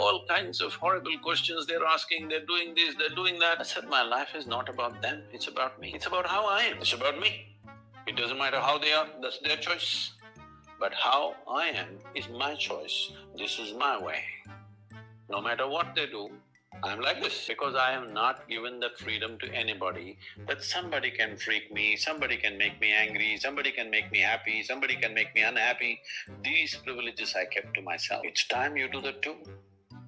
all kinds of horrible questions they're asking, they're doing this, they're doing that. I said, my life is not about them, it's about me. It's about how I am, it's about me. It doesn't matter how they are, that's their choice. But how I am is my choice. This is my way. No matter what they do, I'm like this because I have not given that freedom to anybody that somebody can freak me, somebody can make me angry, somebody can make me happy, somebody can make me unhappy. These privileges I kept to myself. It's time you do that too.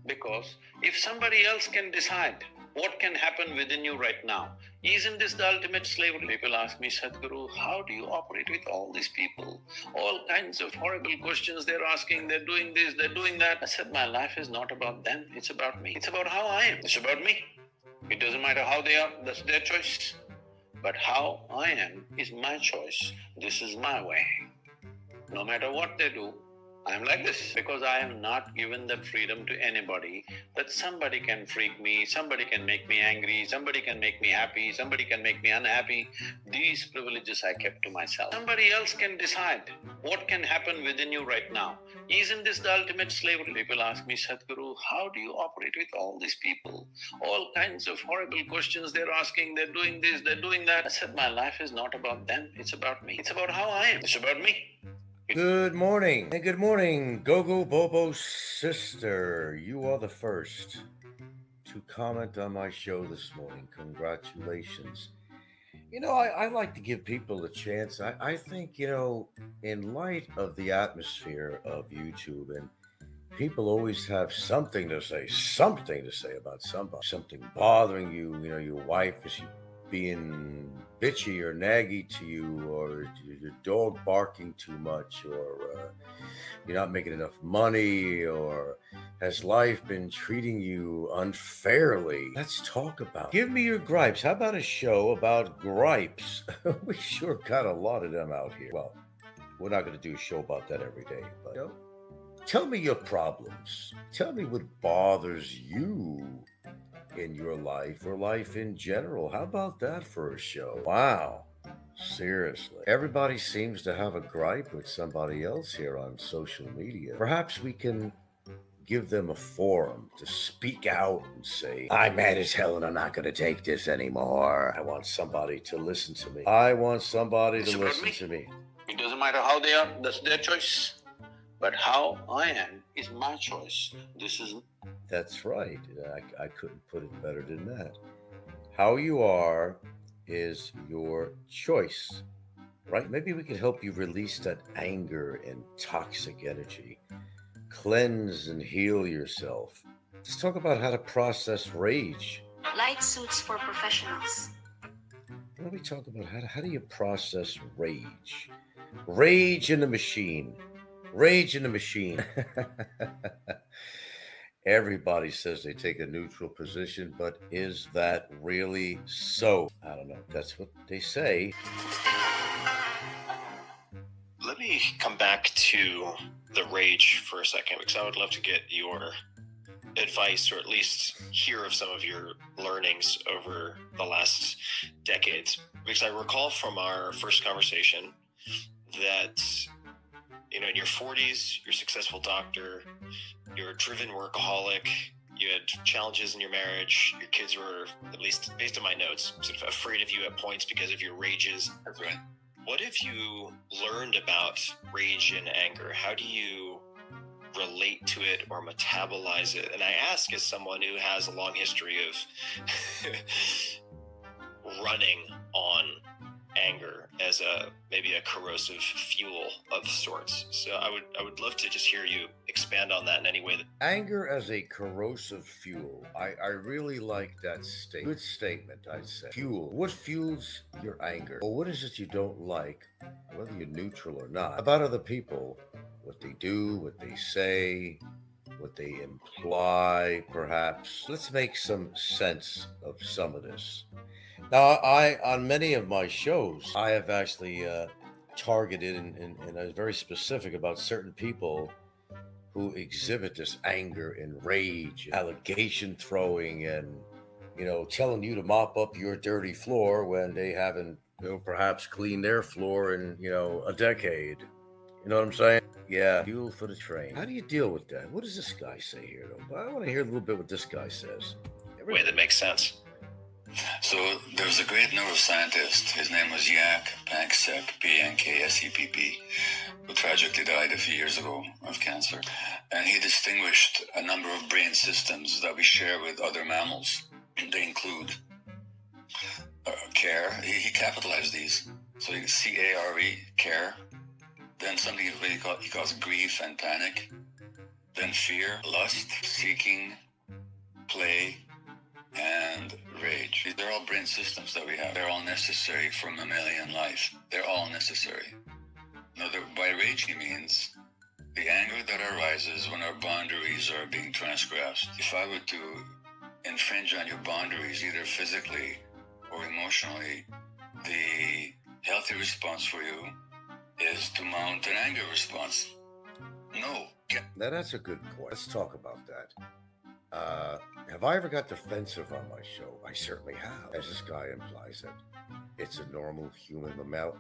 Because if somebody else can decide what can happen within you right now, isn't this the ultimate slavery? People ask me, Sadhguru, how do you operate with all these people? All kinds of horrible questions they're asking, they're doing this, they're doing that. I said, my life is not about them, it's about me. It's about how I am, it's about me. It doesn't matter how they are, that's their choice. But how I am is my choice. This is my way. No matter what they do, I'm like this because I have not given that freedom to anybody that somebody can freak me, somebody can make me angry, somebody can make me happy, somebody can make me unhappy. These privileges I kept to myself. Somebody else can decide what can happen within you right now. Isn't this the ultimate slavery? People ask me, Sadhguru, how do you operate with all these people? All kinds of horrible questions they're asking, they're doing this, they're doing that. I said, my life is not about them, it's about me. It's about how I am, it's about me. Good morning, and good morning, Gogo Bobo's sister. You are the first to comment on my show this morning. Congratulations. I like to give people a chance. I think, in light of the atmosphere of YouTube, and people always have something to say about something bothering you. Your wife is being bitchy or naggy to you, or your dog barking too much, or you're not making enough money, or has life been treating you unfairly? Let's talk about it. Give me your gripes. How about a show about gripes? We sure got a lot of them out here. Well, we're not going to do a show about that every day, but tell me your problems. Tell me what bothers you in your life or life in general. How about that for a show? Wow. Seriously. Everybody seems to have a gripe with somebody else here on social media. Perhaps we can give them a forum to speak out and say, I'm mad as hell and I'm not going to take this anymore. I want somebody to listen to me. I want somebody to listen to me. It doesn't matter how they are, that's their choice. But how I am is my choice. That's right. I couldn't put it better than that. How you are is your choice, right? Maybe we can help you release that anger and toxic energy, cleanse and heal yourself. Let's talk about how to process rage. Light suits for professionals. Why don't we talk about how do you process rage? Rage in the machine. Rage in the machine. Everybody says they take a neutral position, but is that really so? I don't know. That's what they say. Let me come back to the rage for a second, because I would love to get your advice, or at least hear of some of your learnings over the last decades. Because I recall from our first conversation that, in your 40s, you're a successful doctor, you're a driven workaholic, you had challenges in your marriage, your kids were, at least based on my notes, sort of afraid of you at points because of your rages. That's right. What have you learned about rage and anger? How do you relate to it or metabolize it? And I ask as someone who has a long history of running on anger as maybe a corrosive fuel of sorts. So I would love to just hear you expand on that in any way. Anger as a corrosive fuel. I really like that statement. Good statement, I'd say. Fuel. What fuels your anger? Well, what is it you don't like, whether you're neutral or not, about other people? What they do, what they say, what they imply, perhaps. Let's make some sense of some of this. Now, on many of my shows, I have actually targeted and I was very specific about certain people who exhibit this anger and rage, allegation throwing, and telling you to mop up your dirty floor when they haven't perhaps cleaned their floor in a decade. You know what I'm saying? Yeah, fuel for the train. How do you deal with that? What does this guy say here, though? I want to hear a little bit what this guy says. Way that makes sense. So there was a great neuroscientist. His name was Jaak Panksepp, Panksepp, who tragically died a few years ago of cancer. And he distinguished a number of brain systems that we share with other mammals. They include care. He capitalized these. So C-A-R-E, care. Then something he calls grief and panic. Then fear, lust, seeking, play, and rage. These are all brain systems that we have. They're all necessary for mammalian life. They're all necessary. Now, by rage, he means the anger that arises when our boundaries are being transgressed. If I were to infringe on your boundaries, either physically or emotionally, the healthy response for you is to mount an anger response. No. Now, that's a good point. Let's talk about that. Have I ever got defensive on my show? I certainly have. As this guy implies it, it's a normal human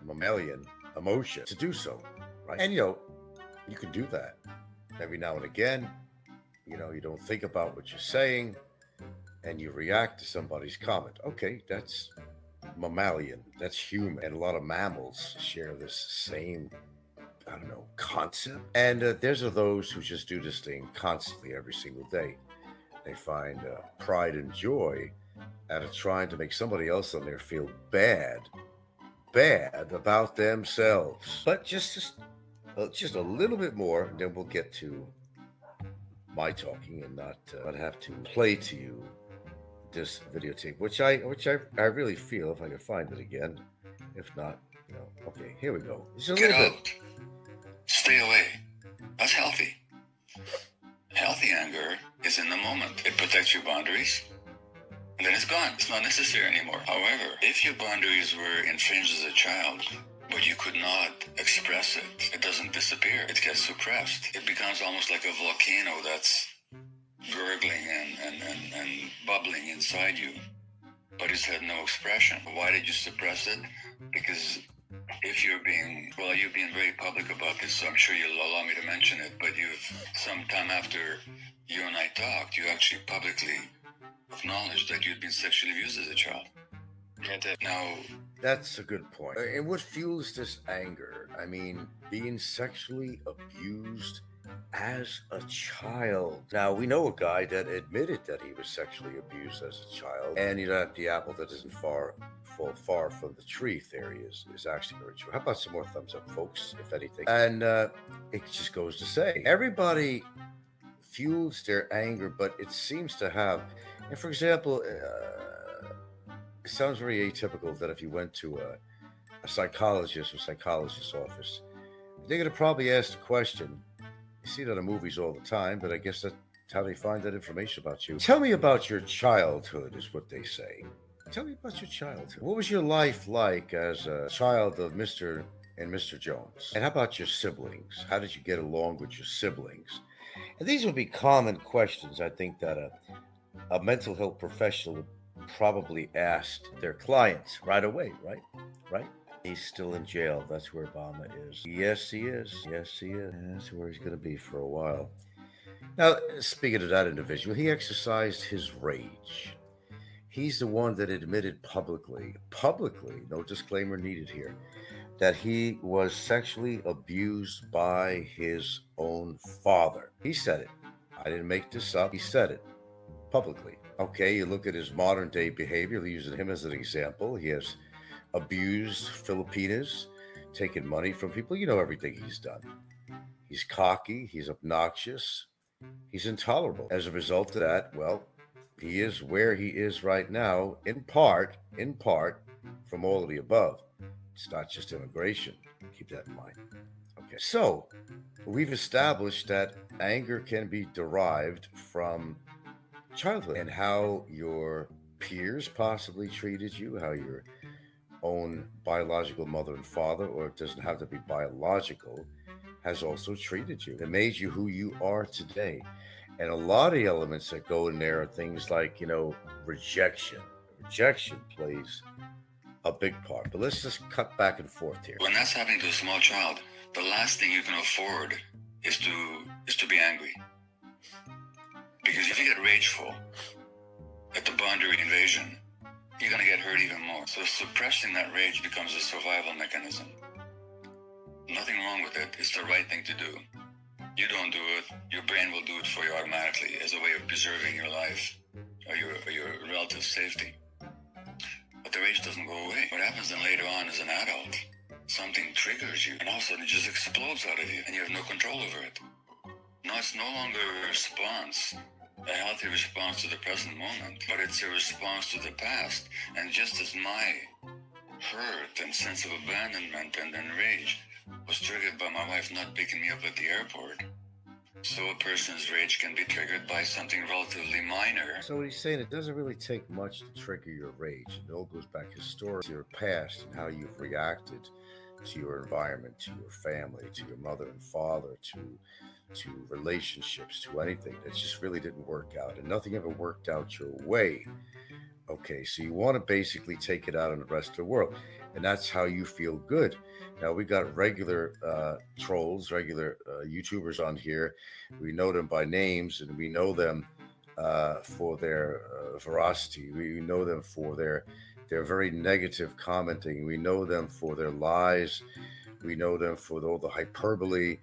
mammalian emotion to do so, right? And you can do that every now and again. You don't think about what you're saying, and you react to somebody's comment. Okay, that's mammalian. That's human, and a lot of mammals share this same concept. And there's those who just do this thing constantly every single day. They find pride and joy out of trying to make somebody else on there feel bad about themselves. But just a little bit more, and then we'll get to my talking and not have to play to you this videotape, which I really feel, if I can find it again. If not, okay, here we go. Just a Get little out. bit. Stay away. That's healthy. Healthy anger is in the moment. It protects your boundaries, and then it's gone. It's not necessary anymore. However, if your boundaries were infringed as a child, but you could not express it, it doesn't disappear. It gets suppressed. It becomes almost like a volcano that's gurgling and bubbling inside you, but it's had no expression. Why did you suppress it? Because if you're being very public about this, so I'm sure you'll allow me to mention it, but sometime after you and I talked, you actually publicly acknowledged that you'd been sexually abused as a child. Now, That's a good point. And what fuels this anger? I mean, being sexually abused as a child. Now, we know a guy that admitted that he was sexually abused as a child. And the apple that doesn't fall far from the tree theory is actually very true. How about some more thumbs up, folks, if anything? And it just goes to say, everybody fuels their anger, but it seems to have, and for example, it sounds very atypical that if you went to a psychologist or psychologist's office, they're going to probably ask the question. You see that in movies all the time, but I guess that's how they find that information about you. Tell me about your childhood, is what they say. Tell me about your childhood. What was your life like as a child of Mr. and Mr. Jones? And how about your siblings? How did you get along with your siblings? And these would be common questions, I think, that a mental health professional would probably ask their clients right away, right? He's still in jail. That's where Obama is. Yes, he is. Yes, he is. That's where he's going to be for a while. Now, speaking of that individual, he exercised his rage. He's the one that admitted publicly, no disclaimer needed here, that he was sexually abused by his own father. He said it. I didn't make this up. He said it publicly. Okay, you look at his modern day behavior, using him as an example. He has abused Filipinas, taken money from people. You know everything he's done. He's cocky, he's obnoxious, he's intolerable. As a result of that, well, he is where he is right now, in part, from all of the above. It's not just immigration. Keep that in mind. Okay, so we've established that anger can be derived from childhood and how your peers possibly treated you, how your own biological mother and father, or it doesn't have to be biological, has also treated you. It made you who you are today. And a lot of the elements that go in there are things like, rejection. Rejection plays a big part. But let's just cut back and forth here. When that's happening to a small child, the last thing you can afford is to be angry. Because if you get rageful at the boundary invasion, you're going to get hurt even more. So suppressing that rage becomes a survival mechanism. Nothing wrong with it. It's the right thing to do. You don't do it, your brain will do it for you automatically as a way of preserving your life or your relative safety. But the rage doesn't go away. What happens then later on as an adult, something triggers you and all of a sudden it just explodes out of you and you have no control over it. Now it's no longer a response, a healthy response to the present moment, but it's a response to the past. And just as my hurt and sense of abandonment and rage was triggered by my wife not picking me up at the airport, so a person's rage can be triggered by something relatively minor. So he's saying it doesn't really take much to trigger your rage. It all goes back historically to your past and how you've reacted to your environment, to your family, to your mother and father, to relationships, to anything that just really didn't work out, and nothing ever worked out your way. Okay, so you want to basically take it out on the rest of the world, and that's how you feel good. Now, we got regular trolls, regular YouTubers on here. We know them by names, and we know them for their veracity. We know them for their very negative commenting. We know them for their lies. We know them for all the hyperbole.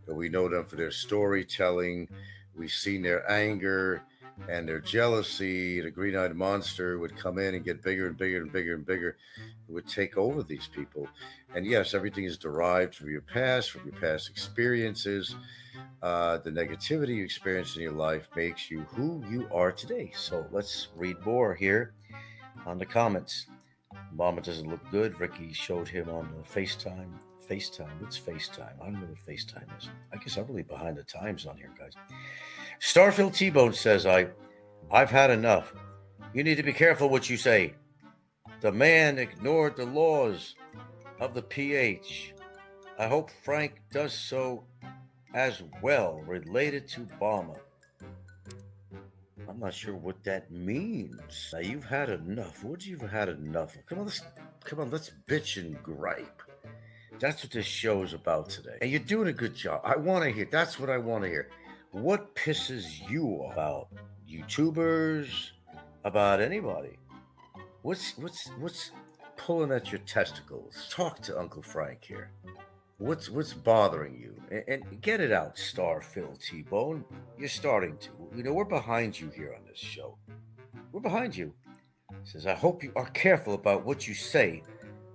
We know them for their storytelling. We've seen their anger and their jealousy. The green-eyed monster would come in and get bigger and bigger and bigger and bigger. It would take over these people. And yes, everything is derived from your past experiences. The negativity you experience in your life makes you who you are today. So let's read more here on the comments. Mama doesn't look good. Ricky showed him on the FaceTime. What's FaceTime? I don't know what FaceTime is. I guess I'm really behind the times on here, guys. Starfield T-Bone says, I've had enough. You need to be careful what you say. The man ignored the laws of the pH. I hope Frank does so as well, related to Obama. I'm not sure what that means. Now, you've had enough. What you've had enough of? Come on, let's bitch and gripe. That's what this show is about today. And you're doing a good job. I want to hear. That's what I want to hear. What pisses you off about YouTubers, about anybody? What's pulling at your testicles? Talk to Uncle Frank here. What's bothering you? And get it out, Starfield T-Bone. You're starting to. You know, we're behind you here on this show. We're behind you. He says, I hope you are careful about what you say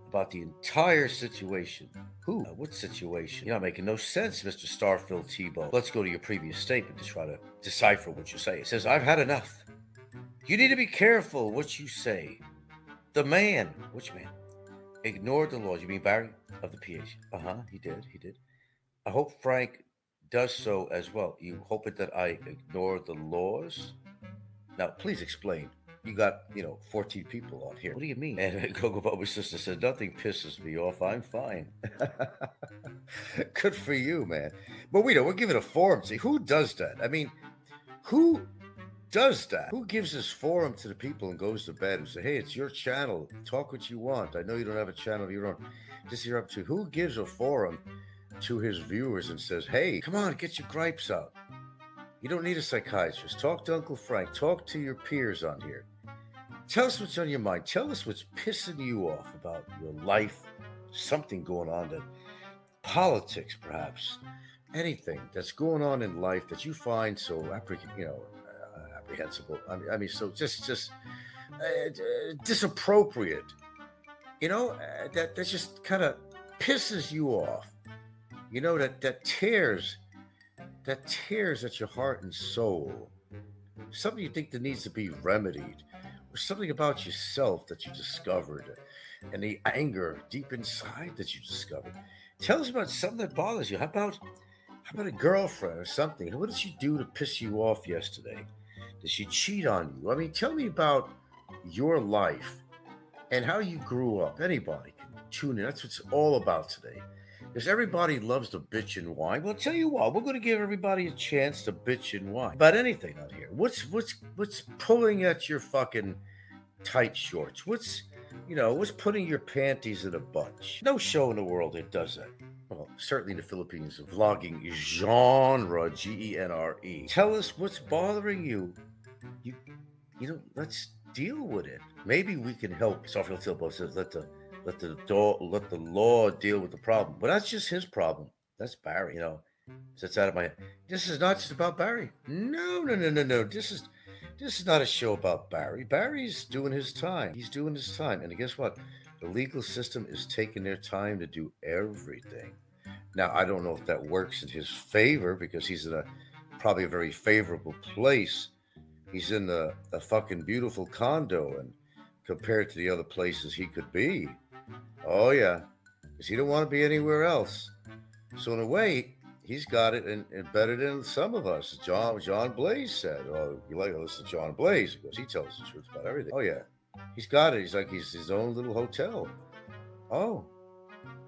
about the entire situation. Who? What situation? You're not making no sense, Mr. Starfield T-Bone. Let's go to your previous statement to try to decipher what you say. It says, I've had enough. You need to be careful what you say. The man, which man? Ignored the laws. You mean Barry of the PH? He did. I hope Frank does so as well. You hope it that I ignore the laws? Now, please explain. You got, 14 people on here. What do you mean? And Gogo Bubba's sister said, nothing pisses me off. I'm fine. Good for you, man. But we're giving a forum. See, who does that? I mean, who does that? Who gives this forum to the people and goes to bed and say, hey, it's your channel. Talk what you want. I know you don't have a channel of your own. This is your up to. Who gives a forum to his viewers and says, hey, come on, get your gripes out. You don't need a psychiatrist. Talk to Uncle Frank. Talk to your peers on here. Tell us what's on your mind. Tell us what's pissing you off about your life, something going on, that politics, perhaps, anything that's going on in life that you find so apprehensible. I mean, so just disappropriate. That just kind of pisses you off. That tears at your heart and soul. Something you think that needs to be remedied. Something about yourself that you discovered, and the anger deep inside that you discovered. Tell us about something that bothers you. How about a girlfriend or something? What did she do to piss you off yesterday? Did she cheat on you? I mean, tell me about your life and how you grew up. Anybody can tune in. That's what it's all about today. Because everybody loves to bitch and whine. Well, I'll tell you what, we're going to give everybody a chance to bitch and whine about anything on here. What's pulling at your fucking tight shorts? was putting your panties in a bunch. No show in the world that does that. Well, certainly in the Philippines, vlogging genre, Genre. Tell us what's bothering you. Let's deal with it. Maybe we can help. Soffield Tilbo says, let the law deal with the problem. But that's just his problem. That's Barry, Sits out of my head. This is not just about Barry. No. This is not a show about Barry. Barry's doing his time. He's doing his time. And guess what? The legal system is taking their time to do everything. Now, I don't know if that works in his favor because he's in probably a very favorable place. He's in a fucking beautiful condo, and compared to the other places he could be, oh yeah, because he don't want to be anywhere else. So in a way, he's got it and better than some of us. John Blaze said, "Oh, you like to listen to John Blaze because he tells the truth about everything." Oh yeah, he's got it. He's his own little hotel. Oh,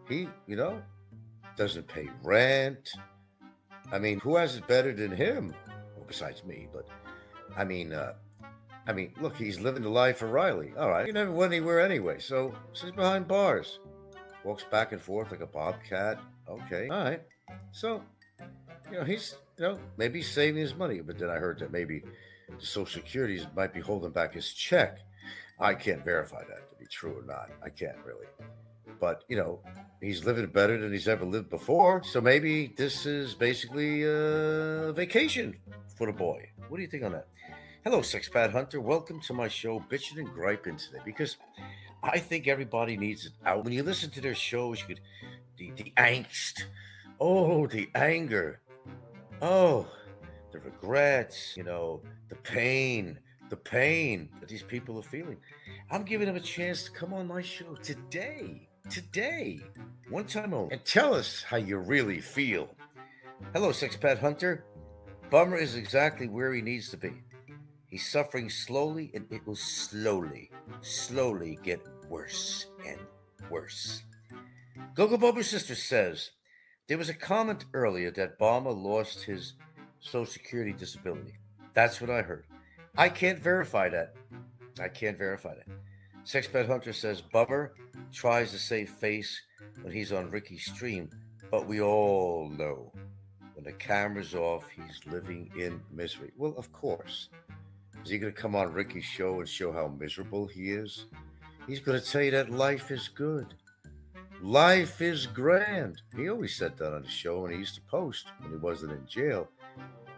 he doesn't pay rent. I mean, who has it better than him? Well, besides me, but I mean, look, he's living the life of Riley. All right, he never went anywhere anyway, so sits behind bars, walks back and forth like a bobcat. Okay, all right. So, he's maybe he's saving his money, but then I heard that maybe the Social Security might be holding back his check. I can't verify that to be true or not. I can't really, but he's living better than he's ever lived before. So maybe this is basically a vacation for the boy. What do you think on that? Hello, Sexpat Hunter. Welcome to my show, Bitching and Griping today, because I think everybody needs it out. When you listen to their shows, you get the angst, the anger, the regrets, the pain that these people are feeling. I'm giving them a chance to come on my show today, one time only, and tell us how you really feel. Hello, Sexpat Hunter. Bummer is exactly where he needs to be. He's suffering slowly, and it will slowly get worse and worse. Gogo Bobo Sister says, there was a comment earlier that Obama lost his Social Security disability. That's what I heard. I can't verify that. Sexpert Hunter says, Bummer tries to save face when he's on Ricky's stream, but we all know when the camera's off, he's living in misery. Well, of course. Is he going to come on Ricky's show and show how miserable he is? He's going to tell you that life is good. Life is grand. He always said that on the show when he used to post when he wasn't in jail.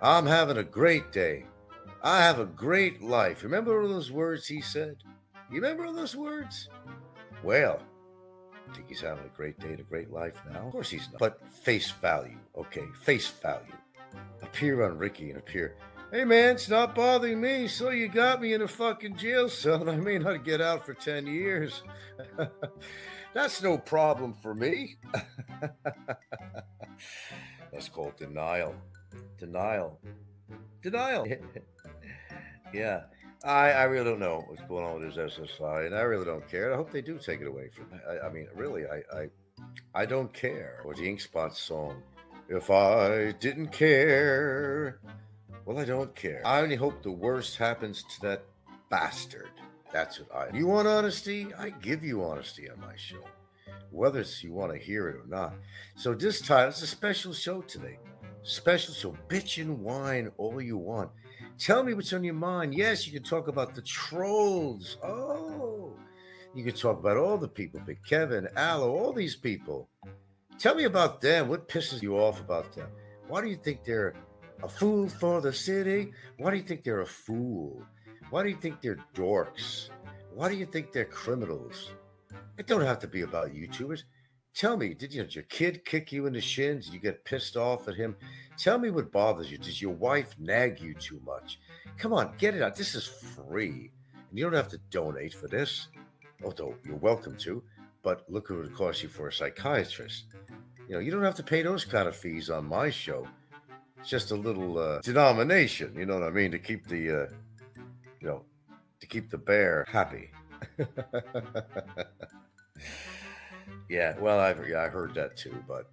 I'm having a great day. I have a great life. Remember all those words he said? You remember all those words? Well, I think he's having a great day and a great life now. Of course he's not. But face value, okay? Face value. Appear on Ricky and appear, hey man, it's not bothering me, so you got me in a fucking jail cell and I may not get out for 10 years. That's no problem for me. That's called denial. Yeah. I really don't know what's going on with his SSI, and I really don't care. I hope they do take it away from me. I mean, really, I don't care. Or the Ink Spot song, if I didn't care, well, I don't care. I only hope the worst happens to that bastard. That's what You want honesty? I give you honesty on my show, whether you want to hear it or not. So this time, it's a special show today. Special show. Bitch and whine all you want. Tell me what's on your mind. Yes, you can talk about the trolls. Oh, you can talk about all the people, Big Kevin, Allo, all these people. Tell me about them. What pisses you off about them? Why do you think they're a fool for the city? Why do you think they're a fool? Why do you think they're dorks? Why do you think they're criminals? It don't have to be about YouTubers. Tell me, did your kid kick you in the shins? Did you get pissed off at him? Tell me what bothers you. Does your wife nag you too much? Come on, get it out. This is free. And you don't have to donate for this. Although you're welcome to. But look what it costs you for a psychiatrist. You don't have to pay those kind of fees on my show. It's just a little denomination, you know what I mean, to keep the, to keep the bear happy. Yeah, well, I heard that too, but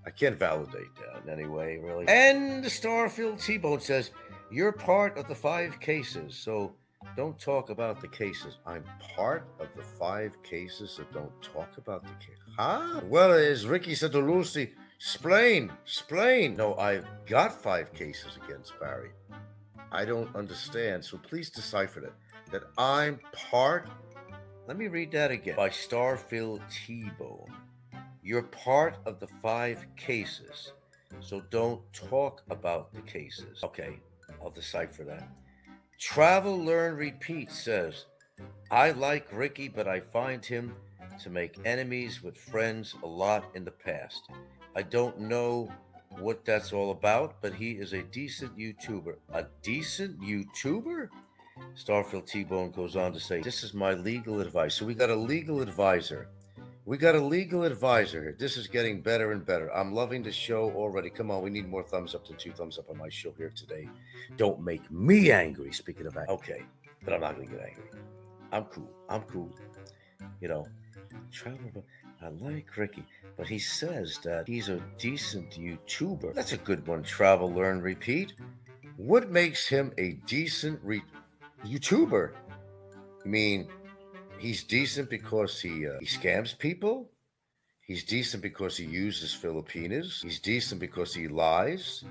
I can't validate that in any way, really. And the Starfield T-Bone says, you're part of the 5 cases, so Don't talk about the cases. I'm part of the 5 cases that don't talk about the case. Huh? Well, as Ricky said to Lucy, explain. No, I've got 5 cases against Barry. I don't understand, so please decipher that. That I'm part. Let me read that again. By Starfield T-Bone. You're part of the 5 cases, so don't talk about the cases. Okay, I'll decipher that. Travel, Learn, Repeat says, I like Ricky, but I find him to make enemies with friends a lot in the past. I don't know what that's all about, but he is a decent YouTuber. A decent YouTuber? Starfield T-Bone goes on to say, this is my legal advice. So we got a legal advisor. Here. This is getting better and better. I'm loving the show already. Come on, we need more thumbs up than 2 thumbs up on my show here today. Don't make me angry, speaking of angry. Okay, but I'm not going to get angry. I'm cool. You know, travel. I like Ricky, but he says that he's a decent YouTuber. That's a good one. Travel, Learn, Repeat. What makes him a decent YouTuber? You mean he's decent because he scams people? He's decent because he uses Filipinas? He's decent because he lies?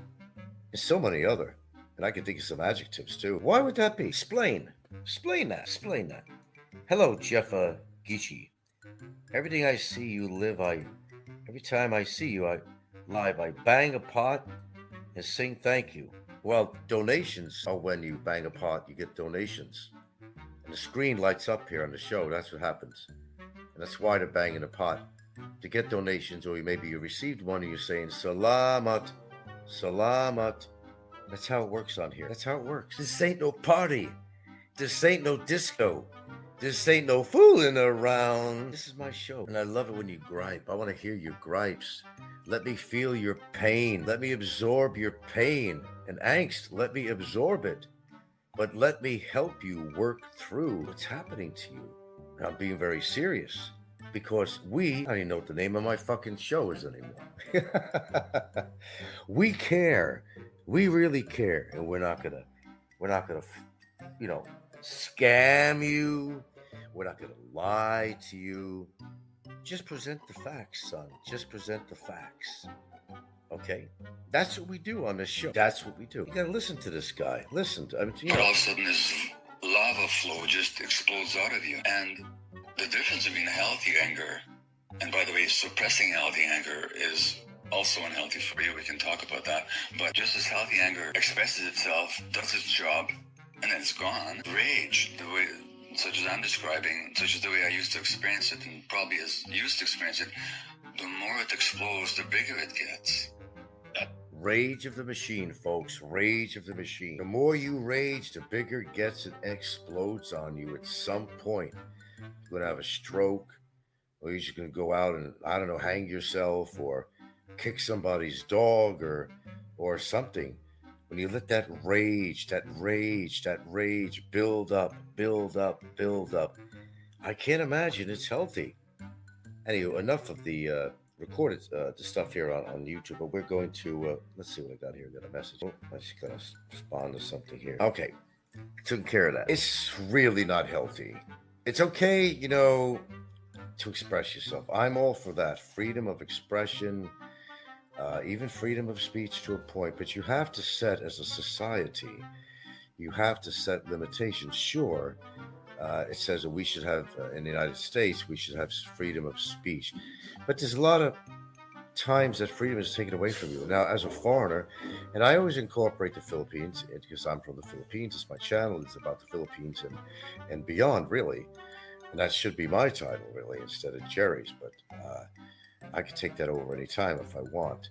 And so many other. And I can think of some adjectives too. Why would that be? Explain that. Hello, Jeff Gichi. Everything I see you live, every time I see you live, I bang a pot and sing thank you. Well, donations are when you bang a pot, you get donations. And the screen lights up here on the show. That's what happens. And that's why they're banging a pot. To get donations, or maybe you received one and you're saying, Salamat. That's how it works on here. That's how it works. This ain't no party. This ain't no disco. This ain't no fooling around. This is my show. And I love it when you gripe. I want to hear your gripes. Let me feel your pain. Let me absorb your pain and angst. Let me absorb it. But let me help you work through what's happening to you. And I'm being very serious because I don't even know what the name of my fucking show is anymore. We care. We really care. And we're not gonna, scam you. We're not gonna lie to you. Just present the facts, son. Just present the facts. Okay? That's what we do on this show. That's what we do. You gotta listen to this guy. Listen to him. But all of a sudden, this lava flow just explodes out of you. And the difference between healthy anger, and by the way, suppressing healthy anger is also unhealthy for you. We can talk about that. But just as healthy anger expresses itself, does its job, and then it's gone, rage, the way, such as I'm describing, such as the way I used to experience it, and probably as you used to experience it, the more it explodes, the bigger it gets. Rage of the machine, folks. Rage of the machine. The more you rage, the bigger it gets and explodes on you at some point. You're going to have a stroke, or you're just going to go out and, hang yourself, or kick somebody's dog, or something. When you let that rage build up, I can't imagine it's healthy. Anyway, enough of the recorded the stuff here on YouTube, but we're going to, let's see what I got here. I got a message. Oh, I just got to respond to something here. Okay, took care of that. It's really not healthy. It's okay, to express yourself. I'm all for that. Freedom of expression, even freedom of speech to a point, but you have to set, as a society, you have to set limitations. Sure, it says that we should have, in the United States, we should have freedom of speech. But there's a lot of times that freedom is taken away from you. Now, as a foreigner, and I always incorporate the Philippines, because I'm from the Philippines, it's my channel, it's about the Philippines and beyond, really. And that should be my title, really, instead of Jerry's. But I could take that over any time if I want.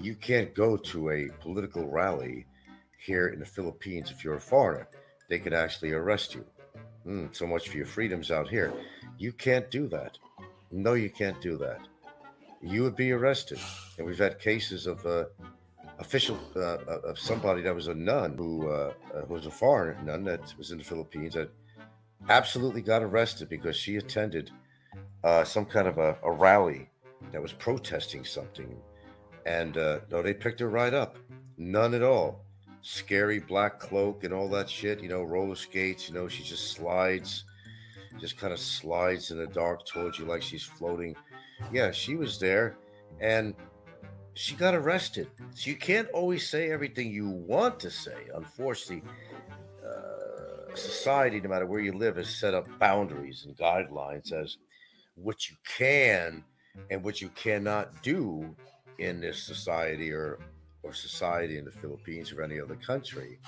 You can't go to a political rally here in the Philippines if you're a foreigner. They could actually arrest you. So much for your freedoms out here. You can't do that. No, you can't do that. You would be arrested. And we've had cases of of somebody that was a nun who was a foreign nun that was in the Philippines that absolutely got arrested because she attended some kind of a rally that was protesting something. And no, they picked her right up. None at all. scary black cloak and all that shit, roller skates, she just kind of slides in the dark towards you like she's floating. Yeah, she was there, and she got arrested. So you can't always say everything you want to say. Unfortunately, society, no matter where you live, has set up boundaries and guidelines as what you can and what you cannot do in this society or society in the Philippines or any other country.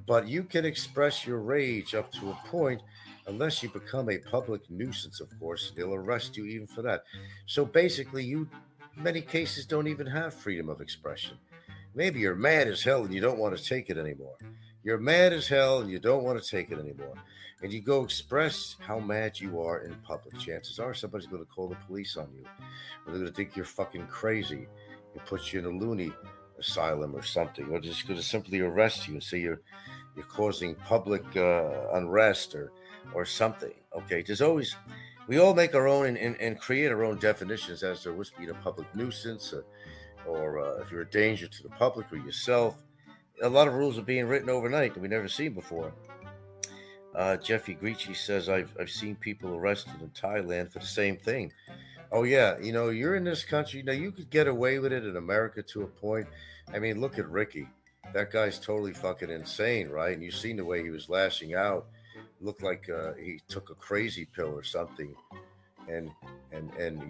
But you can express your rage up to a point, unless you become a public nuisance, of course. They'll arrest you even for that. So basically, many cases don't even have freedom of expression. Maybe you're mad as hell and you don't want to take it anymore. You're mad as hell and you don't want to take it anymore. And you go express how mad you are in public. Chances are somebody's going to call the police on you. Or they're going to think you're fucking crazy and put you in a loony asylum or something. Or just going to simply arrest you and say you're causing public unrest or something. Okay, we all make our own and create our own definitions as to what's being a public nuisance or if you're a danger to the public or yourself. A lot of rules are being written overnight that we never seen before. Jeffy Gricci says, I've seen people arrested in Thailand for the same thing. Oh, yeah, you're in this country. Now, you could get away with it in America to a point. I mean, look at Ricky. That guy's totally fucking insane, right? And you've seen the way he was lashing out. Looked like he took a crazy pill or something. And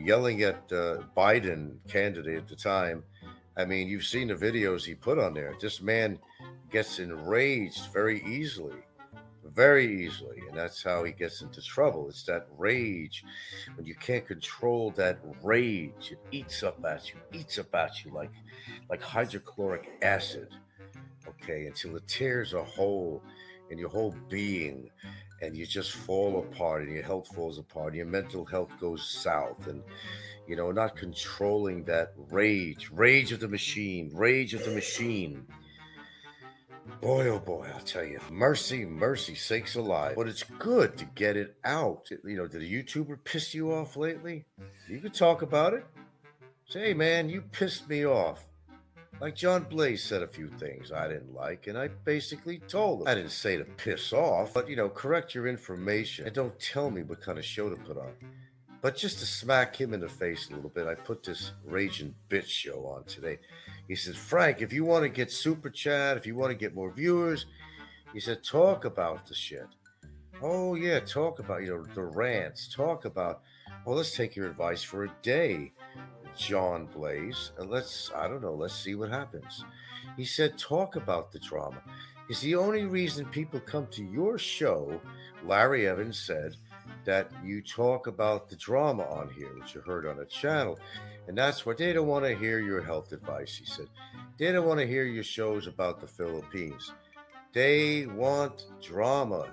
yelling at Biden candidate at the time. I mean, you've seen the videos he put on there. This man gets enraged very easily, and that's how he gets into trouble. It's that rage. When you can't control that rage, it eats up at you like hydrochloric acid. Okay, until it tears a hole in your whole being, and you just fall apart, and your health falls apart, and your mental health goes south, and not controlling that rage of the machine. Boy, oh boy, I'll tell you, mercy sakes alive. But it's good to get it out. Did a YouTuber piss you off lately? You could talk about it. Say, hey man, you pissed me off. Like John Blaze said a few things I didn't like, and I basically told him. I didn't say to piss off, but correct your information and don't tell me what kind of show to put on. But just to smack him in the face a little bit, I put this Raging Bitch show on today. He said, Frank, if you want to get super chat, if you want to get more viewers, he said, talk about the shit. Oh, yeah, talk about, the rants. Talk about, let's take your advice for a day, John Blaze. And let's see what happens. He said, talk about the drama. It's the only reason people come to your show, Larry Evans said, that you talk about the drama on here, which you heard on the channel. And that's what they don't want to hear your health advice, he said. They don't want to hear your shows about the Philippines. They want drama.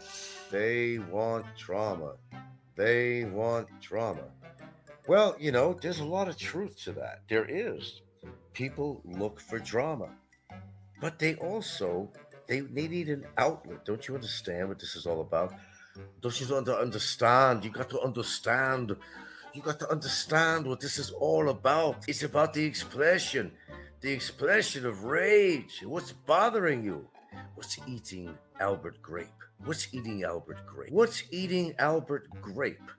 Well, there's a lot of truth to that. There is. People look for drama. But they need an outlet. Don't you understand what this is all about? Don't you understand? You got to understand. You got to understand what this is all about. It's about the expression of rage. What's bothering you? What's eating Albert Grape? What's eating Albert Grape?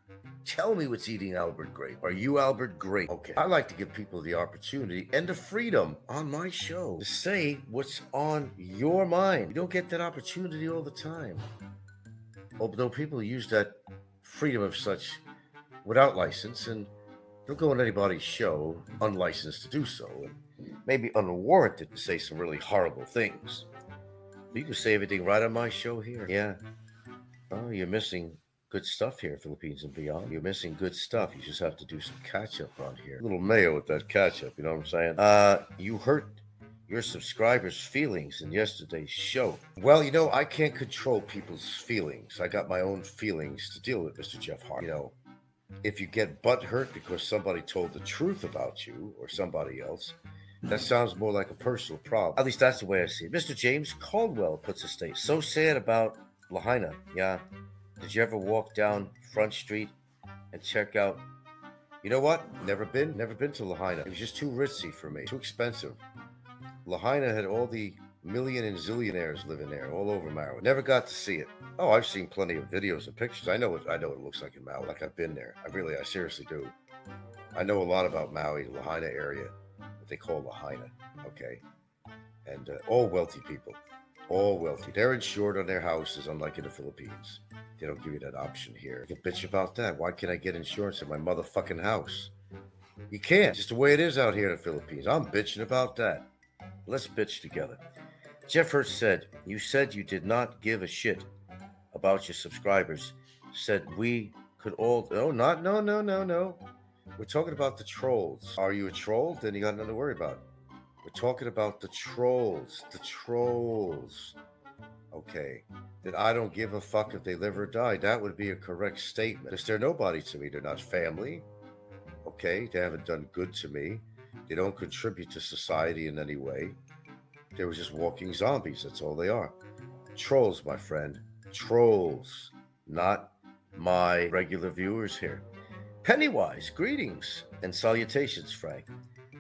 Tell me what's eating Albert Grape. Are you Albert Grape? Okay. I like to give people the opportunity and the freedom on my show to say what's on your mind. You don't get that opportunity all the time. Although people use that freedom of such without license, and they'll go on anybody's show unlicensed to do so, and maybe unwarranted to say some really horrible things. But you can say everything right on my show here. Yeah. Oh, you're missing good stuff here, Philippines and beyond. You're missing good stuff. You just have to do some catch-up on here. A little mayo with that catch-up, you know what I'm saying? You hurt your subscribers' feelings in yesterday's show. Well, I can't control people's feelings. I got my own feelings to deal with, Mr. Jeff Hart. If you get butthurt because somebody told the truth about you or somebody else, that sounds more like a personal problem. At least that's the way I see it. Mr. James Caldwell puts a statement. So sad about Lahaina. Yeah. Did you ever walk down Front Street and check out? You know what? Never been to Lahaina. It was just too ritzy for me. Too expensive. Lahaina had all the million and zillionaires living there all over Maui. Never got to see it. Oh, I've seen plenty of videos and pictures. I know what it looks like in Maui. Like I've been there. I seriously do. I know a lot about Maui, the Lahaina area, what they call Lahaina. Okay, and all wealthy people, all wealthy. They're insured on their houses, unlike in the Philippines. They don't give you that option here. You can bitch about that. Why can't I get insurance in my motherfucking house? You can't. It's just the way it is out here in the Philippines. I'm bitching about that. Let's bitch together. Jeff Hurst said, you said you did not give a shit about your subscribers. Said we could all... No. We're talking about the trolls. Are you a troll? Then you got nothing to worry about. We're talking about the trolls. The trolls. Okay. That I don't give a fuck if they live or die. That would be a correct statement. Because they're nobody to me. They're not family. Okay. They haven't done good to me. They don't contribute to society in any way. They were just walking zombies. That's all they are. Trolls, my friend. Trolls. Not my regular viewers here. Pennywise, greetings and salutations, Frank.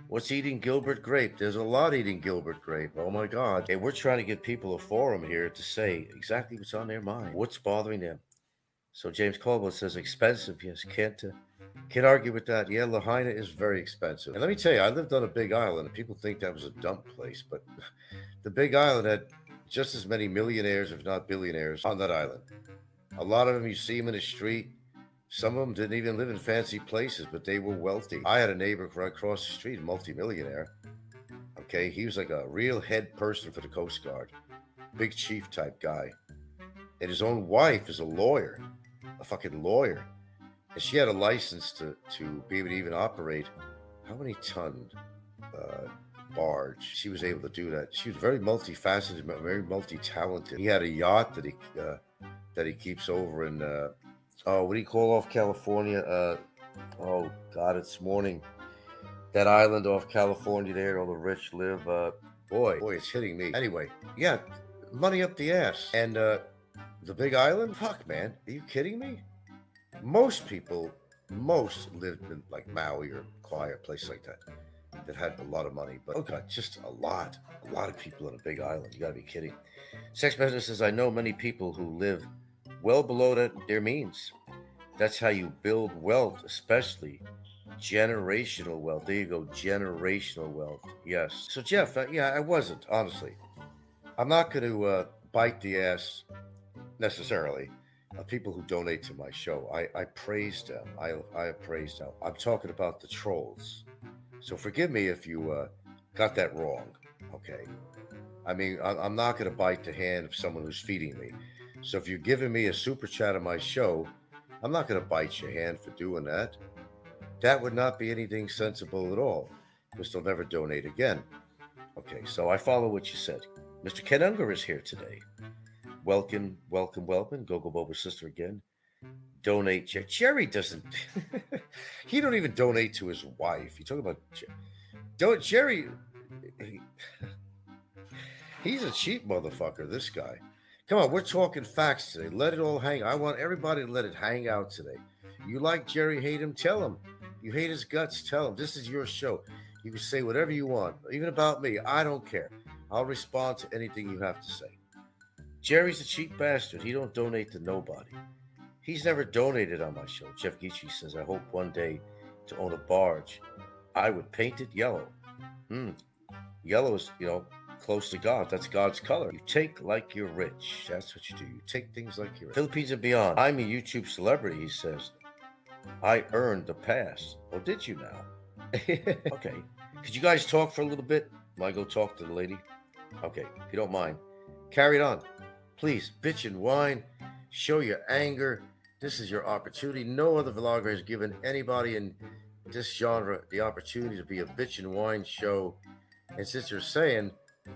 What's eating Gilbert Grape? There's a lot eating Gilbert Grape. Oh my God. Hey, we're trying to give people a forum here to say exactly what's on their mind. What's bothering them? So James Caldwell says expensive. Yes, can't argue with that. Yeah, Lahaina is very expensive. And let me tell you, I lived on a big island, and people think that was a dump place, but the big island had just as many millionaires, if not billionaires, on that island. A lot of them, you see them in the street. Some of them didn't even live in fancy places, but they were wealthy. I had a neighbor right across the street, a multimillionaire. Okay, he was like a real head person for the Coast Guard. Big chief type guy. And his own wife is a lawyer. A fucking lawyer. And she had a license to be able to even operate how many ton barge. She was able to do that. She was very multifaceted, very multi-talented. He had a yacht that he keeps over in what do you call off California? Oh God, it's morning. That island off California there, all the rich live. Boy, it's hitting me. Anyway, yeah, money up the ass. And the big island? Fuck, man. Are you kidding me? Most lived in like Maui or Kauai, places like that had a lot of money. But oh God, just a lot of people on a big island. You gotta be kidding. Sex Business says, I know many people who live well below their means. That's how you build wealth, especially generational wealth. There you go, generational wealth. Yes. So Jeff, I wasn't, honestly. I'm not going to bite the ass necessarily of people who donate to my show. I praise them. I praise them. I'm talking about the trolls. So forgive me if you got that wrong. Okay. I mean, I'm not going to bite the hand of someone who's feeding me. So if you're giving me a super chat on my show, I'm not going to bite your hand for doing that. That would not be anything sensible at all, because they'll never donate again. Okay, so I follow what you said. Mr. Ken Unger is here today. Welcome. Gogo Boba's sister again. Donate. Jerry doesn't. He don't even donate to his wife. You talk about Jerry. He's a cheap motherfucker, this guy. Come on, we're talking facts today. Let it all hang. I want everybody to let it hang out today. You like Jerry, hate him, tell him. You hate his guts, tell him. This is your show. You can say whatever you want, even about me. I don't care. I'll respond to anything you have to say. Jerry's a cheap bastard. He don't donate to nobody. He's never donated on my show. Jeff Geechee says, I hope one day to own a barge. I would paint it yellow. Yellow is, close to God. That's God's color. You take like you're rich. That's what you do. You take things like you're rich. Philippines and beyond. I'm a YouTube celebrity, he says. I earned the pass. Oh, did you now? Okay. Could you guys talk for a little bit? Might go talk to the lady? Okay, if you don't mind. Carry it on. Please, bitch and whine. Show your anger. This is your opportunity. No other vlogger has given anybody in this genre the opportunity to be a bitch and whine show. And since you're saying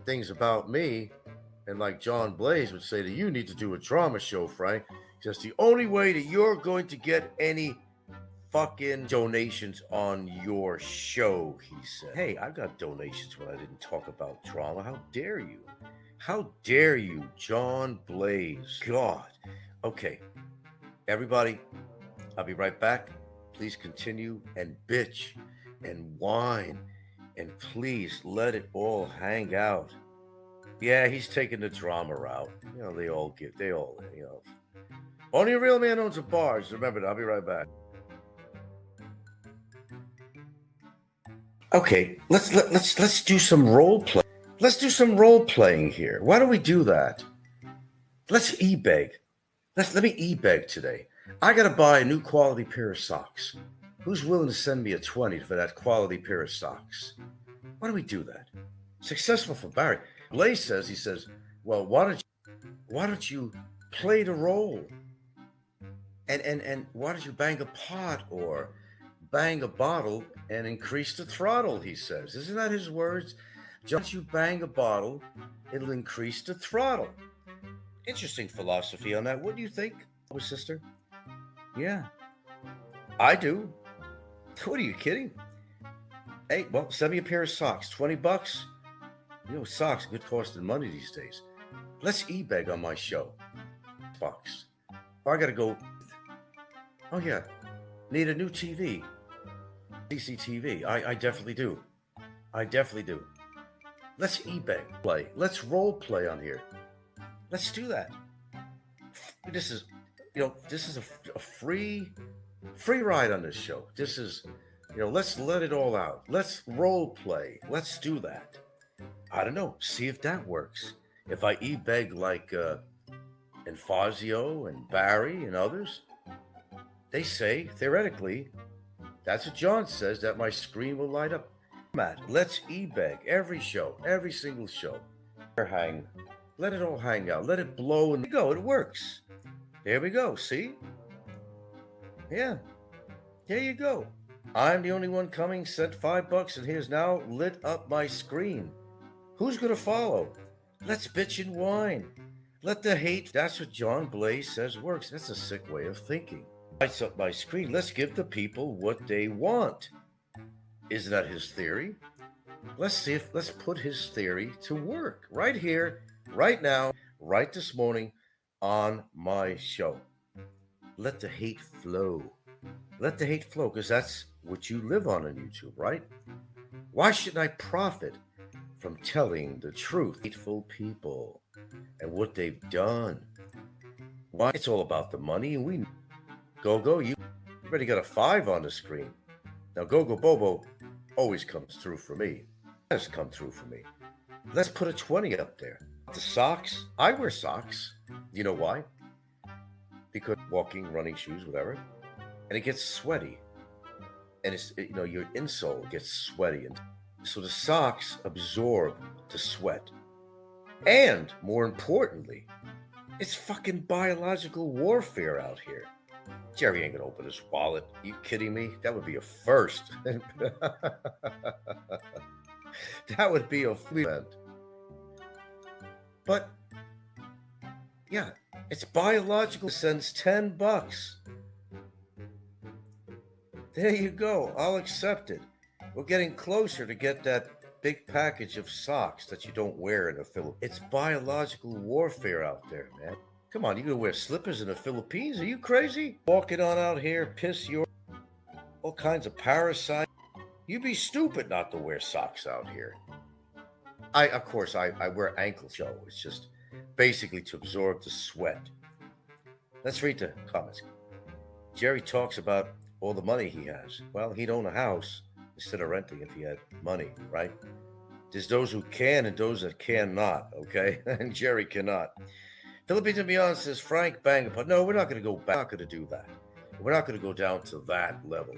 things about me, and like John Blaze would say, that you need to do a drama show, Frank. Just the only way that you're going to get any fucking donations on your show, he said. Hey, I got donations when I didn't talk about drama. How dare you? How dare you, John Blaze? God. Okay, everybody, I'll be right back. Please continue and bitch and whine. And please let it all hang out. Yeah, he's taking the drama route. They all, only a real man owns a bar. Just remember that. I'll be right back. Okay, let's do some role play. Let's do some role playing here. Why don't we do that? Let's e-beg. Let me e-beg today. I gotta buy a new quality pair of socks. Who's willing to send me a 20 for that quality pair of socks? Why don't we do that? Successful for Barry. Blaze says, well, why don't you play the role? And why don't you bang a pot or bang a bottle and increase the throttle, he says. Isn't that his words? Once you bang a bottle, it'll increase the throttle. Interesting philosophy on that. What do you think, sister? Yeah, I do. What are you kidding? Hey, well, send me a pair of socks, $20. Socks, good costing money these days. Let's e-beg on my show. Bucks. I gotta go. Oh yeah, need a new TV. CCTV. I definitely do. I definitely do. Let's e-beg play. Let's role play on here. Let's do that. This is a free ride on this show. This is, let's let it all out. Let's role play. Let's do that. I don't know. See if that works. If I e-beg like and Fazio and Barry and others, they say theoretically, that's what John says, that my screen will light up. Matt, let's e-beg every show, every single show. Hang, let it all hang out, let it blow, and go. It works. There we go. See? Yeah. There you go. I'm the only one coming. Sent $5, and here's now lit up my screen. Who's gonna follow? Let's bitch and whine. Let the hate. That's what John Blaze says works. That's a sick way of thinking. Lights up my screen. Let's give the people what they want. Isn't that his theory? Let's put his theory to work right here, right now, right this morning on my show. Let the hate flow. Let the hate flow, because that's what you live on YouTube, right? Why shouldn't I profit from telling the truth? Hateful people and what they've done. Why? It's all about the money, and we go. You already got a 5 on the screen. Now Go Bobo always comes through for me. Has come through for me. Let's put a 20 up there. The socks. I wear socks. You know why? Because walking, running shoes, whatever, and it gets sweaty, and your insole gets sweaty, and so the socks absorb the sweat. And more importantly, it's fucking biological warfare out here. Jerry ain't gonna open his wallet. Are you kidding me? That would be a first. That would be a event. But yeah, it's biological. Sends $10. There you go. I'll accept it. We're getting closer to get that big package of socks that you don't wear in the Philippines. It's biological warfare out there, man. Come on, you gonna wear slippers in the Philippines? Are you crazy? Walking on out here, piss your all kinds of parasites. You'd be stupid not to wear socks out here. Of course, I wear ankle toe. It's just basically to absorb the sweat. Let's read the comments. Jerry talks about all the money he has. Well, he'd own a house instead of renting if he had money, right? There's those who can and those that cannot, okay? And Jerry cannot. Philippines and Beyond says, Frank bang, but no, we're not going to go back. We're not going to do that. We're not going to go down to that level.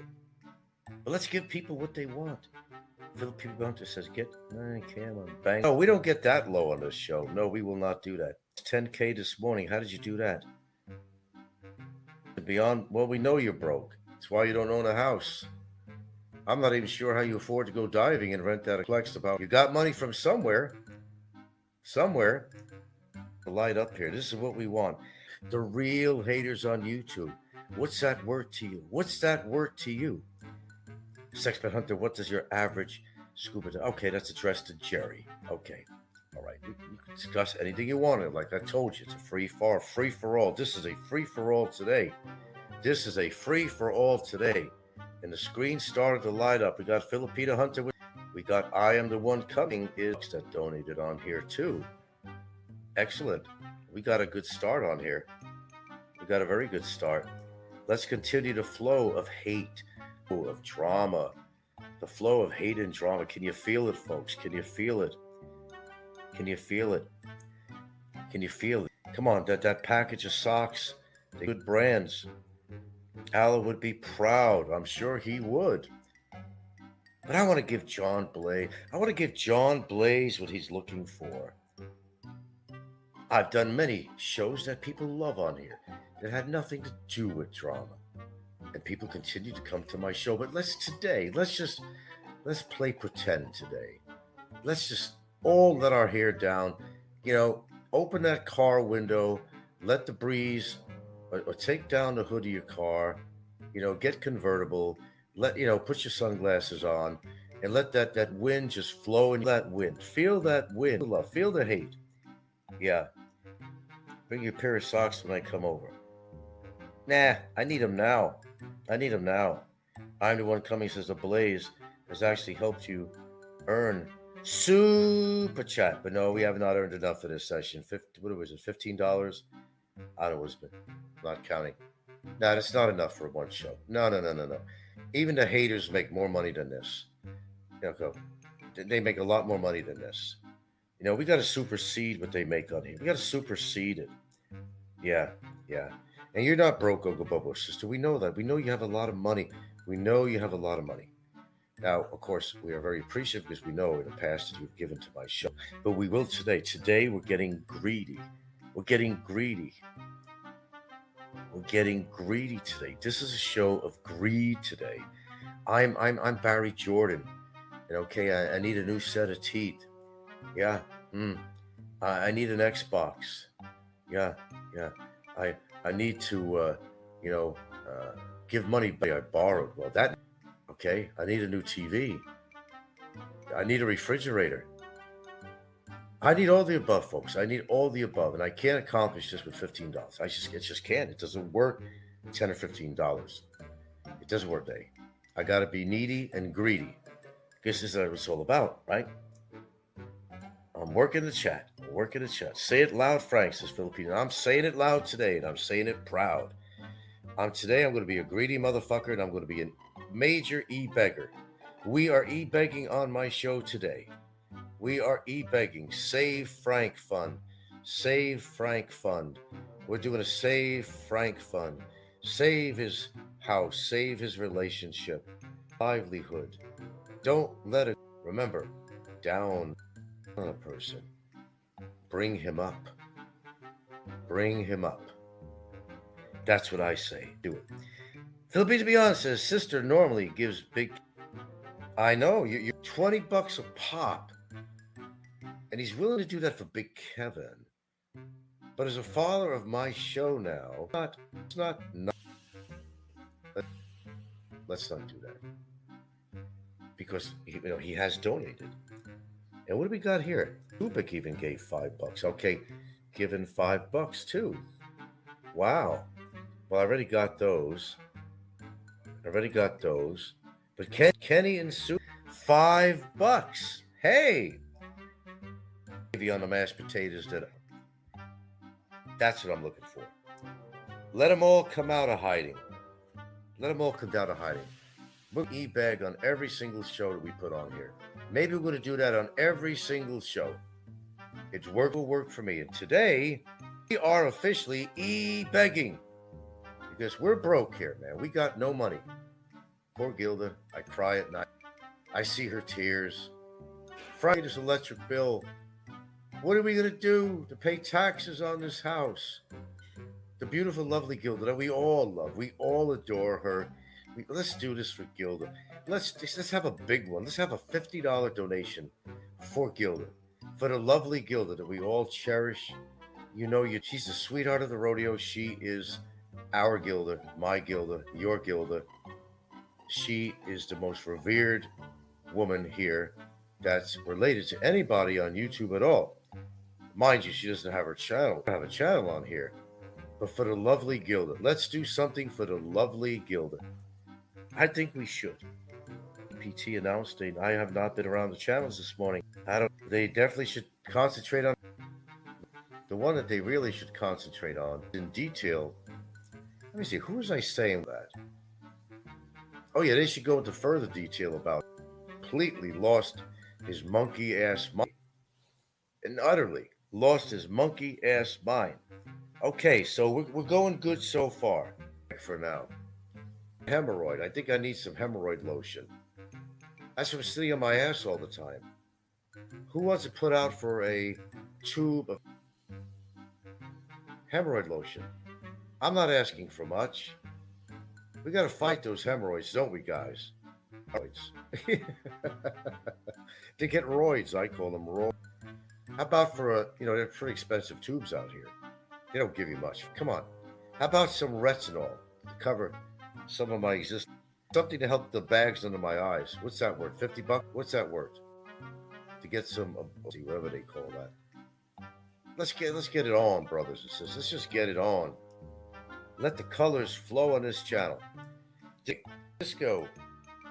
But let's give people what they want. Philippines Beyond says, bang. No, we don't get that low on this show. No, we will not do that. It's 10K this morning. How did you do that? Beyond, well, we know you're broke. That's why you don't own a house. I'm not even sure how you afford to go diving and rent that flex about. You got money from somewhere. The light up here. This is what we want. The real haters on YouTube. What's that word to you? What's that word to you? Sexpert Hunter, what does your average scuba dive? Okay, that's addressed to Jerry. Okay. All right. You can discuss anything you want. Like I told you, it's a free for all. This is a free for all today. This is a free for all today. And the screen started to light up. We got Filipino Hunter. We got I Am the One Coming is that donated on here too. Excellent. We got a good start on here. We got a very good start. Let's continue the flow of hate, of drama, the flow of hate and drama. Can you feel it, folks? Can you feel it? Can you feel it? Can you feel it? Come on, that package of socks, the good brands. Alan would be proud. I'm sure he would. But I want to give John Blaze what he's looking for. I've done many shows that people love on here that had nothing to do with drama. And people continue to come to my show. But let's play pretend today. Let's just all let our hair down. Open that car window, let the breeze, or take down the hood of your car, get convertible, put your sunglasses on, and let that wind just flow in that wind. Feel that wind. Feel the hate. Yeah. Bring your pair of socks when I come over. Nah, I need them now. I'm the one coming, says the Blaze has actually helped you earn super chat. But no, we have not earned enough for this session. What was it, $15? I don't know, it's been not counting. No, that's not enough for one show. No. Even the haters make more money than this. They make a lot more money than this. We got to supersede what they make on here. We got to supersede it. Yeah. And you're not broke, Gogo Bobo, sister. We know that. We know you have a lot of money. Now, of course, we are very appreciative because we know in the past that you've given to my show. But we will today. Today, we're getting greedy. We're getting greedy today. This is a show of greed today. I'm Barry Jordan. And okay, I need a new set of teeth. Yeah. I need an Xbox. Yeah. I need to give money back I borrowed. Well, that okay. I need a new TV. I need a refrigerator. I need all the above, folks. I need all the above, and I can't accomplish this with $15. It just can't. It doesn't work. $10 or $15. It doesn't work, Dave. I got to be needy and greedy. This is what it's all about, right? I'm working the chat. Say it loud, Frank, says Filipino. I'm saying it loud today, and I'm saying it proud. I'm going to be a greedy motherfucker, and I'm going to be a major e-beggar. We are e-begging on my show today. We are e-begging. Save Frank Fund. Save Frank Fund. We're doing a Save Frank Fund. Save his house. Save his relationship. Livelihood. Don't let it. Remember, down on a person. Bring him up. That's what I say. Do it. Philippines Beyond says, sister normally gives big. I know, you're $20 a pop. And he's willing to do that for Big Kevin. But as a follower of my show now, let's not do that. Because he has donated. And what do we got here? Kubik even gave $5. Okay, given $5 too. Wow. Well, I already got those. But Kenny and Sue, $5. Hey. Maybe on the mashed potatoes that's what I'm looking for. Let them all come out of hiding. We'll e-bag on every single show that we put on here. Maybe we're going to do that on every single show. Will work for me. And today, we are officially e-begging. Because we're broke here, man. We got no money. Poor Gilda. I cry at night. I see her tears. Friday's electric bill. What are we going to do to pay taxes on this house? The beautiful, lovely Gilda that we all love. We all adore her. Let's do this for Gilda. Let's have a big one. Let's have a $50 donation for Gilda. For the lovely Gilda that we all cherish. She's the sweetheart of the rodeo. She is our Gilda, my Gilda, your Gilda. She is the most revered woman here that's related to anybody on YouTube at all. Mind you, she doesn't have a channel on here. But for the lovely Gilda, let's do something for the lovely Gilda. I think we should. PT announced I have not been around the channels this morning. They definitely should concentrate on the one that they really should concentrate on in detail. Let me see, who was I saying that? Oh yeah, they should go into further detail about completely lost his monkey ass mind and utterly lost his monkey ass mind. Okay, so we're going good so far for now. Hemorrhoid. I think I need some hemorrhoid lotion. That's what's sitting on my ass all the time. Who wants to put out for a tube of hemorrhoid lotion? I'm not asking for much. We got to fight those hemorrhoids, don't we, guys? Hemorrhoids. They get roids. I call them roids. How about for a, they're pretty expensive tubes out here. They don't give you much. Come on. How about some retinol to cover some of my existing, something to help the bags under my eyes? What's that worth? $50? What's that worth? To get some, whatever they call that. Let's get it on, brothers and sisters. Let's just get it on. Let the colors flow on this channel. Disco.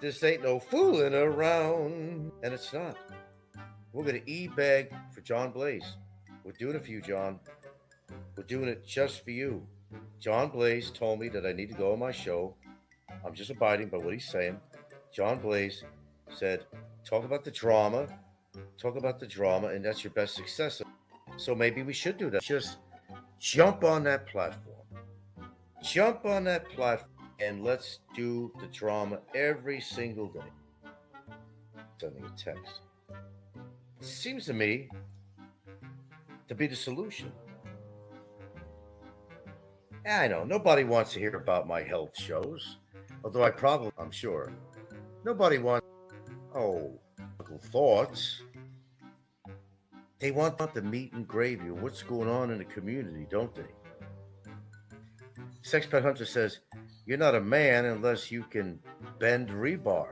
This ain't no fooling around. And it's not. We're going to e-bag for John Blaze. We're doing it for you, John. We're doing it just for you. John Blaze told me that I need to go on my show. I'm just abiding by what he's saying. John Blaze said, talk about the drama, and that's your best success. So maybe we should do that. Just jump on that platform. Jump on that platform and let's do the drama every single day. Sending a text. It seems to me to be the solution. I know, nobody wants to hear about my health shows. Although I'm sure. Nobody wants, thoughts. They want the meat and gravy of what's going on in the community, don't they? Sex Pet Hunter says, you're not a man unless you can bend rebar.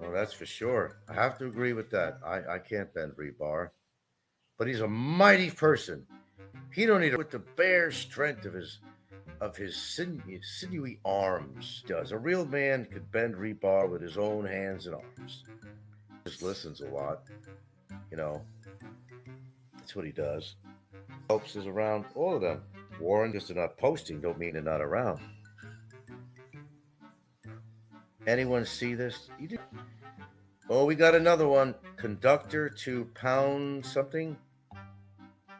Well, that's for sure. I have to agree with that. I can't bend rebar. But he's a mighty person. He don't need it with the bare strength of his sinewy arms. Does a real man could bend rebar with his own hands and arms. Just listens a lot, That's what he does. Helps is around all of them. Warren, just they're not posting, don't mean they're not around. Anyone see this? You do. Oh, we got another one. Conductor to pound something.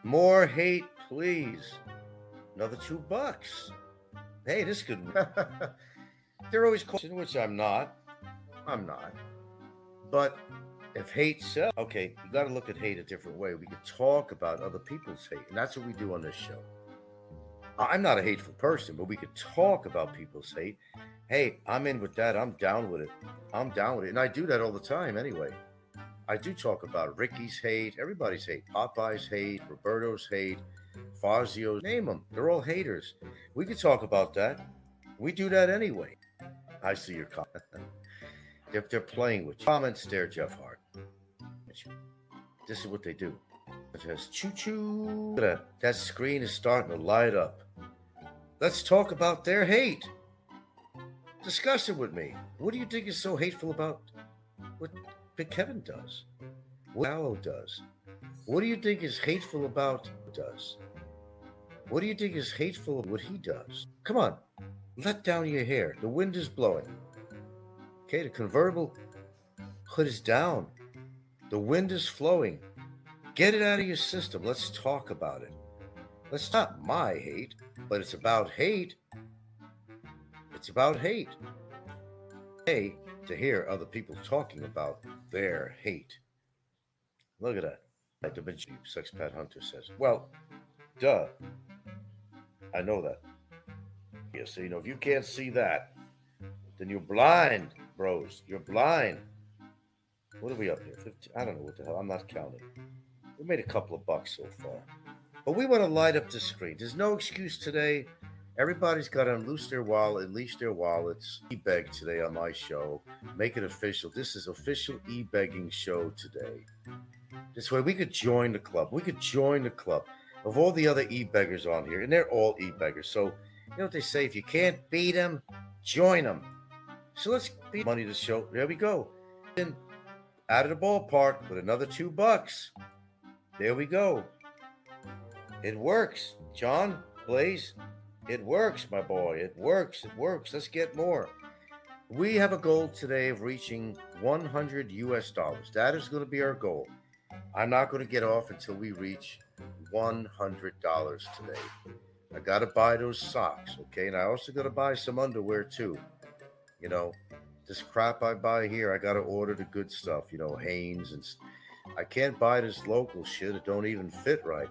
More hate, please. Another $2. Hey, this could. They're always questioning, which I'm not. But if hate sells, okay, you got to look at hate a different way. We could talk about other people's hate, and that's what we do on this show. I'm not a hateful person, but we could talk about people's hate. Hey, I'm in with that. I'm down with it. And I do that all the time anyway. I do talk about Ricky's hate, everybody's hate, Popeye's hate, Roberto's hate, Fazio's, name them. They're all haters. We could talk about that. We do that anyway. I see your comment. They're playing with you. Comments there, Jeff Hart. This is what they do. It says choo-choo. That screen is starting to light up. Let's talk about their hate. Discuss it with me. What do you think is so hateful about what Big Kevin does? What Allo does? What do you think is hateful about does? What do you think is hateful of what he does? Come on, let down your hair. The wind is blowing. Okay, the convertible hood is down. The wind is flowing. Get it out of your system. Let's talk about it. Let's not my hate, but it's about hate. It's about hate. Hey, to hear other people talking about their hate. Look at that. Like the Sex Pet Hunter says. Well, duh. I know that. Yeah, so if you can't see that, then you're blind, bros. You're blind. What are we up here? 15? I don't know what the hell. I'm not counting. We made a couple of bucks so far. But we want to light up the screen. There's no excuse today. Everybody's got to unleash their wallet, unleash their wallets. E-beg today on my show. Make it official. This is official e-begging show today. This way we could join the club. We could join the club of all the other e-beggars on here. And they're all e-beggars. So, you know what they say? If you can't beat them, join them. So let's beat money to the show. There we go. And out of the ballpark with another $2. There we go. It works, John, Blaze. It works, my boy. It works. It works. Let's get more. We have a goal today of reaching 100 US dollars. That is going to be our goal. I'm not going to get off until we reach $100 today. I got to buy those socks, okay? And I also got to buy some underwear too. You know, this crap I buy here, I got to order the good stuff, you know, Hanes. And I can't buy this local shit. It don't even fit right.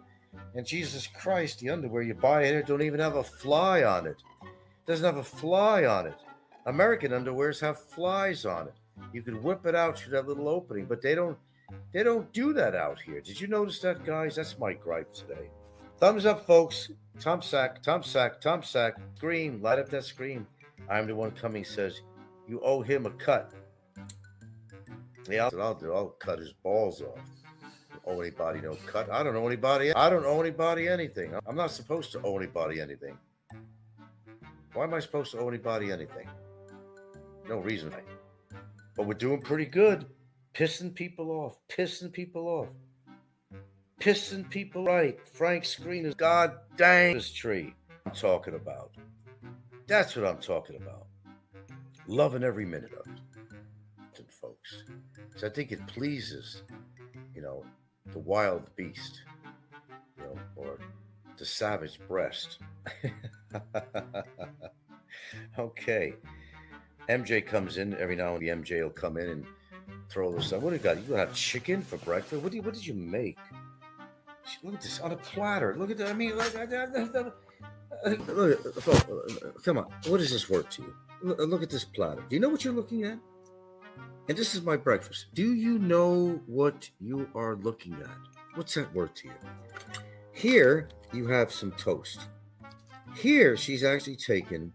And Jesus Christ, the underwear you buy in it don't even have a fly on it. It doesn't have a fly on it. American underwears have flies on it. You can whip it out through that little opening, but they don't do that out here. Did you notice that, guys? That's my gripe today. Thumbs up, folks. Tom Sack. Scream. Light up that scream. I'm the one coming says, you owe him a cut. Yeah, I'll do. I'll cut his balls off. Owe anybody no cut? I don't owe anybody. I don't owe anybody anything. I'm not supposed to owe anybody anything. Why am I supposed to owe anybody anything? No reason. But we're doing pretty good. Pissing people off. Pissing people right. Frank's screen is god dang this tree. I'm talking about. That's what I'm talking about. Loving every minute of it, folks. So I think it pleases, you know, the wild beast, you know, or the savage breast. Okay. MJ comes in every now and then. MJ will come in and throw this up. What do you got? You gonna have chicken for breakfast? What did you make? Look at this on a platter. Look at that. I mean, look, come on. What is this worth to you? Look at this platter. Do you know what you're looking at? And this is my breakfast. Do you know what you are looking at? What's that worth to you? Here, you have some toast. Here, she's actually taken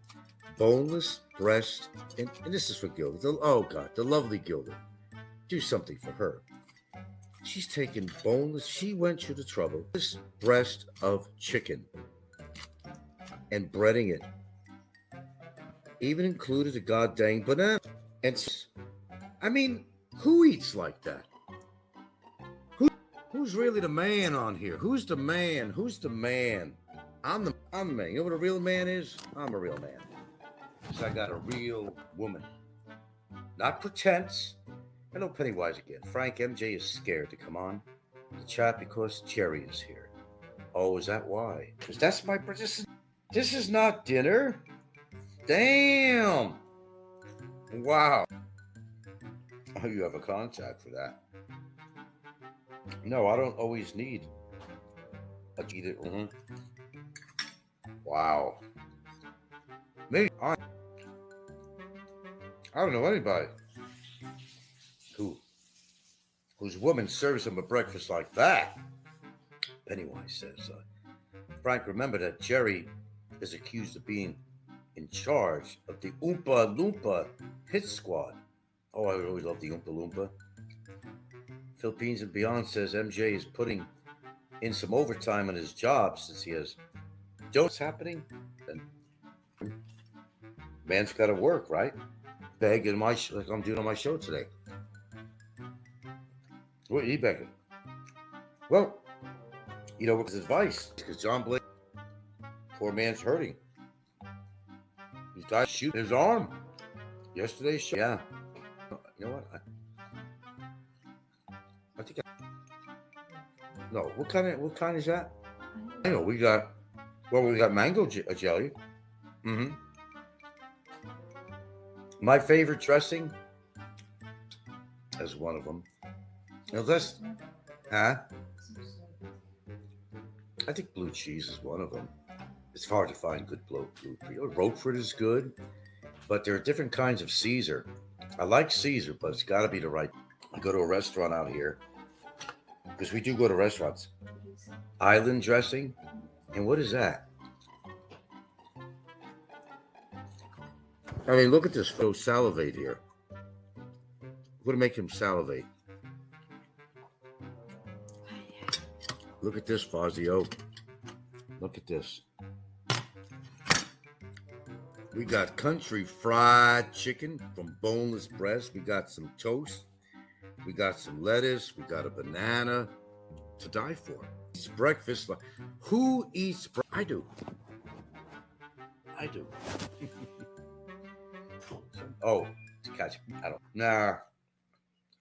boneless breast, and this is for Gilda. Oh, God, the lovely Gilda. Do something for her. She's taken boneless. She went through the trouble. This breast of chicken and breading it. Even included a goddamn banana. And I mean, who eats like that? Who's really the man on here? Who's the man? I'm the man. You know what a real man is? I'm a real man. So I got a real woman. Not pretense. Hello, Pennywise again. Frank, MJ is scared to come on the chat because Jerry is here. Oh, is that why? Because that's my... This is not dinner. Damn. Wow. Oh, you have a contact for that. No, I don't always need a eat it. Wow. Maybe I don't know anybody whose woman serves him a breakfast like that. Pennywise says, Frank, remember that Jerry is accused of being in charge of the Oompa Loompa hit squad. Oh, I always love the Oompa Loompa. Philippines and Beyond says MJ is putting in some overtime on his job since he has what's happening. And man's got to work, right? Begging like I'm doing on my show today. What are you begging? Well, you know what's his advice? Because John Blake, poor man's hurting. He's got to shoot his arm. Yesterday's show. Yeah. You know what? I think no. What kind is that? I know we got mango jelly. Mm-hmm. My favorite dressing is one of them. Now this, I think blue cheese is one of them. It's hard to find good blue. Roquefort is good, but there are different kinds of Caesar. I like Caesar, but it's got to be the right. I go to a restaurant out here because we do go to restaurants. Island dressing, and what is that? I mean, look at this. Go salivate here. I'm going to make him salivate. Look at this, Fazio. Look at this. We got country fried chicken from boneless breast. We got some toast. We got some lettuce. We got a banana to die for. eats breakfast? Who eats I do. Oh, catch. I don't. Nah,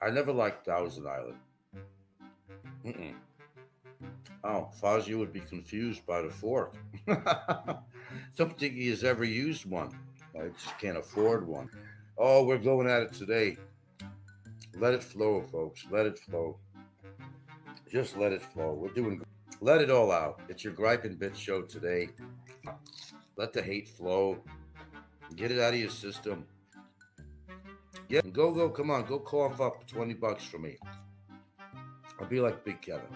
I never liked Thousand Island. Mm-mm. Oh, Fozzie would be confused by the fork. Don't think he has ever used one. I just can't afford one. Oh, we're going at it today. Let it flow, folks. Let it flow. Just let it flow. We're doing. Let it all out. It's your Gripe and Bit show today. Let the hate flow. Get it out of your system. Yeah, go. Come on, go cough up $20 for me. I'll be like Big Kevin.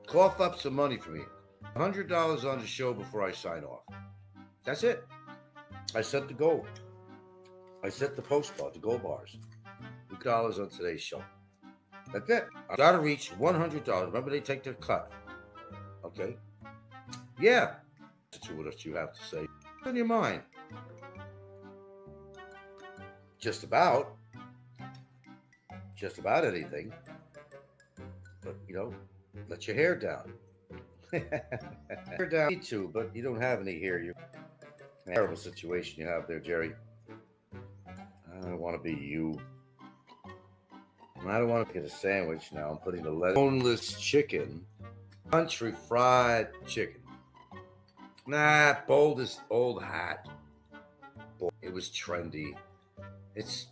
Cough up some money for me. $100 on the show before I sign off. That's it. I set the goal. I set the post bar, the goal bars. $2 on today's show. That's it. I gotta reach $100. Remember, they take their cut. Okay? Yeah. To what you have to say. What's on your mind? Just about anything. But, let your hair down. Hair down. Need to, but you don't have any hair. You're in a terrible situation you have there, Jerry. I don't want to be you. I don't want to get a sandwich now. I'm putting the boneless chicken, country fried chicken. Nah, boldest old hat. It was trendy. It's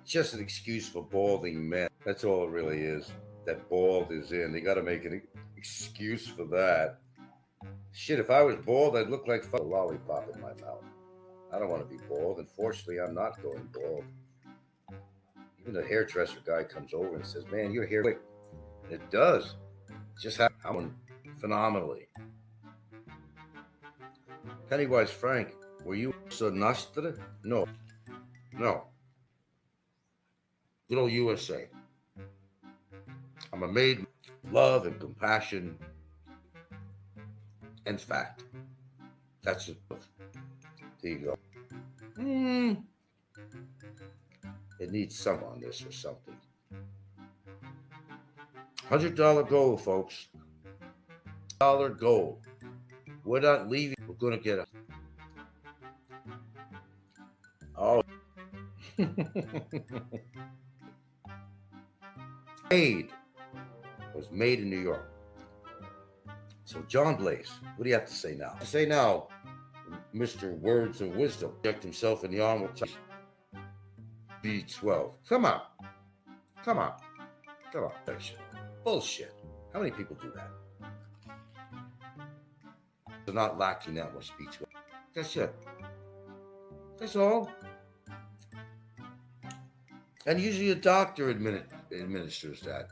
just an excuse for balding men. That's all it really is. That bald is in. They got to make an excuse for that. Shit, if I was bald, I'd look like a lollipop in my mouth. I don't want to be bald. Unfortunately, I'm not going bald. Even the hairdresser guy comes over and says, "Man, your hair quick." And it does. Just happened phenomenally. Pennywise Frank, were you so nostra? No. Good old USA. I'm a maid of love and compassion and fact. That's it. There you go. It needs some on this or something. $100 goal, folks. $100 goal. We're not leaving. We're going to get a. Oh. Was made in New York. So, John Blaze, what do you have to say now? Say now, Mr. Words of Wisdom. Inject himself in the arm with B12. Come on. Bullshit. How many people do that? They're not lacking that much B12. That's it. That's all. And usually a doctor administers that.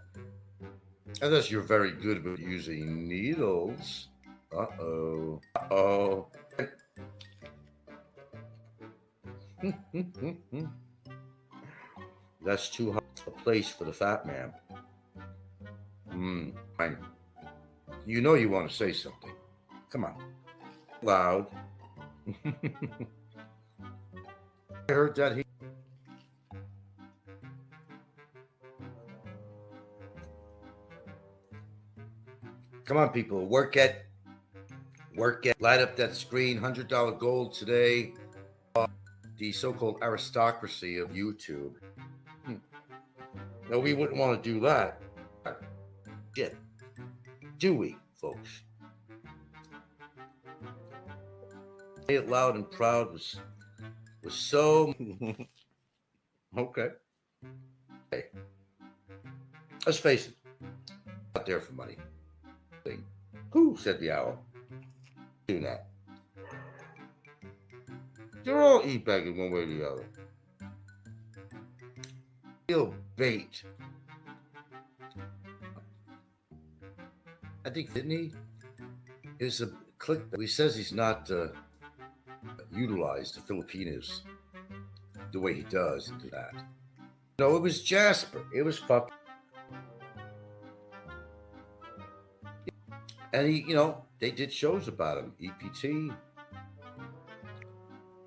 Unless you're very good at using needles. Uh-oh. That's too hot a place for the fat man. Fine. You know you want to say something. Come on. Loud. I heard that Come on, people. Work it. Light up that screen. $100 gold today. The so-called aristocracy of YouTube. No, we wouldn't want to do that. Shit. Do we, folks? Say it loud and proud was so... Okay. Hey. Let's face it. Out there for money. Who said the owl? Do that. They're all e-bagging one way or the other. Real bait. I think, didn't he? It's a click. He says he's not utilized the Filipinos the way he does into that. No, it was Jasper. It was fuck. And he, they did shows about him. EPT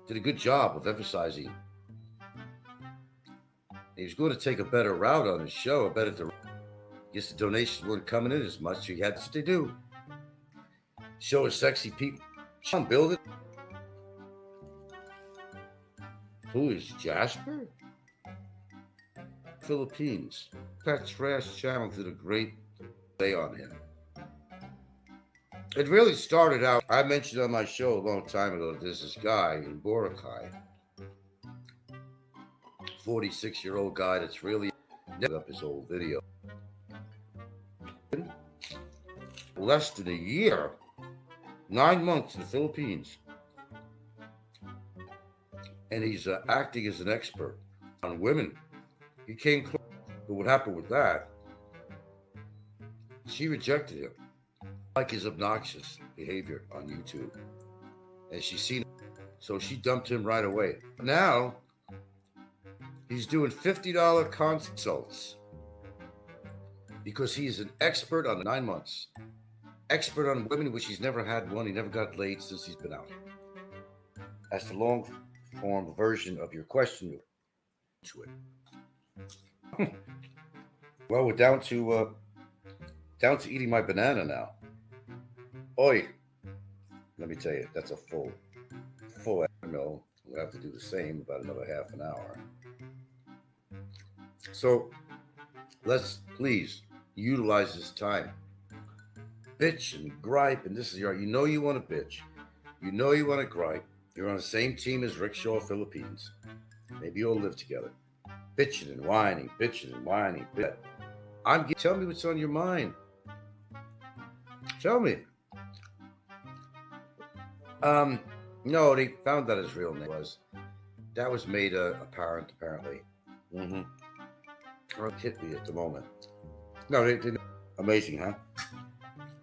did a good job of emphasizing. He was going to take a better route on his show, Guess the donations weren't coming in as much. You had to do. Show us sexy people. Build it. Who is Jasper? Philippines. That trash channel did a great day on him. It really started out, I mentioned on my show a long time ago, there's this guy in Boracay, 46-year-old guy that's really up his old video. Less than a year, 9 months in the Philippines. And he's acting as an expert on women. He came close, but what happened with that, she rejected him. Like his obnoxious behavior on YouTube. And she's seen it, so she dumped him right away. Now, he's doing $50 consults because he's an expert on 9 months. Expert on women, which he's never had one. He never got laid since he's been out. That's the long form version of your question to it. Well, we're down to eating my banana now. Oi, let me tell you, that's a full. No, we'll have to do the same about another half an hour. So let's please utilize this time. Bitch and gripe, and this is you know you want to bitch. You know you want to gripe. You're on the same team as Rickshaw Philippines. Maybe you'll live together. Bitching and whining. Tell me what's on your mind. Tell me. No, they found that his real name was. That was made apparent, apparently. Or hit me at the moment. No, they didn't. Amazing, huh?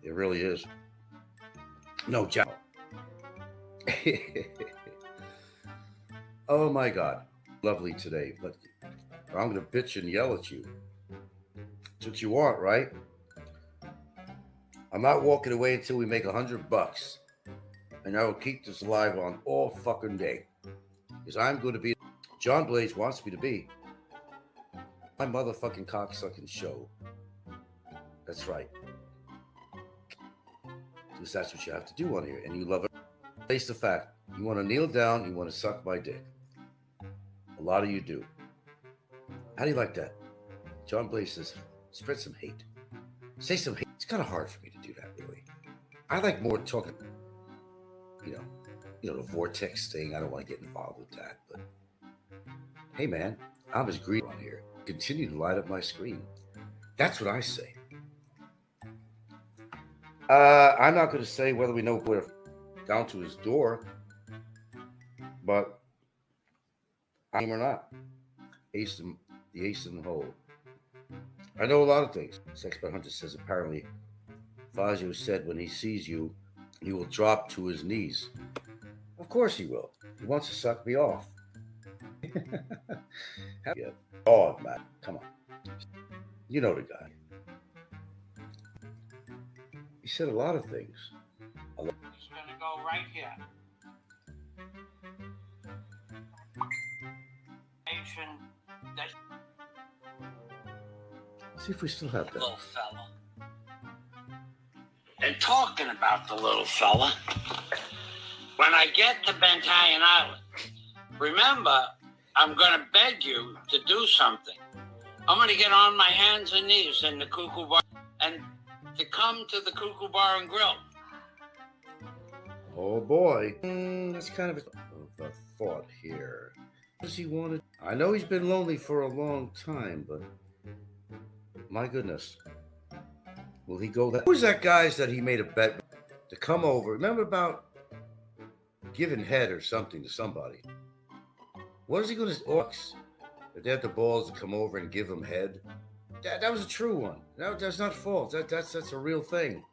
It really is. No, Jack. Oh my God. Lovely today. But I'm going to bitch and yell at you. That's what you want, right? I'm not walking away until we make $100. And I will keep this live on all fucking day. Because I'm going to be, John Blaze wants me to be, my motherfucking cocksucking show. That's right. Because that's what you have to do on here. And you love it. Face the fact. You want to kneel down, you want to suck my dick. A lot of you do. How do you like that? John Blaze says, spread some hate. Say some hate. It's kind of hard for me to do that, really. I like more talking. You know, the vortex thing. I don't want to get involved with that. But hey, man, I'm as green on here. Continue to light up my screen. That's what I say. I'm not going to say whether we know where down to his door, but I'm or not. The ace in the hole. I know a lot of things. Sex by Hunter says apparently Fazio said when he sees you, he will drop to his knees. Of course he will. He wants to suck me off. Dog, man. Come on. You know the guy. He said a lot of things. He's going to go right here. See if we still have that. Little fella. And talking about the little fella, when I get to Battaglia Island, remember, I'm going to beg you to do something. I'm going to get on my hands and knees in the Cuckoo Bar and to come to the Cuckoo Bar and Grill. Oh boy. That's kind of a thought here. What does he want to? I know he's been lonely for a long time, but my goodness. Will he go that? Who was that guy that he made a bet to come over? Remember about giving head or something to somebody? What is he going to orcs? If they had the balls to come over and give him head? That was a true one. That's not false. That's a real thing.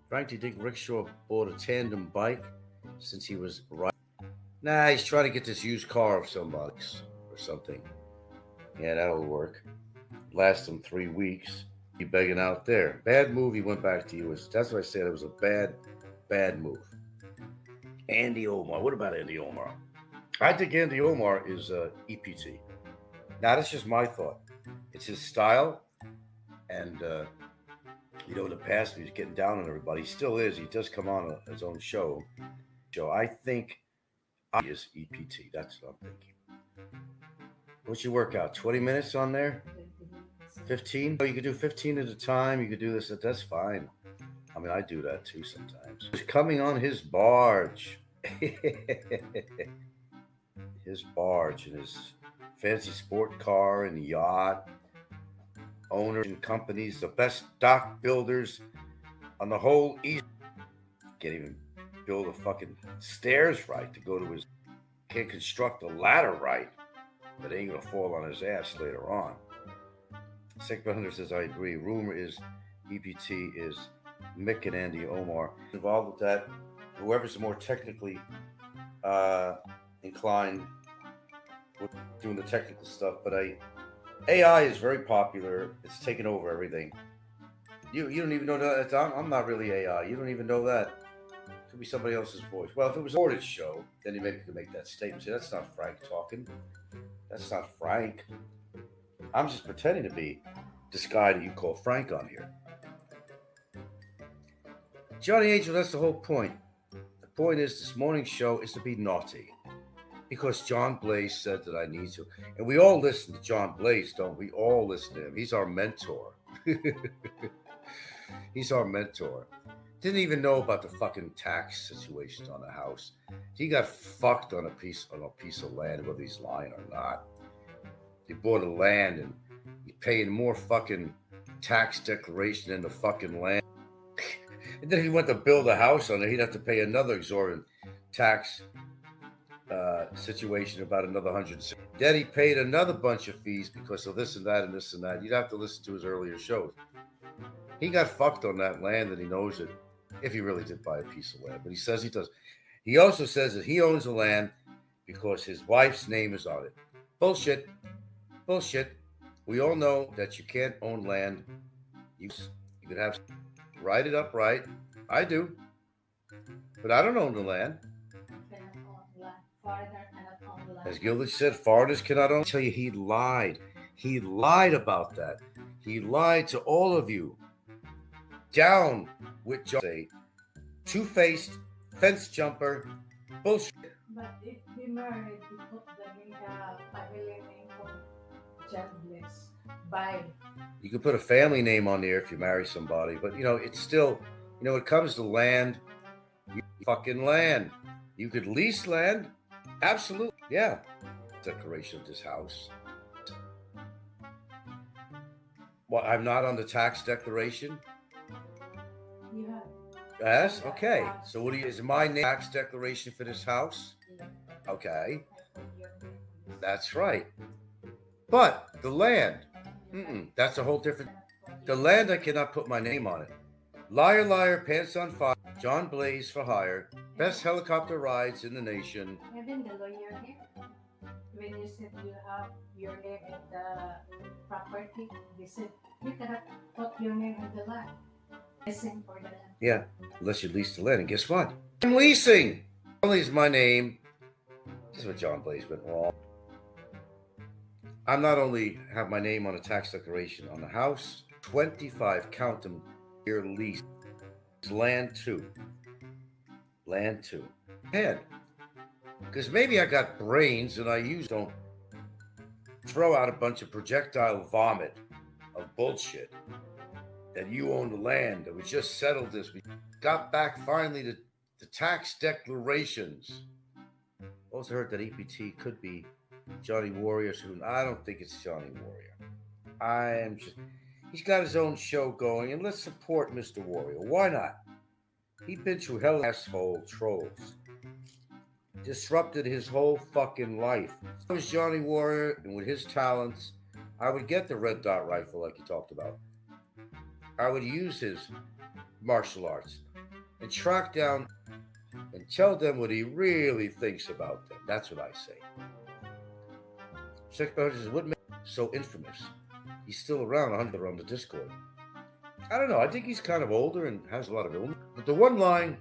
Frank, do you think Rickshaw bought a tandem bike since he was right? Nah, he's trying to get this used car of somebody or something. Yeah, that'll work. Last him 3 weeks. He begging out there. Bad move. He went back to US. That's what I said. It was a bad move. Andy Omar. What about Andy Omar? I think Andy Omar is EPT. Now, that's just my thought. It's his style. And, in the past, he was getting down on everybody. He still is. He does come on his own show. So I think I is EPT. That's what I'm thinking. What's your workout? 20 minutes on there? 15? Oh, you could do 15 at a time. You could do this. That's fine. I mean, I do that too sometimes. He's coming on his barge. His barge and his fancy sport car and yacht. Owners and companies, the best dock builders on the whole East. Can't even build a fucking stairs right to go to his. Can't construct a ladder right. That ain't gonna fall on his ass later on. Sick Hunter says, I agree. Rumor is EPT is Mick and Andy Omar. Involved with that, whoever's more technically inclined with doing the technical stuff, but AI is very popular. It's taken over everything. You don't even know that. I'm not really AI. You don't even know that. It could be somebody else's voice. Well, if it was a recorded show, then you maybe could make that statement. See, that's not Frank talking. That's not Frank. I'm just pretending to be this guy that you call Frank on here. Johnny Angel, that's the whole point. The point is this morning's show is to be naughty. Because John Blaze said that I need to. And we all listen to John Blaze, don't we? All listen to him. He's our mentor. He's our mentor. Didn't even know about the fucking tax situations on the house. He got fucked on a piece of land, whether he's lying or not. He bought a land and he's paying more fucking tax declaration than the fucking land. And then he went to build a house on it. He'd have to pay another exorbitant tax situation, about another 100. Then he paid another bunch of fees because of this and that and this and that. You'd have to listen to his earlier shows. He got fucked on that land and he knows it, if he really did buy a piece of land. But he says he does. He also says that he owns the land because his wife's name is on it. Bullshit. Bullshit. We all know that you can't own land. You could have write it up right. I do. But I don't own the land. As Gilded said, foreigners cannot own. I tell you, he lied. He lied about that. He lied to all of you. Down with John. Two-faced, fence jumper, bullshit. But if they married, we put the family name of John Bliss. Bye. You can put a family name on there if you marry somebody, but it's still, when it comes to land, you fucking land. You could lease land. Absolutely. Yeah. Declaration of this house. Well, I'm not on the tax declaration. You have. Yes. Okay. So is my name tax declaration for this house? Okay. That's right. But the land, that's a whole different. The land, I cannot put my name on it. Liar, liar, pants on fire. John Blaze for hire. Best helicopter rides in the nation. Even the lawyer here, when you said you have your name in the property, they said you cannot put your name in the land. Leasing for the land. Yeah, unless you lease the land. And guess what? I'm leasing. Only is my name. This is what John Blaze went wrong. I'm not only have my name on a tax declaration on the house, 25, count them, year lease. Land too. Land too. Head. Because maybe I got brains and don't throw out a bunch of projectile vomit of bullshit that you own the land, that we just settled this. We got back finally the tax declarations. Also heard that EPT could be Johnny Warrior soon. I don't think it's Johnny Warrior. He's got his own show going, and let's support Mr. Warrior. Why not? He's been through hell, asshole trolls. Disrupted his whole fucking life. If I was Johnny Warrior, and with his talents, I would get the red dot rifle like he talked about. I would use his martial arts and track down and tell them what he really thinks about them. That's what I say. Sick says, what makes him so infamous? He's still around on the Discord. I don't know. I think he's kind of older and has a lot of illness. But the one line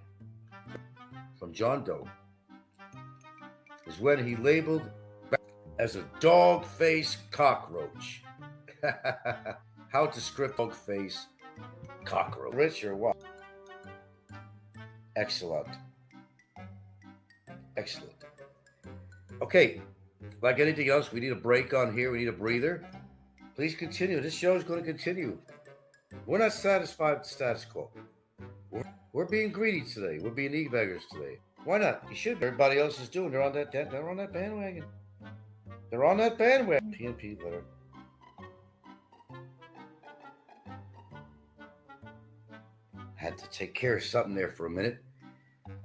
from John Doe is when he labeled as a dog-faced cockroach. How to script dog face cockroach. Rich or what? Excellent. Excellent. Okay, like anything else, we need a break on here. We need a breather. Please continue. This show is going to continue. We're not satisfied with the status quo. We're being greedy today. We're being e-beggars today. Why not? You should. Everybody else is doing. They're on that bandwagon. They're on that bandwagon. PNP letter. Had to take care of something there for a minute.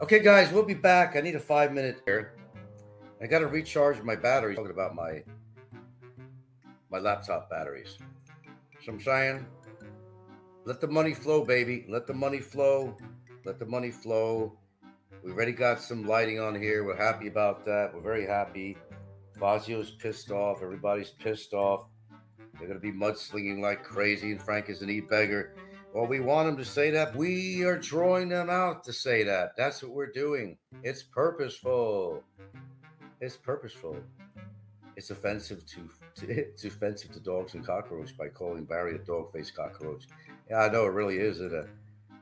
Okay, guys, we'll be back. I need a 5-minute here. I got to recharge my batteries. Talking about my laptop batteries. So I'm saying, let the money flow, baby. Let the money flow. Let the money flow. We already got some lighting on here. We're happy about that. We're very happy. Fazio's pissed off. Everybody's pissed off. They're going to be mudslinging like crazy, and Frank is an e-beggar. Well, we want them to say that. We are drawing them out to say that. That's what we're doing. It's purposeful. It's purposeful. It's offensive it's offensive to dogs and cockroaches by calling Barry a dog-faced cockroach. Yeah, I know it really is. Isn't it?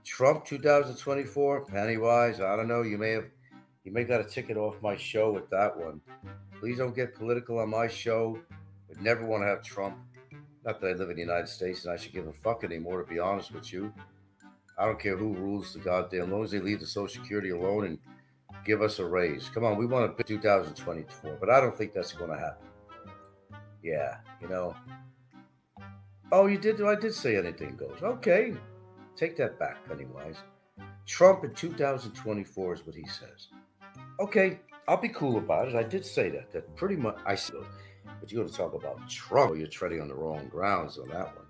Trump 2024, Pennywise. I don't know. You may got a ticket off my show with that one. Please don't get political on my show. Would never want to have Trump. Not that I live in the United States and I should give a fuck anymore, to be honest with you. I don't care who rules the goddamn, as long as they leave the Social Security alone and give us a raise. Come on, we want a 2024, but I don't think that's going to happen. Yeah, you know. Oh, you did? I did say anything goes. Okay, take that back, Pennywise. Trump in 2024 is what he says. Okay, I'll be cool about it. I did say that. That pretty much, I said. But you're going to talk about Trump. You're treading on the wrong grounds on that one.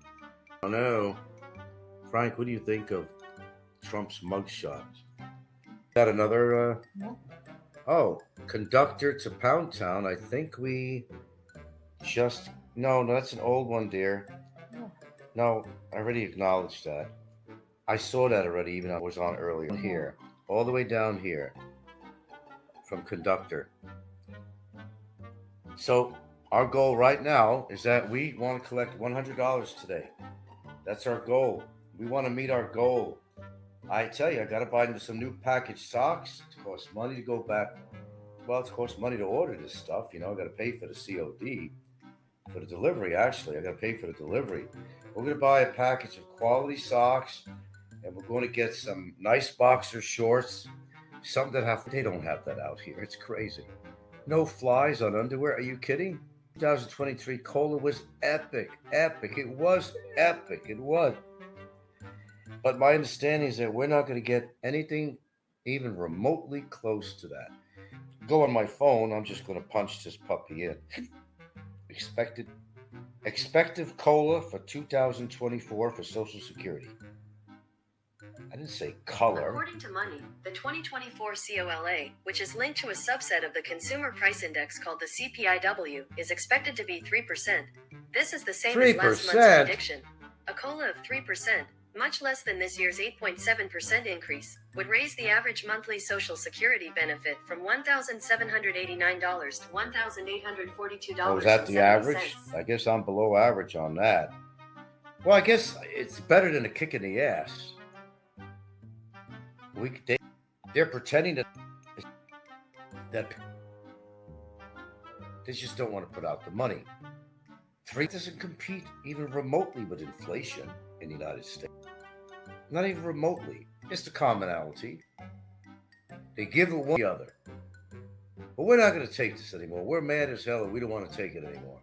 I don't know. Frank, what do you think of Trump's mugshot? Got another, conductor to Pound Town. I think we just, no, that's an old one, dear. No, I already acknowledged that. I saw that already, even though I was on earlier. Here, all the way down here, from conductor. So, our goal right now is that we want to collect $100 today. That's our goal. We want to meet our goal. I tell you, I got to buy them some new packaged socks. It costs money to go back. Well, it costs money to order this stuff. You know, I got to pay for the COD, for the delivery, actually. I got to pay for the delivery. We're going to buy a package of quality socks, and we're going to get some nice boxer shorts. Something that they don't have that out here. It's crazy. No flies on underwear. Are you kidding? 2023 cola was epic. It was epic. It was. But my understanding is that we're not going to get anything even remotely close to that. Go on my phone. I'm just going to punch this puppy in. Expected cola for 2024 for Social Security. I didn't say color. According to Money, the 2024 COLA, which is linked to a subset of the Consumer Price Index called the CPIW, is expected to be 3%. This is the same as last month's prediction. A COLA of 3%, much less than this year's 8.7% increase, would raise the average monthly Social Security benefit from $1,789 to $1,842. Oh, is that the average? I guess I'm below average on that. Well, I guess it's better than a kick in the ass. They're pretending that they just don't want to put out the money. 3 doesn't compete even remotely with inflation in the United States. Not even remotely. It's the commonality. They give it one or the other. But we're not going to take this anymore. We're mad as hell and we don't want to take it anymore.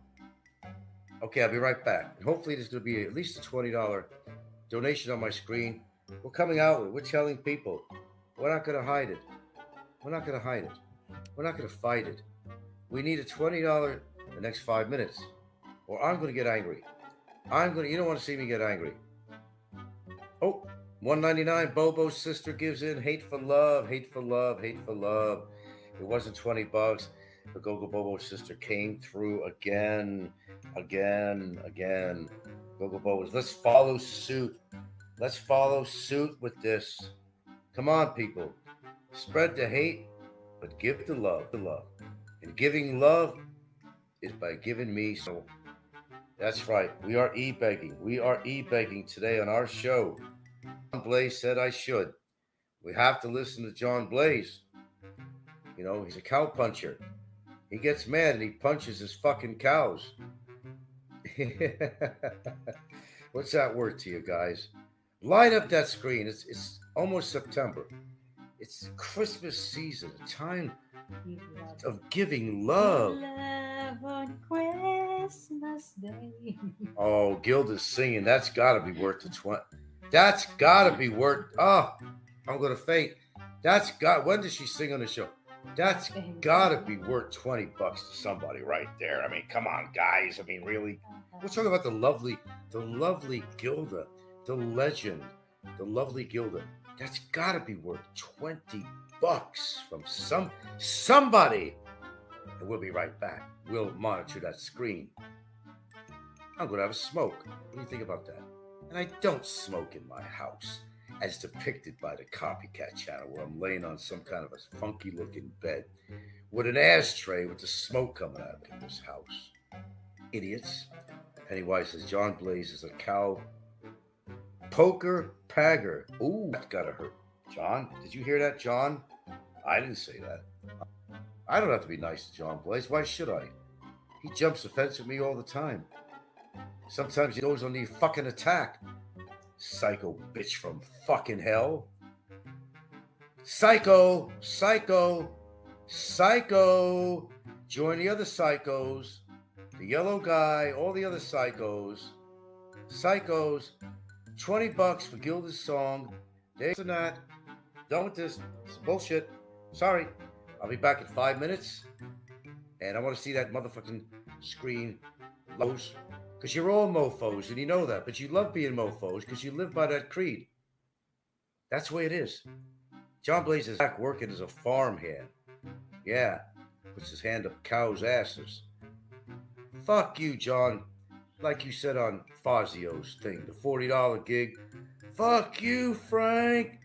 Okay, I'll be right back. And hopefully there's going to be at least a $20 donation on my screen. We're coming out with it. We're telling people. We're not going to hide it. We're not going to hide it. We're not going to fight it. We need a $20 in the next 5 minutes. Or I'm going to get angry. You don't want to see me get angry. Oh, $1.99. Bobo's sister gives in. Hate for love. It wasn't $20. But Gogo Bobo's sister came through again. Gogo Bobo's. Let's follow suit. Let's follow suit with this. Come on, people. Spread the hate, but give the love. And giving love is by giving me. So That's right. We are e-begging. We are e-begging today on our show. John Blaze said I should. We have to listen to John Blaze. You know, he's a cow puncher. He gets mad and he punches his fucking cows. What's that word to you guys? Light up that screen. It's almost September. It's Christmas season, a time of giving love. Love on Christmas Day. Oh, Gilda's singing. That's got to be worth the 20. That's got to be worth. Oh, I'm gonna faint. When does she sing on the show? That's got to be worth $20 to somebody right there. I mean, come on, guys. I mean, really. We're talking about the lovely Gilda, the legend, the lovely Gilda. That's got to be worth $20 from somebody. And we'll be right back. We'll monitor that screen. I'm going to have a smoke. What do you think about that? And I don't smoke in my house, as depicted by the Copycat channel, where I'm laying on some kind of a funky-looking bed with an ashtray with the smoke coming out of this house. Idiots. Pennywise says John Blaze is a cow poker pagger. Ooh, that gotta hurt. John, did you hear that, John? I didn't say that. I don't have to be nice to John Blaze. Why should I? He jumps the fence with me all the time. Sometimes he goes on the fucking attack. Psycho bitch from fucking hell. Psycho. Join the other psychos. The yellow guy, all the other psychos. $20 for Gilda's song. Days and that. Done with this. It's bullshit. Sorry. I'll be back in 5 minutes. And I want to see that motherfucking screen lows. Because you're all mofos, and you know that. But you love being mofos because you live by that creed. That's the way it is. John Blaze is back working as a farmhand. Yeah. Puts his hand up cows' asses. Fuck you, John. Like you said on Fazio's thing, the $40 gig. Fuck you, Frank.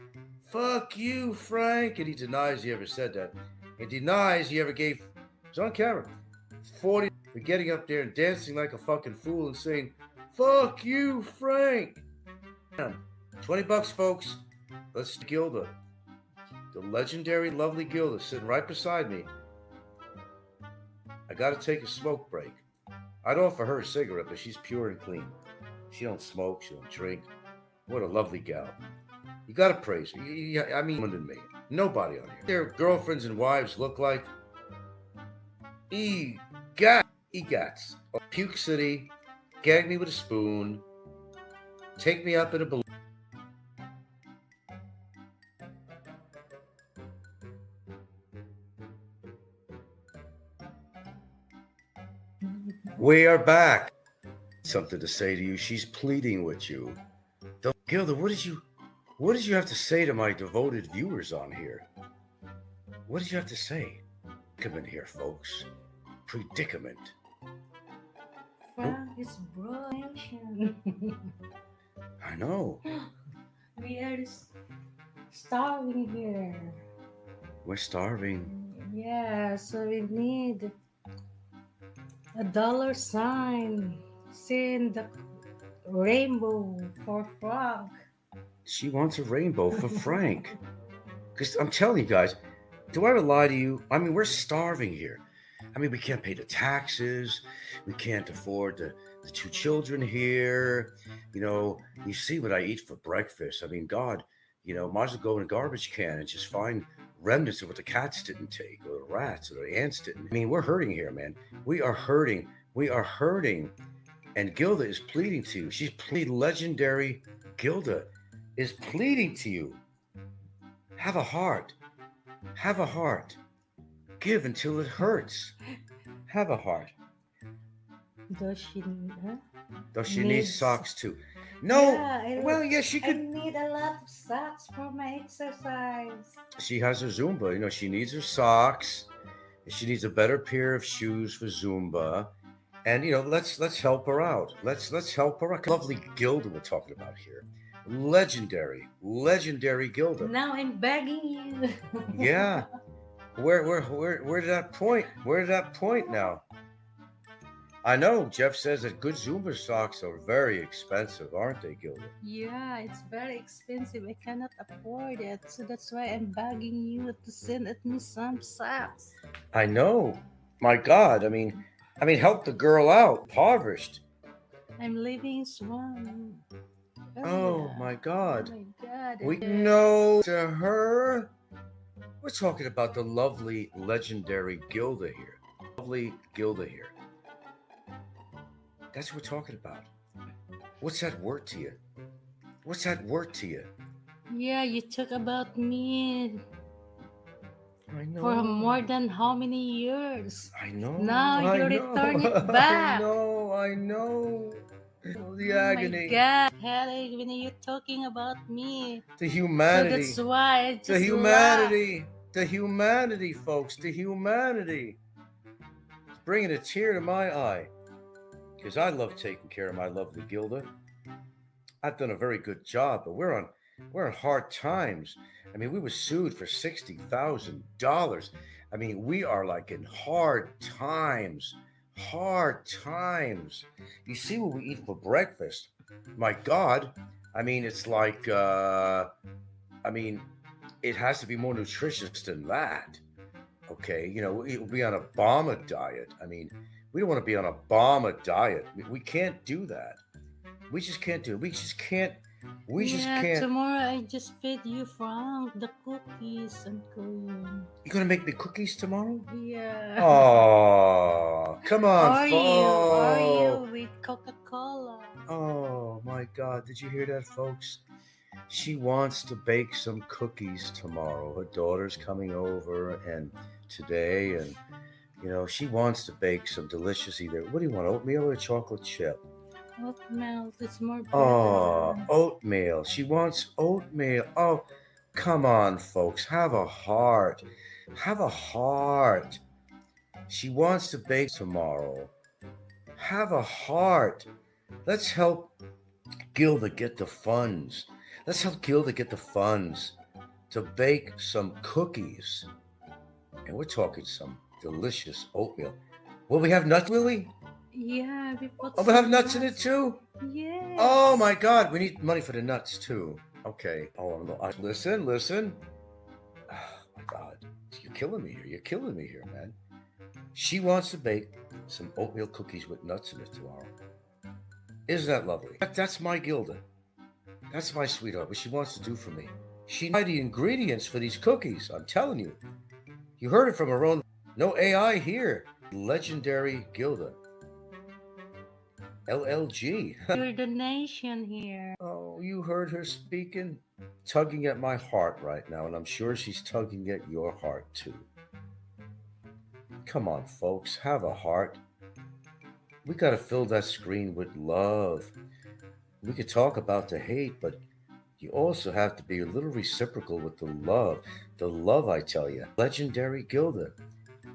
And he denies he ever said that. He denies he ever gave, it's on camera, 40 for getting up there and dancing like a fucking fool and saying, fuck you, Frank. $20, folks. Let's Gilda. The legendary, lovely Gilda sitting right beside me. I gotta take a smoke break. I'd offer her a cigarette, but she's pure and clean. She don't smoke, she don't drink. What a lovely gal. You gotta praise her. I mean, more than me. Nobody on here. Their girlfriends and wives look like EGATs. Puke City, gag me with a spoon, take me up in a balloon. We are back. Something to say to you. She's pleading with you. Gilda, what did you have to say to my devoted viewers on here? What did you have to say? Predicament here, folks. Predicament. Frank is broken. I know. We are starving here. We're starving. Yeah, so we need $. Send the rainbow for Frank. She wants a rainbow for Frank. Because I'm telling you guys, do I ever lie to you? I mean, we're starving here. I mean, we can't pay the taxes. We can't afford the 2 children here. You know, you see what I eat for breakfast. I mean, God, you know, might as well go in a garbage can and just find remnants of what the cats didn't take, or the rats, or the ants didn't. I mean, we're hurting here, man. We are hurting. And Gilda is pleading to you. She's legendary. Gilda is pleading to you. Have a heart. Give until it hurts. Have a heart. Does she need her? Does she need socks too? No. Yeah, she I could. need a lot of socks for my exercise. She has her Zumba. You know, she needs her socks. She needs a better pair of shoes for Zumba. And you know, let's help her out. Let's help her out. Lovely Gilda we're talking about here. Legendary Gilda. Now I'm begging you. Yeah. Where did that point? Where did that point now? I know. Jeff says that good Zumba socks are very expensive, aren't they, Gilda? Yeah, it's very expensive. I cannot afford it. So that's why I'm begging you to send at me some socks. I know. My God. I mean, help the girl out. Impoverished. I'm living Swan. Oh Yeah. my God. Oh my God. We know to her. We're talking about the lovely, legendary Gilda here. Lovely Gilda here. That's what we're talking about. What's that word to you? What's that word to you? Yeah, you talk about me I know. for more than how many years? I know. Now I you know. return it back. I know. Oh, the Oh agony. my God, headache when you're talking about me. The humanity. So that's why I just The humanity. The humanity, folks. The humanity. It's bringing a tear to my eye. Because I love taking care of my lovely Gilda. I've done a very good job, but we're on hard times. I mean, we were sued for $60,000. I mean, we are like in hard times. Hard times. You see what we eat for breakfast? My God. I mean, it's like it has to be more nutritious than that. Okay, we'll be on a bomber diet. I mean, we don't want to be on a bomber diet. We can't do that. We just can't do it. We just can't. Tomorrow I just fed you Frank the cookies and cream. You gonna make me cookies tomorrow? Yeah. Oh, come on, Are you with Coca-Cola? Oh my God! Did you hear that, folks? She wants to bake some cookies tomorrow. Her daughter's coming over and today, and she wants to bake some delicious either. What do you want? Oatmeal or chocolate chip? Oatmeal is more better. Oh, oatmeal. She wants oatmeal. Oh, come on, folks. Have a heart. Have a heart. She wants to bake tomorrow. Have a heart. Let's help Gilda get the funds. Let's help Gilda get the funds to bake some cookies. And we're talking some delicious oatmeal. Will we have nuts, Willie? Yeah, we put Oh, we'll have nuts in it too? Yes. Oh my God, we need money for the nuts too. Okay. Oh, no, listen. Oh my God, you're killing me here, man. She wants to bake some oatmeal cookies with nuts in it tomorrow. Isn't that lovely? That's my Gilda. That's my sweetheart. What she wants to do for me. She knows the ingredients for these cookies. I'm telling you. You heard it from her own. No AI here. Legendary Gilda. LLG. Your donation here. Oh, you heard her speaking? Tugging at my heart right now, and I'm sure she's tugging at your heart too. Come on, folks, have a heart. We got to fill that screen with love. We could talk about the hate, but you also have to be a little reciprocal with the love. The love, I tell you. Legendary Gilda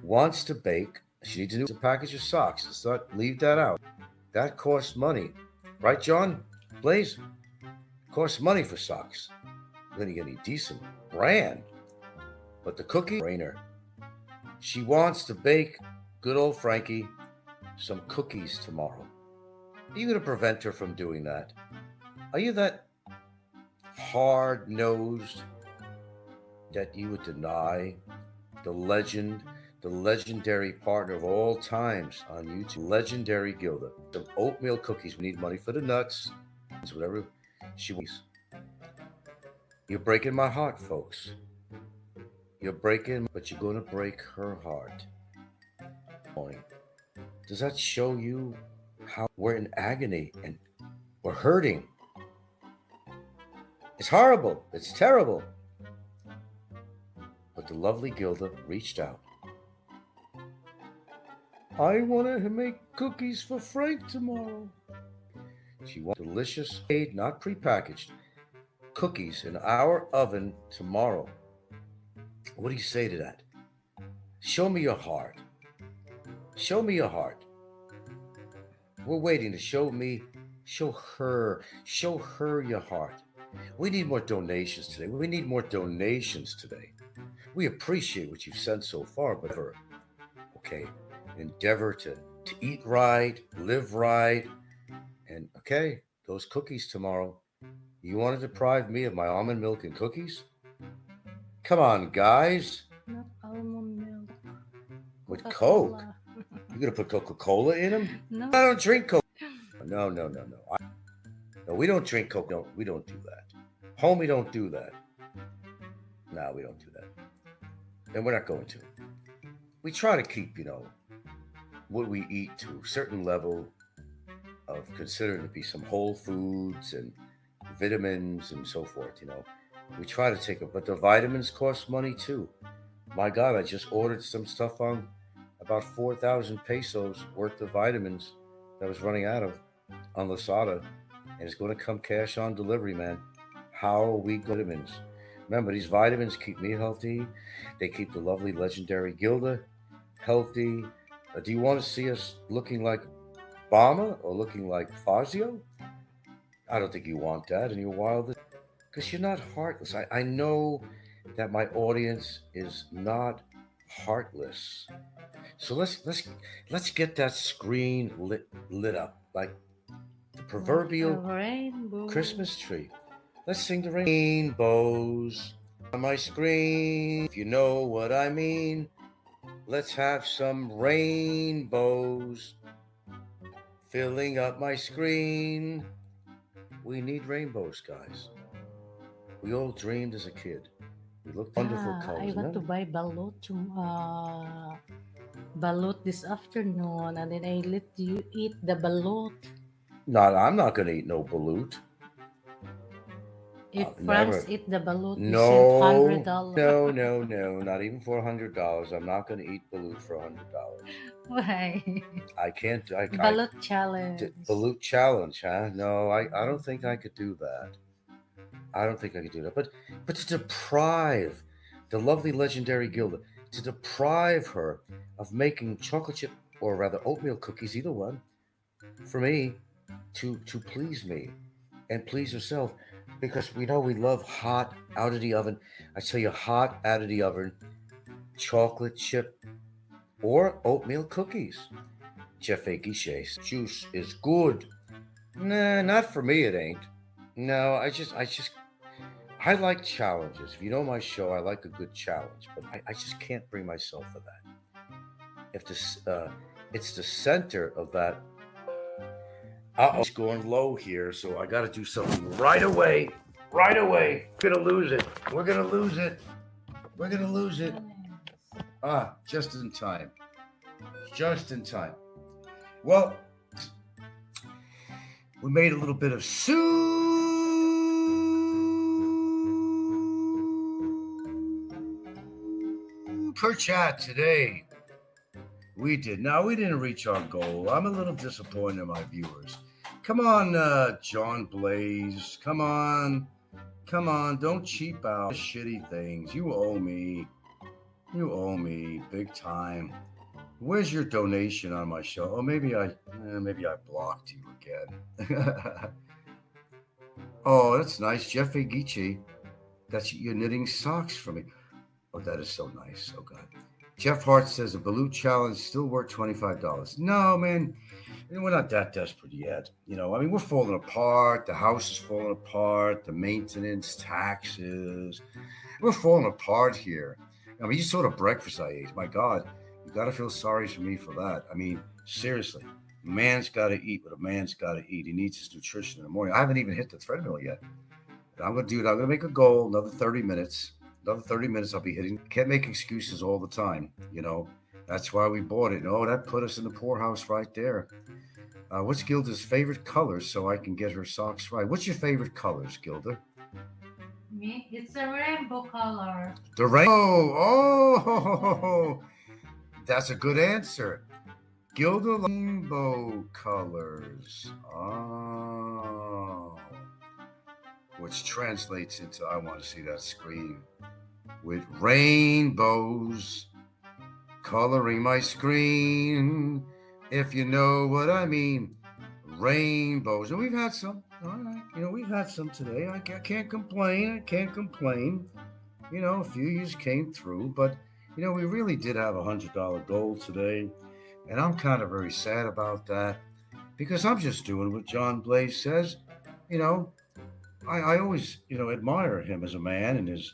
wants to bake. She needs a package of socks. Let's not leave that out. That costs money. Right, John? Blaze? Costs money for socks. Then you get any decent brand. But the cookie, brainer. She wants to bake, good old Frankie, some cookies tomorrow. Are you going to prevent her from doing that? Are you that hard-nosed that you would deny the legendary partner of all times on YouTube, legendary Gilda? Some oatmeal cookies. We need money for the nuts, whatever she wants. You're breaking my heart, folks. You're breaking, but you're going to break her heart. Does that show you how we're in agony and we're hurting? It's horrible. It's terrible. But the lovely Gilda reached out. I want to make cookies for Frank tomorrow. She wants delicious, made, not prepackaged, cookies in our oven tomorrow. What do you say to that? Show me your heart. Show me your heart. We're waiting to show her your heart. We need more donations today. We appreciate what you've sent so far, but endeavor to to eat right, live right. And okay, those cookies tomorrow. You want to deprive me of my almond milk and cookies? Come on, guys. Not almond milk. With Coke. Coca-Cola. You gonna put Coca-Cola in them? No. I don't drink Coke. No. No, we don't drink Coke. No, we don't do that. Homie, don't do that. No, we don't do that. And we're not going to. We try to keep, what we eat to a certain level of considering to be some whole foods and vitamins and so forth, We try to take it, but the vitamins cost money too. My God, I just ordered some stuff on about 4,000 pesos worth of vitamins that I was running out of on Lazada, and it's going to come cash on delivery, man. How are we vitamins? Remember, these vitamins keep me healthy. They keep the lovely, legendary Gilda healthy. Do you want to see us looking like Obama or looking like Fazio? I don't think you want that in your wildest, because you're not heartless. I know that my audience is not heartless. So let's get that screen lit up like the proverbial rainbow. Christmas tree. Let's sing the rainbows on my screen. If you know what I mean, let's have some rainbows filling up my screen. We need rainbows, guys. We all dreamed as a kid. We looked wonderful colors. I want to buy balut this afternoon, and then I let you eat the balut. No, I'm not going to eat no balut. If France eat the balut, no, $100. No, not even for $100. I'm not going to eat balut for $100. Why? I can't. Balut challenge. Balut challenge, huh? No, I don't think I could do that. I don't think I could do that. But to deprive the lovely legendary Gilda, to deprive her of making chocolate chip or rather oatmeal cookies, either one, for me, to please me and please herself, because we know we love hot out of the oven. I tell you, hot out of the oven, chocolate chip or oatmeal cookies. Jeff Guichet's juice is good. Nah, not for me. It ain't. No, I like challenges. If you know my show, I like a good challenge, but I just can't bring myself to that. If this, it's the center of that. It's going low here, so I got to do something right away. Right away. We're gonna lose it. We're gonna lose it. We're gonna lose it. Just in time. Just in time. Well, we made a little bit of super chat today. We did. Now, we didn't reach our goal. I'm a little disappointed in my viewers. Come on, John Blaze. Come on. Don't cheap out shitty things. You owe me. Big time. Where's your donation on my show? Oh, maybe I blocked you again. Oh, that's nice. Jeff Guici. That's you're knitting socks for me. Oh, that is so nice. Oh, God. Jeff Hart says a balut challenge still worth $25. No, man, we're not that desperate yet. We're falling apart. The house is falling apart. The maintenance, taxes. We're falling apart here. You saw the breakfast I ate. My God, you got to feel sorry for me for that. Seriously, a man's got to eat what a man's got to eat. He needs his nutrition in the morning. I haven't even hit the treadmill yet. But I'm going to do it. I'm going to make a goal, another 30 minutes. Another 30 minutes I'll be hitting. Can't make excuses all the time, That's why we bought it. No, that put us in the poorhouse right there. What's Gilda's favorite colors so I can get her socks right? What's your favorite colors, Gilda? Me? It's a rainbow color. The rainbow. Oh, that's a good answer. Gilda, rainbow colors. Oh. Which translates into, I want to see that screen. With rainbows coloring my screen, if you know what I mean. Rainbows. And we've had some. All right. We've had some today. I can't complain. A few just came through. But, we really did have a $100 goal today. And I'm kind of very sad about that because I'm just doing what John Blaze says. You know, I always, admire him as a man and his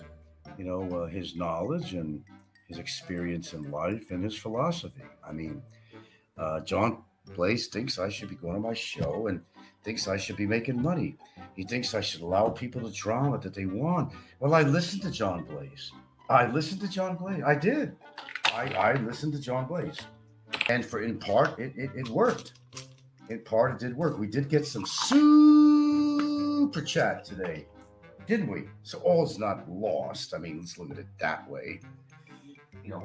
knowledge and his experience in life and his philosophy. I mean, John Blaze thinks I should be going to my show and thinks I should be making money. He thinks I should allow people the drama that they want. Well, I listened to John Blaze. I did. I listened to John Blaze. And in part, it worked. In part, it did work. We did get some super chat today, didn't we? So all's not lost. I mean, let's look at it that way.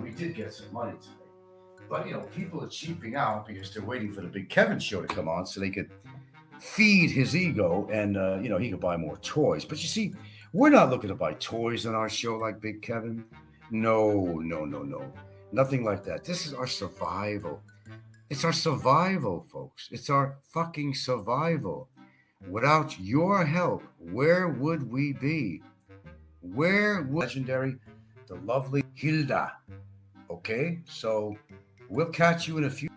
We did get some money today. But, people are cheaping out because they're waiting for the Big Kevin show to come on so they could feed his ego and, he could buy more toys. But you see, we're not looking to buy toys on our show like Big Kevin. No. Nothing like that. This is our survival. It's our survival, folks. It's our fucking survival. Without your help, where would we be? Legendary, the lovely Hilda. Okay, so we'll catch you in a few.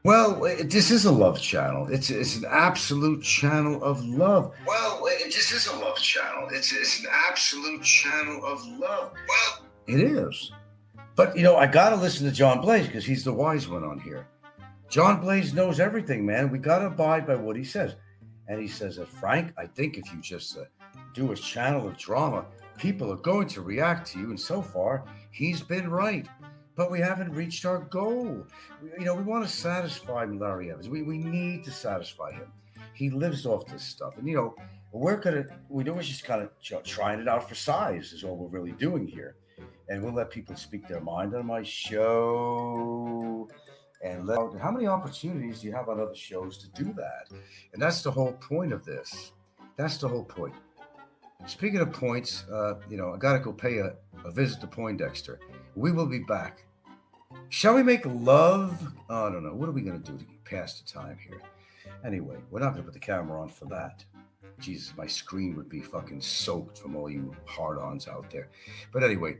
Well, this is a love channel. It's an absolute channel of love. Well, this is a love channel. It's an absolute channel of love. Well, it is. But, I got to listen to John Blaze because he's the wise one on here. John Blaze knows everything, man. We got to abide by what he says. And he says that, Frank, I think if you just do a channel of drama, people are going to react to you. And so far, he's been right. But we haven't reached our goal. We want to satisfy Larry Evans. We need to satisfy him. He lives off this stuff. And, we're just kind of trying it out for size is all we're really doing here. And we'll let people speak their mind on my show. And how many opportunities do you have on other shows to do that? And that's the whole point of this. That's the whole point. Speaking of points, I got to go pay a visit to Poindexter. We will be back. Shall we make love? I don't know. What are we going to do to pass the time here? Anyway, we're not going to put the camera on for that. Jesus, my screen would be fucking soaked from all you hard-ons out there. But anyway,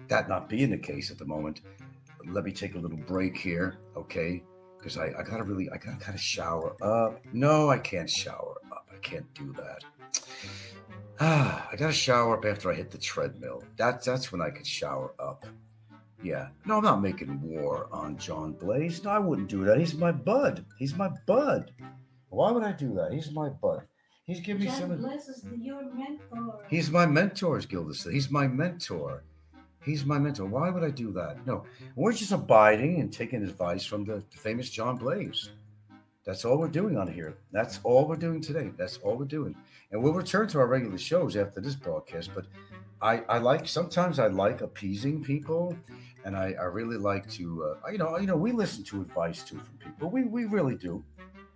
that not being the case at the moment, let me take a little break here, okay? Because I gotta kind of shower up. No, I can't shower up. I can't do that. I gotta shower up after I hit the treadmill. That's when I could shower up. Yeah. No, I'm not making war on John Blaze. No, I wouldn't do that. He's my bud. Why would I do that? He's my bud. He's giving me John Blaze is your mentor. He's my mentor, as Gilda said. He's my mentor. Why would I do that? No, we're just abiding and taking advice from the famous John Blaze. That's all we're doing on here. That's all we're doing today. That's all we're doing. And we'll return to our regular shows after this broadcast. But sometimes I like appeasing people. And I really like to, we listen to advice too from people. We really do.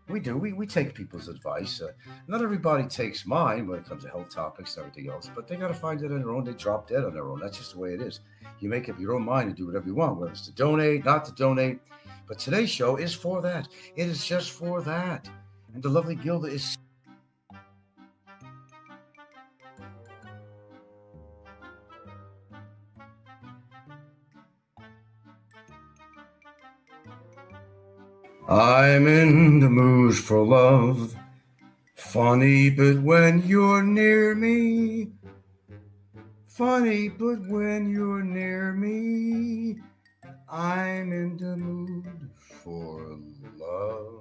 We do. We take people's advice. Not everybody takes mine when it comes to health topics and everything else, but they got to find it on their own. They drop dead on their own. That's just the way it is. You make up your own mind and do whatever you want, whether it's to donate, not to donate. But today's show is for that. It is just for that. And the lovely Gilda is... I'm in the mood for love. Funny, but when you're near me. Funny, but when you're near me, I'm in the mood for love.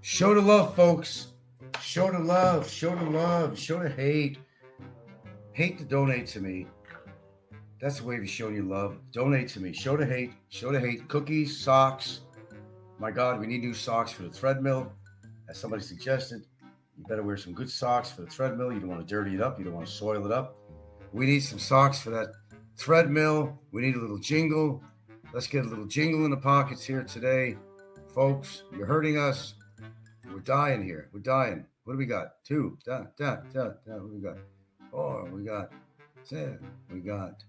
Show the love, folks. Show the love. Show the love. Show the hate. Hate to donate to me. That's the way of showing you love. Donate to me. Show the hate. Show the hate. Cookies, socks. My God, we need new socks for the treadmill. As somebody suggested, you better wear some good socks for the treadmill. You don't want to dirty it up. You don't want to soil it up. We need some socks for that treadmill. We need a little jingle. Let's get a little jingle in the pockets here today. Folks, you're hurting us. We're dying here. We're dying. What do we got? 2. What do we got? 4. We got 7. We got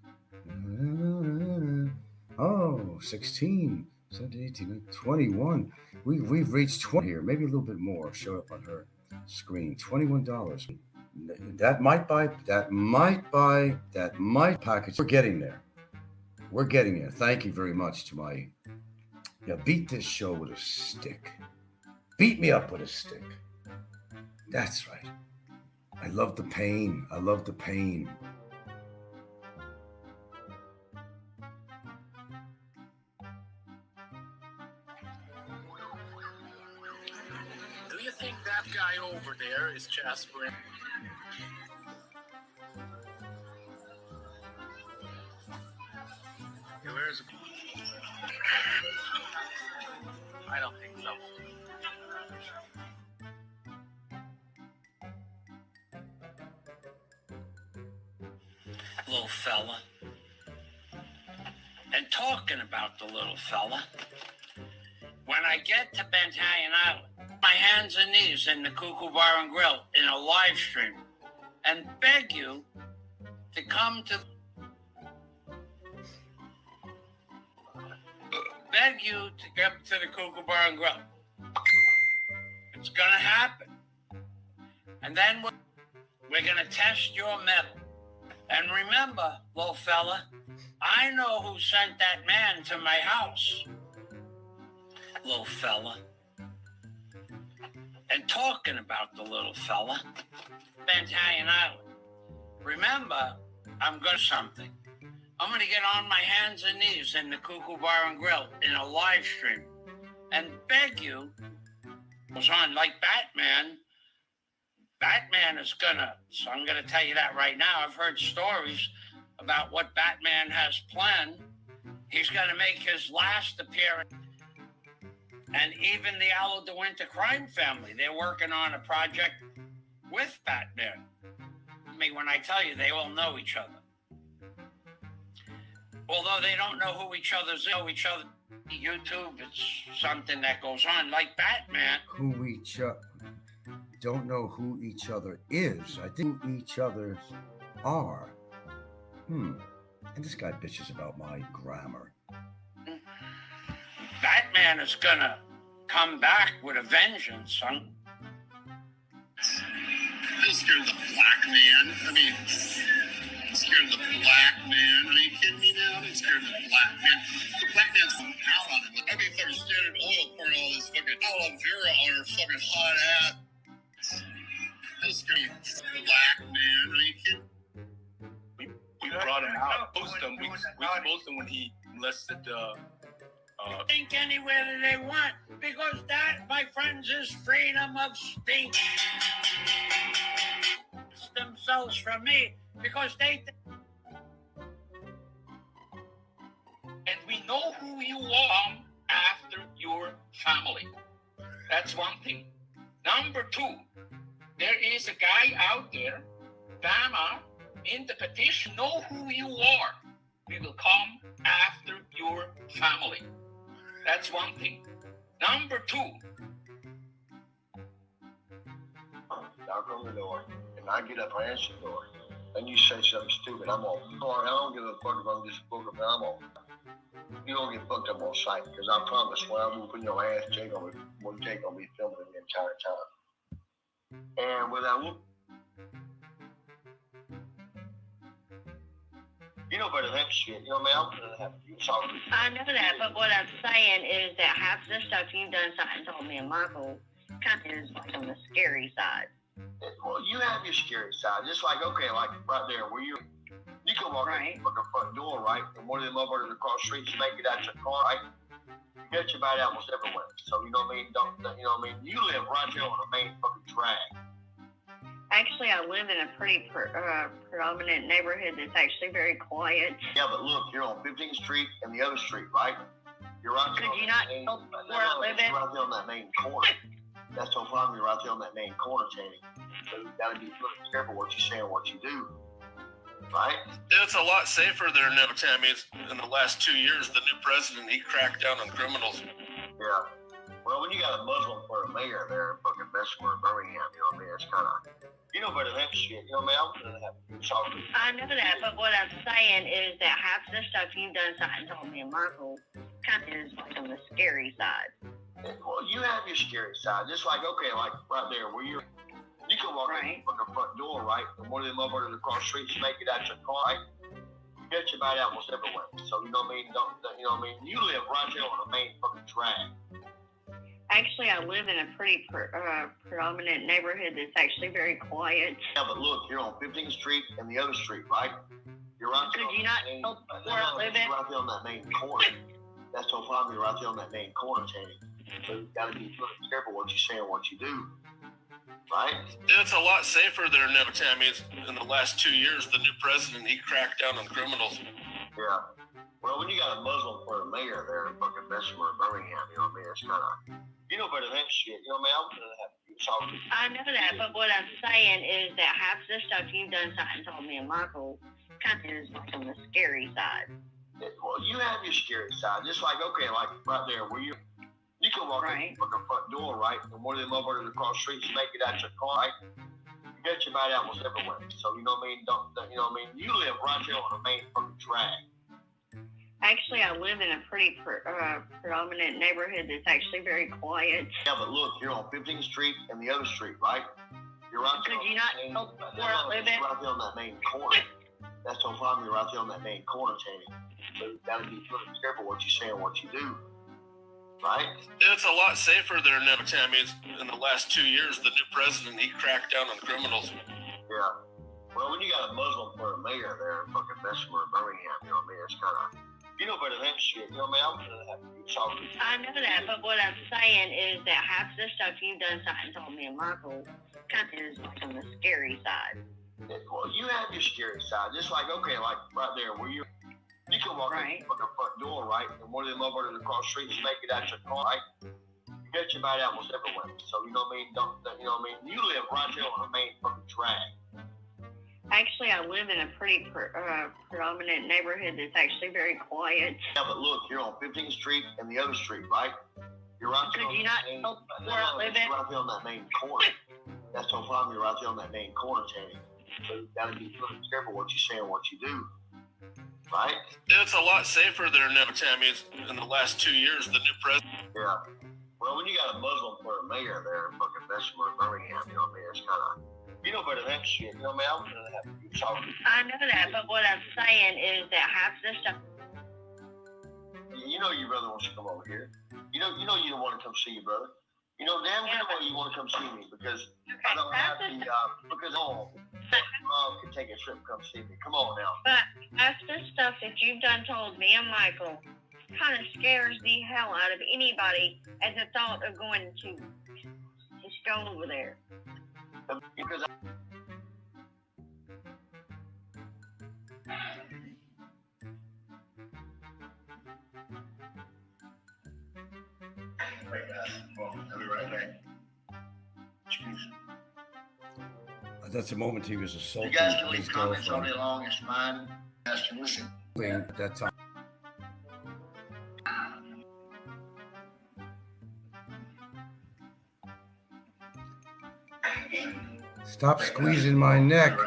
16, 17, 18, 21. We've reached 20 here. Maybe a little bit more. Showed up on her screen. $21. That might package. We're getting there. Thank you very much to my beat this show with a stick. Beat me up with a stick. That's right. I love the pain. Do you think that guy over there is Jasper? Where's? I don't think so. Little fella. And talking about the little fella, when I get to Battaglia Island, my hands and knees in the Cuckoo Bar and Grill in a live stream and beg you to come to get to the Cuckoo Bar and Grill. It's gonna happen. And then we're gonna test your metal. And remember, little fella, I know who sent that man to my house. Little fella. And talking about the little fella, Battaglia Island. Remember, I'm going to something. I'm going to get on my hands and knees in the Cuckoo Bar and Grill in a live stream and beg you, goes on like Batman. Batman is so I'm gonna tell you that right now. I've heard stories about what Batman has planned. He's gonna make his last appearance. And even the Owl of the Winter crime family, they're working on a project with Batman. I mean, when I tell you, they all know each other. Although they don't know who each other. YouTube, it's something that goes on like Batman. Don't know who each other is. I think who each others are. And this guy bitches about my grammar. Batman is gonna come back with a vengeance, son. He scared the black man. I mean, he scared the black man. Are you kidding me now? He scared the black man. The black man's out on him. I mean, if they're Standard Oil pouring all this fucking aloe vera on her fucking hot ass. This guy, black man, are you kidding? We brought him out. We exposed him when he molested Think anywhere that they want, because that, my friends, is freedom of speech. Themselves from me, because they. And we know who you are after your family. That's one thing. Number 2, there is a guy out there, Bama, in the petition, know who you are. We will come after your family. That's one thing. Number 2. Knock on the door, and I get up and answer the door, and you say something stupid, I'm on. I don't give a fuck if I'm just booked up, I'm on. You don't get booked up on site, because I promise when I'm whooping your ass, Jake gonna be filming the entire time. And when I whoop, you know better than that shit. You know what I mean? I'm gonna have you talk to me. I know that, but what I'm saying is that half the stuff you've done, something told me and Michael, kind of is like on the scary side. Well, you have your scary side. Just like, okay, like right there, where you can walk in the fucking front door, right? And one of them motherfuckers across the street, you make it out your car, right? You get your bite almost everywhere. So, you know what I mean? You know what I mean? You live right there on the main fucking drag. Actually, I live in a pretty predominant neighborhood that's actually very quiet. Yeah, but look, you're on 15th Street and the other street, right? You're right there. Could you not tell where I live in? Right there on that main corner. That's no problem. You're right there on that main corner, Jamie. So you gotta be really careful what you say and what you do. Right? It's a lot safer there now, Tammy. In the last 2 years, the new president, he cracked down on criminals. Yeah. Well, when you got a Muslim for a mayor there in fucking Bessemer, Birmingham, you know what I mean? It's kind of, you know better than that shit, you know what I mean? I'm better than that. It's all good. I know that, but what I'm saying is that half the stuff you've done, something told me and Michael, kind of is like on the scary side. Well, you have your scary side. Just like, okay, like right there where you can walk in from the front door, right? And one of them motherfuckers across the street, you make it out your car, right? You get your bite almost everywhere. So, you know what I mean? You know what I mean? You live right there on the main fucking drag. Actually, I live in a pretty predominant neighborhood that's actually very quiet. Yeah, but look, you're on 15th Street and the other street, right? You're right there. Could you not tell where I live in? Right there on that main corner. That's no problem. You're right there on that main corner, Tammy. So you got to be really careful what you say and what you do. Right? It's a lot safer there now, Tammy. In the last 2 years, the new president, he cracked down on criminals. Yeah. Well, when you got a Muslim for a mayor there in fucking Bessemer, Birmingham, you know what I mean? It's kind of, you know better than that shit. You know what I mean? I'm going to have to be salty. I know that, but what I'm saying is that half the stuff you've done, something told me and Michael, kind of is like on the scary side. Well, you have your scary side. Just like, okay, like right there where you can walk in from the front door, right? And one of them motherfuckers across the street, you make it out your car, right? You get your bite almost everywhere. So, you know what I mean? You know what I mean? You live right there on the main fucking drag. Actually, I live in a pretty predominant neighborhood that's actually very quiet. Yeah, but look, you're on 15th Street and the other street, right? You're right there. Could you not tell where I live in? You're right there on that main corner. That's no problem. You're right there on that main corner, Tammy. So you got to be really careful what you say and what you do. Right? It's a lot safer there now, Tammy. In the last 2 years, the new president, he cracked down on criminals. Yeah. Well, when you got a Muslim for a mayor there in fucking Bessemer, Birmingham, you know what I mean? It's kind of, you know better than that shit. You know what I mean? I'm going to have to be salty. I know that, but what I'm saying is that half the stuff you've done, something told me and Michael, kind of is like on the scary side. Well, you have your scary side. Just like, okay, like right there where you can walk in from the front door, right? And one of them motherfuckers across the street, you make it out your car, right? You get your bite almost everywhere. So, you know what I mean? You know what I mean? You live right there on the main fucking drag. Actually, I live in a pretty predominant neighborhood that's actually very quiet. Yeah, but look, you're on 15th Street and the other street, right? You're right there. Could you not tell where I live in? You're right there on that main corner. That's no problem. You're right there on that main corner, Tammy. So you got to be really careful what you say and what you do. Right? It's a lot safer there now, Tammy. In the last 2 years, the new president. Yeah. Well, when you got a Muslim for a mayor there in fucking Bessemer, Birmingham, you know what I mean? It's kind of, you know better than that shit. You know what I mean? I'm going to have to be salty. I know that, but what I'm saying is that half the stuff. You know your brother wants to come over here. You know you don't want to come see your brother. You know damn well you want to come see me because I don't have the because mom can take a trip and come see me. Come on now. But half the stuff that you've done told me and Michael kind of scares the hell out of anybody at the thought of going to just go over there. Because I'll be right back. Excuse me. That's the moment he was assaulted. You guys can leave comments all day long. It's mine. You guys can listen. At that time. Stop squeezing my neck.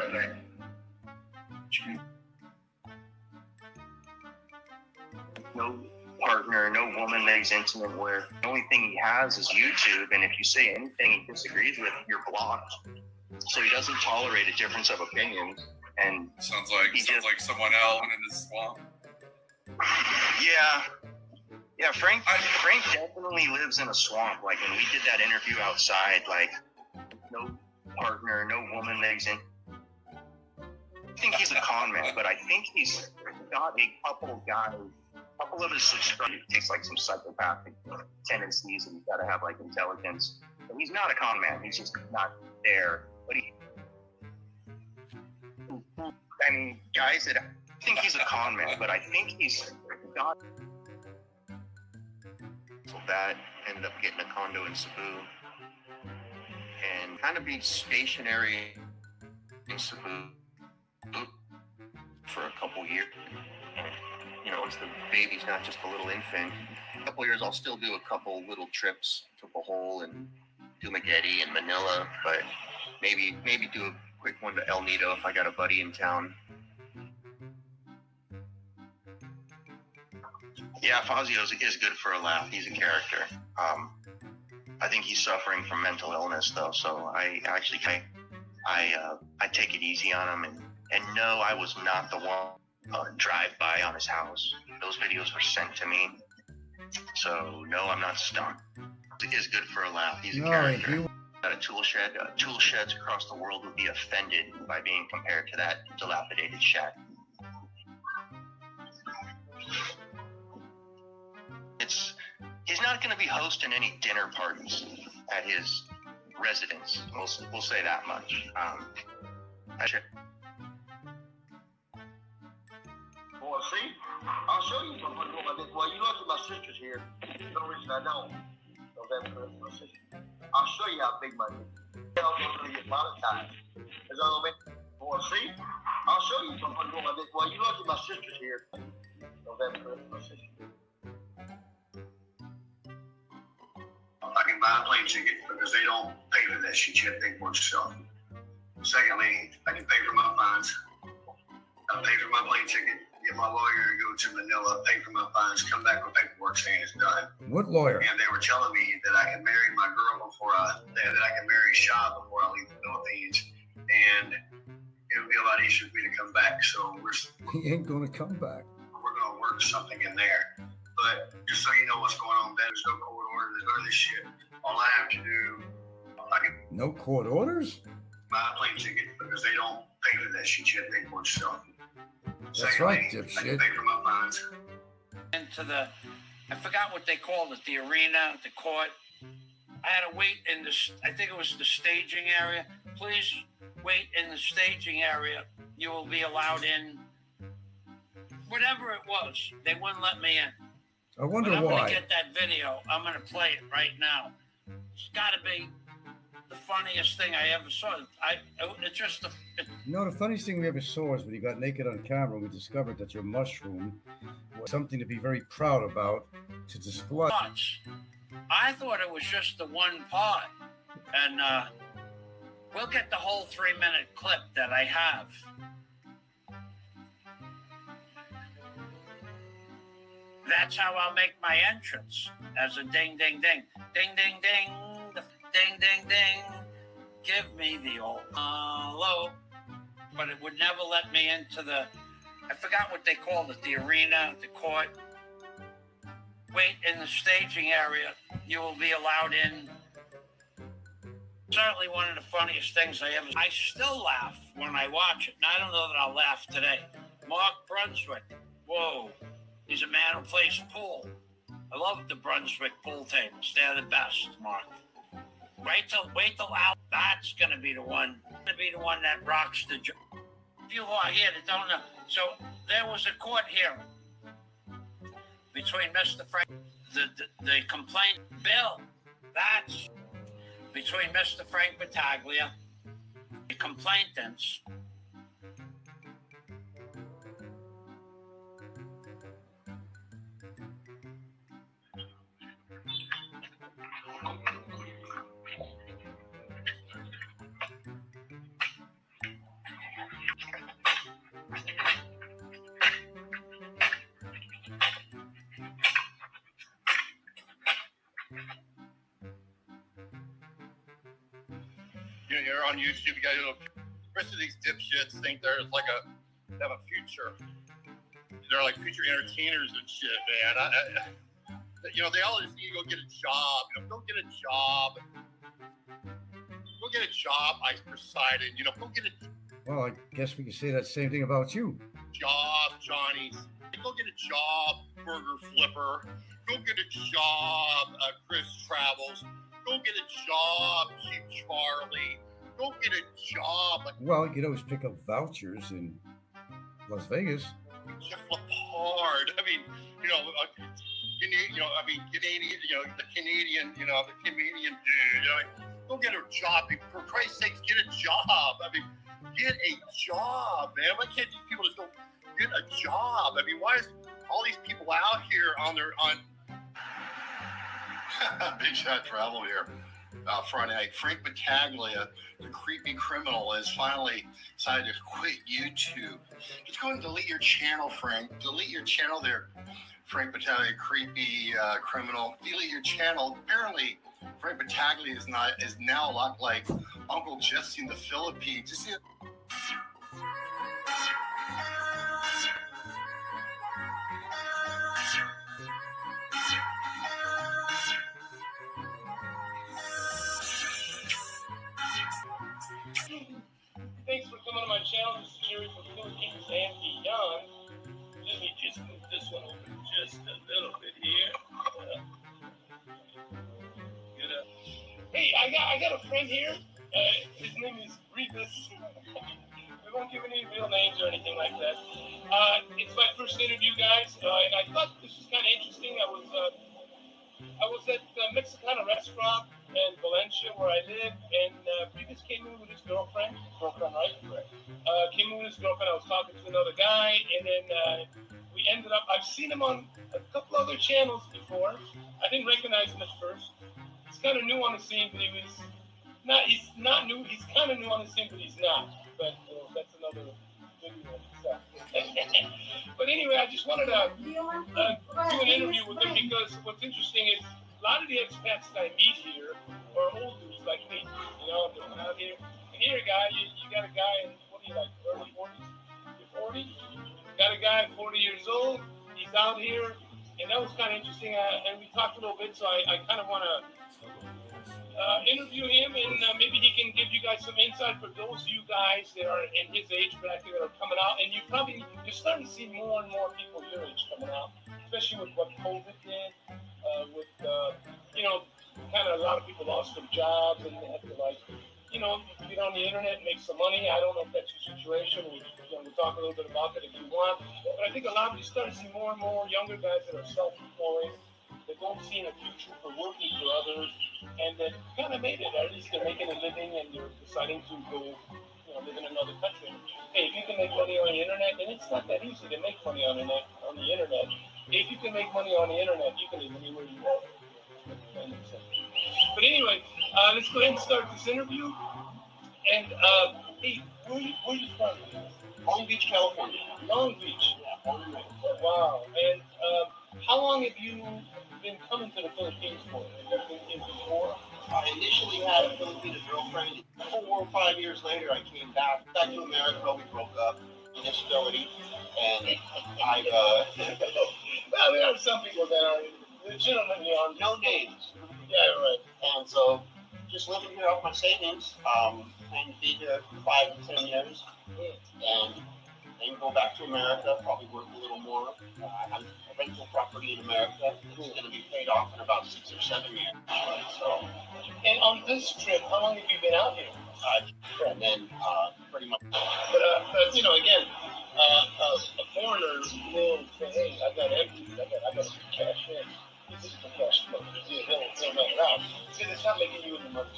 No partner, no woman that he's intimate with. The only thing he has is YouTube, and if you say anything he disagrees with, you're blocked. So he doesn't tolerate a difference of opinion. And sounds like someone else in his swamp. Yeah, Frank definitely lives in a swamp. Like when we did that interview outside, like no partner, no woman that he's in. I think he's a con man, but I think he's got a couple of his subscribers takes like some psychopathic tendencies, and he's got to have like intelligence. But he's not a con man. He's just not there. But guys that I think he's a con man, but I think he's got that ended up getting a condo in Cebu and kind of be stationary in Cebu for a couple years. You know, it's the baby's not just a little infant. A couple years, I'll still do a couple little trips to Bohol and Dumageddon and Manila, but maybe do a quick one to El Nido if I got a buddy in town. Yeah, Fazio is good for a laugh. He's a character. I think he's suffering from mental illness though, so I take it easy on him, and no, I was not the one drive by on his house. Those videos were sent to me, so no, I'm not stunned. He is good for a laugh. He's a character. At a tool shed, tool sheds across the world would be offended by being compared to that dilapidated shed. He's not going to be hosting any dinner parties at his residence. We'll say that much. Boy, see? I'll show you something. Well, you look at my sister's here. No reason I don't. November, my sister. I'll show you how big my dick is. I'm going to get monetized. Is that what I mean? Boy, see? I'll show you something. Well, you look at my sister's here. November, my sister. I can buy a plane ticket because they don't pay for that shit. You have to pay for it yourself. Secondly, I can pay for my fines. I pay for my plane ticket, get my lawyer to go to Manila, pay for my fines, come back with paperwork saying it's done. What lawyer? And they were telling me that I can marry my girl that I can marry Shah before I leave the Philippines, and it'll be a lot easier for me to come back. So he ain't gonna come back. We're gonna work something in there. But just so you know what's going on, there's no court order, there's none of this shit. All I have to do, I can No court orders? buy a plane ticket because they don't pay for that shit. You have to pay for it yourself. That's right, I can dipshit. pay for my fines. Into the, I forgot what they called it, the arena, the court. I had to wait in the, I think it was the staging area. Please wait in the staging area. You will be allowed in. Whatever it was, they wouldn't let me in. I wonder But I'm why. gonna get that video. I'm gonna play it right now. It's gotta be the funniest thing I ever saw. It's just You know, the funniest thing we ever saw is when you got naked on camera, we discovered that your mushroom was something to be very proud about to display. nuts. I thought it was just the one part, and we'll get the whole 3-minute clip that I have. That's how I'll make my entrance, as a ding, ding, ding. Ding, ding, ding. Ding, ding, ding. Give me the old hello. But it would never let me into the, I forgot what they called it, the arena, the court. Wait in the staging area. You will be allowed in. Certainly one of the funniest things I ever, I still laugh when I watch it. And I don't know that I'll laugh today. Mark Brunswick. Whoa. He's a man who plays pool. I love the Brunswick pool tables. They're the best, Mark. Wait till Al. That's gonna be the one. Gonna be the one that rocks the. If you are here that don't know, so there was a court hearing between Mr. Frank, the complaint bill. That's between Mr. Frank Battaglia, the complainants. You're on YouTube, you got the rest of these dipshits think they have a future. They're like future entertainers and shit, man. They all just need to go get a job. Go get a job. Go get a job, Ice Poseidon. Go get a Well, I guess we can say that same thing about you. job, Johnny. Go get a job, Burger Flipper. Go get a job, Chris Travels. Go get a job, Cheap Charlie. Go get a job, Well, you could always pick up vouchers in Las Vegas. Jeff Lepard. Canadian, the Canadian dude. Go get a job. For Christ's sakes, get a job. Get a job, man. Why can't these people just go get a job? Why is all these people out here on Big Shot Travel here. Friday night. Frank Battaglia, the creepy criminal, has finally decided to quit YouTube. Just go and delete your channel, Frank. Delete your channel there, Frank Battaglia, creepy criminal. Delete your channel. Apparently, Frank Battaglia is now a lot like Uncle Jesse in the Philippines. You see it? Thanks for coming to my channel. This is Jerry from Philippines and beyond. Let me just move this one over just a little bit here. Get up. Hey, I got a friend here. His name is Rebus. We won't give any real names or anything like that. It's my first interview, guys, and I thought this was kind of interesting. I was at the Mexicana restaurant in Valencia where I live, and Rebus came in with his girlfriend, right? Came in with his girlfriend. I was talking to another guy, and then we ended up. I've seen him on a couple other channels before. I didn't recognize him at first. He's kind of new on the scene, but he's not new. He's kind of new on the scene, but he's not. But that's another video. But anyway, I just wanted to do an interview with him because what's interesting is a lot of the expats that I meet here are old dudes like me. You know, they're out here. And here, you got a guy in, what are you, like, early 40s? You're 40? You got a guy 40 years old. He's out here. And that was kind of interesting. And we talked a little bit, so I kind of want to interview him, and maybe he can give you guys some insight for those of you guys that are in his age bracket that are coming out. And you're starting to see more and more people your age coming out, especially with what COVID did. Kind of a lot of people lost their jobs and they had to get on the internet and make some money. I don't know if that's your situation. We'll talk a little bit about that if you want. But I think a lot of you start to see more and more younger guys that are self-employed, that don't see a future for working for others, and that kind of made it. At least they're making a living and they're deciding to go, live in another country. Hey, if you can make money on the internet, and it's not that easy to make money on the internet. If you can make money on the internet, you can live anywhere you want. But anyway, let's go ahead and start this interview. And hey, where are you from? Long Beach, California. Long Beach. Yeah. Wow. And how long have you been coming to the Philippines for? Have you been here before? I initially had a Filipino girlfriend. 4 or 5 years later, I came back to America. We broke up. Disability, and well, there are some people that are legitimately on no names. Yeah, right. And so, just living here off my savings, and be here for 5 to 10 years, and then go back to America. Probably work a little more. I have a rental property in America. It's going to be paid off in about 6 or 7 years. So, and on this trip, how long have you been out here? And then pretty much. But again, a foreigner will say, "Hey, I got empty. I got some cash in. This is the cash flow. They'll let it out because it's not making you any money."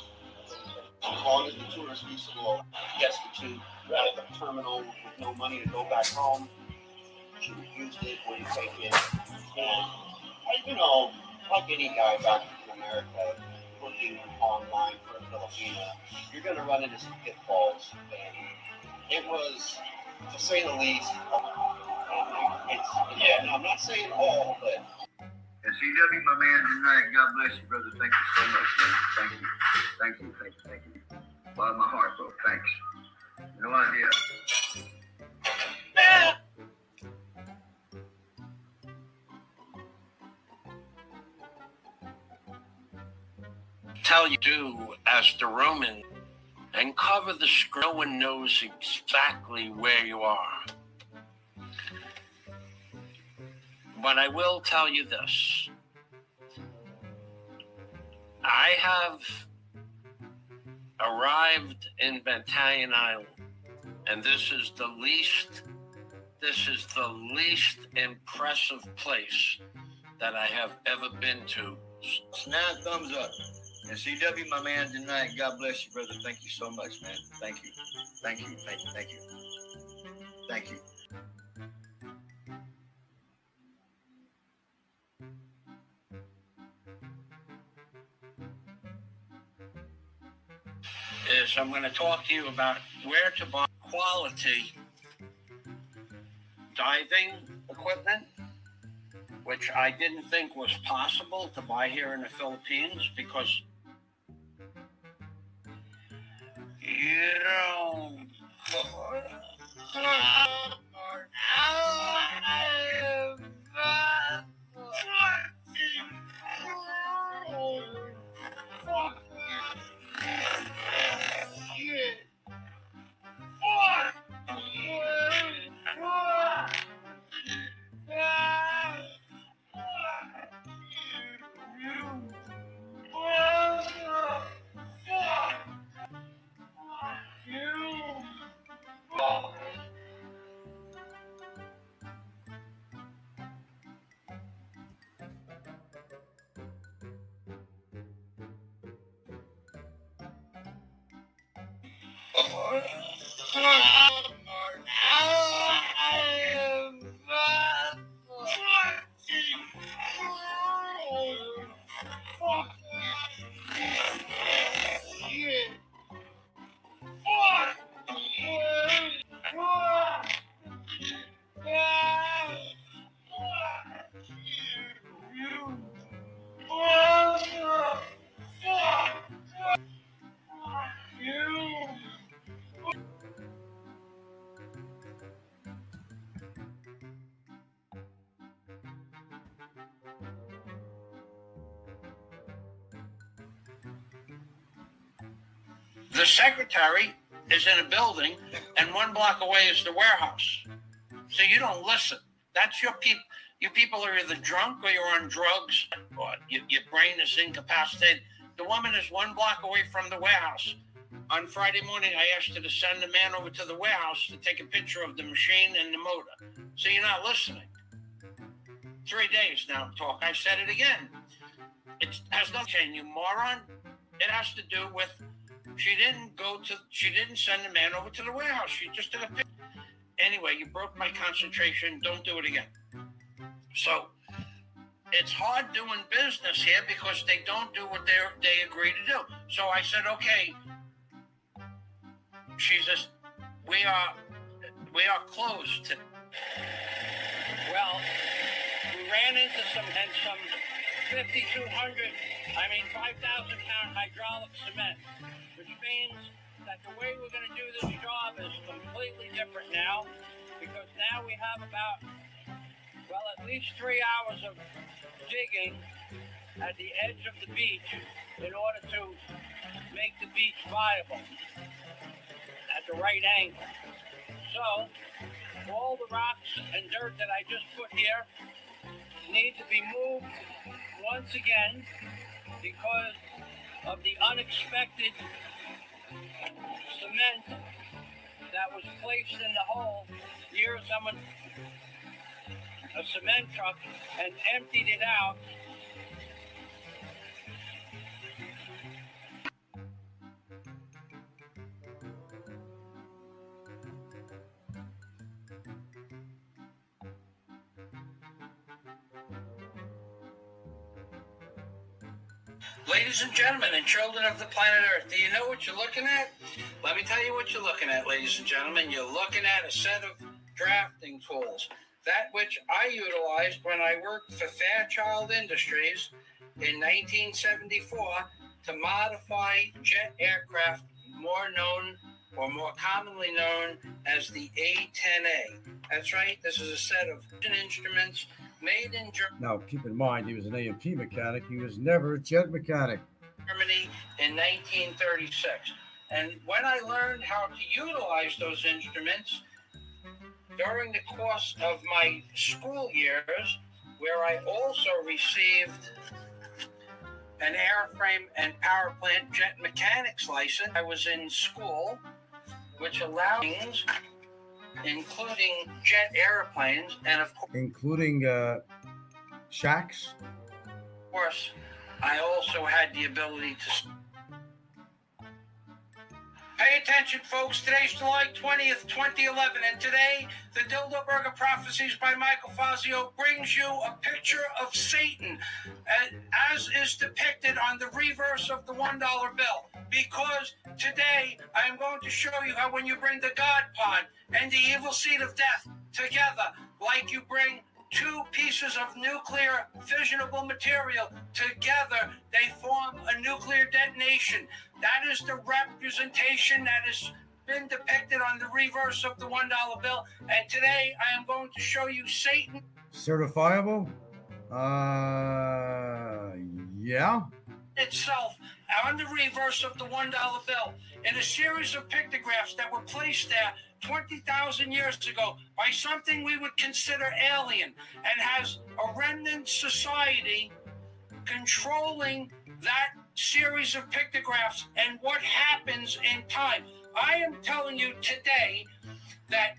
As long as the tourist visa will get you to at the terminal with no money to go back home, you use it when you take it. And like any guy back in America, working online for a Filipino, you're going to run into some pitfalls. And it was, to say the least, I'm not saying all, but. And CW, my man tonight, God bless you, brother. Thank you so much, man. Thank you. Bottom of my heart, bro. Thanks. No idea. Tell you do as the Roman and cover the screen. No one knows exactly where you are. But I will tell you this. I have arrived in Battaglia Island, and this is the least impressive place that I have ever been to. Snap thumbs up. And CW, my man tonight, God bless you, brother. Thank you so much, man. Thank you. this. I'm going to talk to you about where to buy quality diving equipment, which I didn't think was possible to buy here in the Philippines because you don't. The secretary is in a building, and 1 block away is the warehouse. So you don't listen. That's your people. You people are either drunk or you're on drugs, or your brain is incapacitated. The woman is 1 block away from the warehouse. On Friday morning, I asked her to send a man over to the warehouse to take a picture of the machine and the motor. So you're not listening. 3 days now, talk. I said it again. It has nothing, you moron. It has to do with she didn't send the man over to the warehouse. She just took a picture. Anyway, you broke my concentration. Don't do it again. So it's hard doing business here because they don't do what they agree to do. So I said, okay. She says, we are closed. Well, we ran into some 5,200, 5,000-pound hydraulic cement, which means that the way we're going to do this job is completely different now, because now we have about, at least 3 hours of digging at the edge of the beach in order to make the beach viable at the right angle. So, all the rocks and dirt that I just put here need to be moved once again because of the unexpected cement that was placed in the hole. Here, a cement truck, and emptied it out. Ladies and gentlemen and children of the planet Earth, do you know what you're looking at? Let me tell you what you're looking at, ladies and gentlemen. You're looking at a set of drafting tools. That which I utilized when I worked for Fairchild Industries in 1974 to modify jet aircraft more commonly known as the A-10A. That's right, this is a set of instruments made in Germany. Now, keep in mind, he was an A&P mechanic. He was never a jet mechanic. Germany in 1936. And when I learned how to utilize those instruments during the course of my school years, where I also received an airframe and power plant jet mechanics license, I was in school, which allowed things, including jet airplanes, and of course, including shacks. Of course, I also had the ability to Pay attention, folks. Today's July 20th, 2011, and today, the Dildo Burger Prophecies by Michael Fazio brings you a picture of Satan, as is depicted on the reverse of the $1 bill. Because today, I am going to show you how when you bring the God Pod and the evil seed of death together, like you bring two pieces of nuclear fissionable material together, they form a nuclear detonation. That is the representation that has been depicted on the reverse of the $1 bill. And today I am going to show you Satan. Certifiable? Yeah. Itself on the reverse of the $1 bill in a series of pictographs that were placed there 20,000 years ago by something we would consider alien, and has a remnant society controlling that series of pictographs and what happens in time. I am telling you today that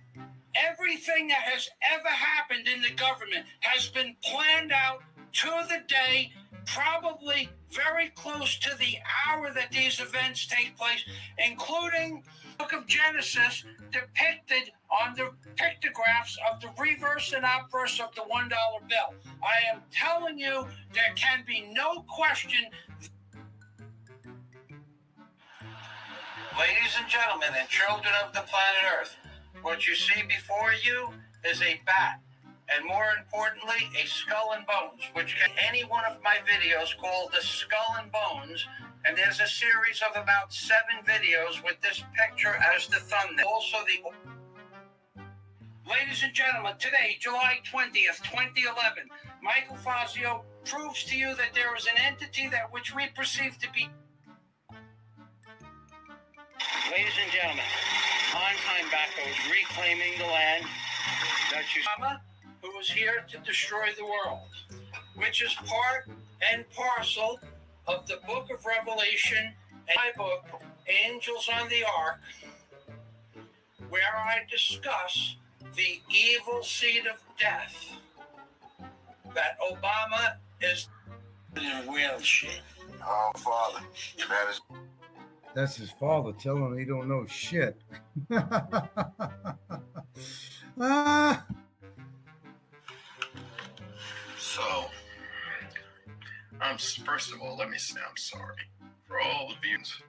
everything that has ever happened in the government has been planned out to the day, probably very close to the hour that these events take place, including the book of Genesis depicted on the pictographs of the reverse and obverse of the $1 bill. I am telling you, there can be no question. Ladies and gentlemen, and children of the planet Earth, what you see before you is a bat, and more importantly, a skull and bones, which can any one of my videos called the Skull and Bones, and there's a series of about 7 videos with this picture as the thumbnail. Also Ladies and gentlemen, today, July 20th, 2011, Michael Fazio proves to you that there is an entity that which we perceive to be. Ladies and gentlemen, on time back, I was reclaiming the land that you who was here to destroy the world, which is part and parcel of the book of Revelation and my book, Angels on the Ark, where I discuss the evil seed of death that Obama is in real shit. Oh, Father, that is. That's his father telling him he don't know shit. So, first of all, let me say I'm sorry for all the views.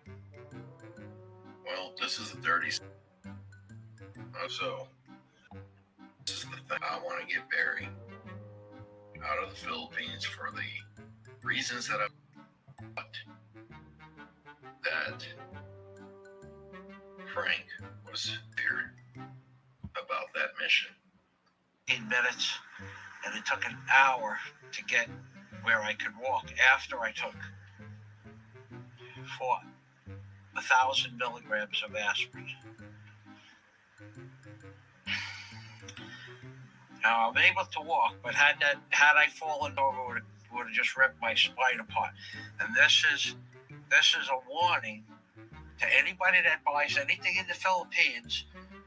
Well, this is the dirty. So, this is the thing. I want to get Barry out of the Philippines for the reasons that that Frank was feared about that mission. 8 minutes, and it took an hour to get where I could walk after I took 1,000 milligrams of aspirin. Now I'm able to walk, but had I fallen over, it would have just ripped my spine apart. And this is a warning to anybody that buys anything in the Philippines.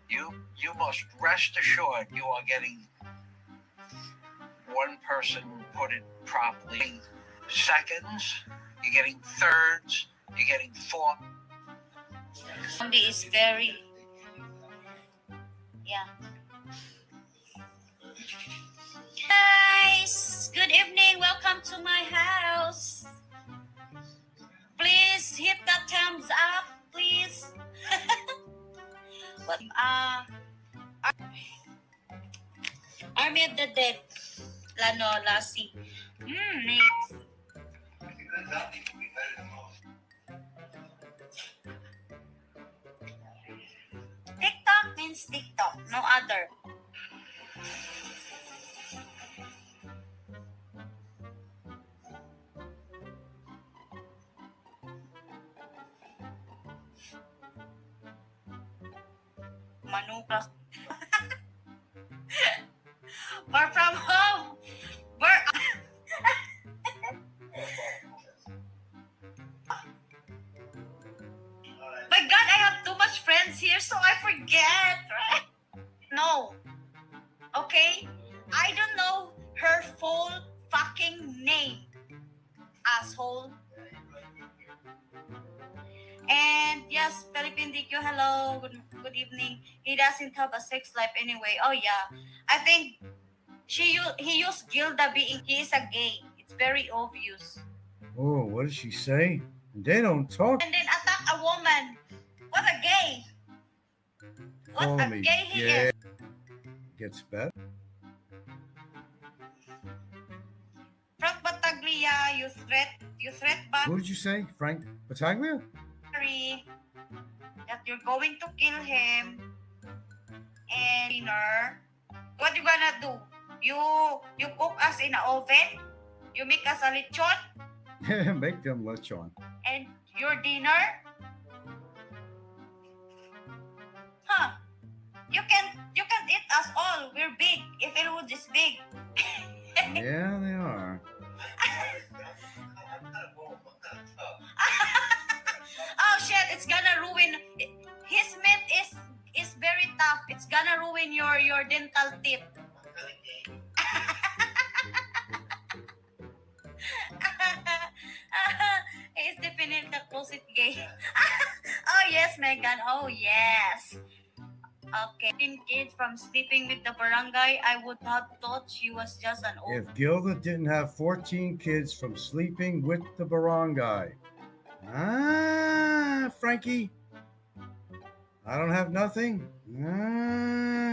You must rest assured you are getting, one person put it properly, seconds, you're getting thirds, you're getting fourths. Zombie is very, yeah. Guys, good evening. Welcome to my house. Please hit that thumbs up, please. But Army of the Dead. Lassie. Next. TikTok means TikTok, no other. Manuka. We're from home. My God, I have too much friends here, so I forget, right? No. Okay? I don't know her full fucking name. Asshole. And yes, Philippine DQ, hello, good evening. He doesn't have a sex life anyway. Oh yeah, I think he used Gilda being he is a gay. It's very obvious. Oh, what did she say? They don't talk. And then attack a woman. What a gay! What Call a me gay he gay. is. Gets better. Frank Battaglia, you threat back. Who did you say? Frank Battaglia? That you're going to kill him and dinner. What you gonna do? You cook us in an oven? You make us a lechon? Make them lechon. And your dinner? Huh? You can eat us all. We're big. If Elwood is big. Yeah, they are. Oh shit! It's gonna ruin. His meat is very tough. It's gonna ruin your dental teeth. He's definitely the closet gay. Oh yes, Megan. Oh yes. Okay. 15 kids from sleeping with the barangay. I would have thought she was just an old. If Gilda didn't have 14 kids from sleeping with the barangay. Ah, Frankie. I don't have nothing.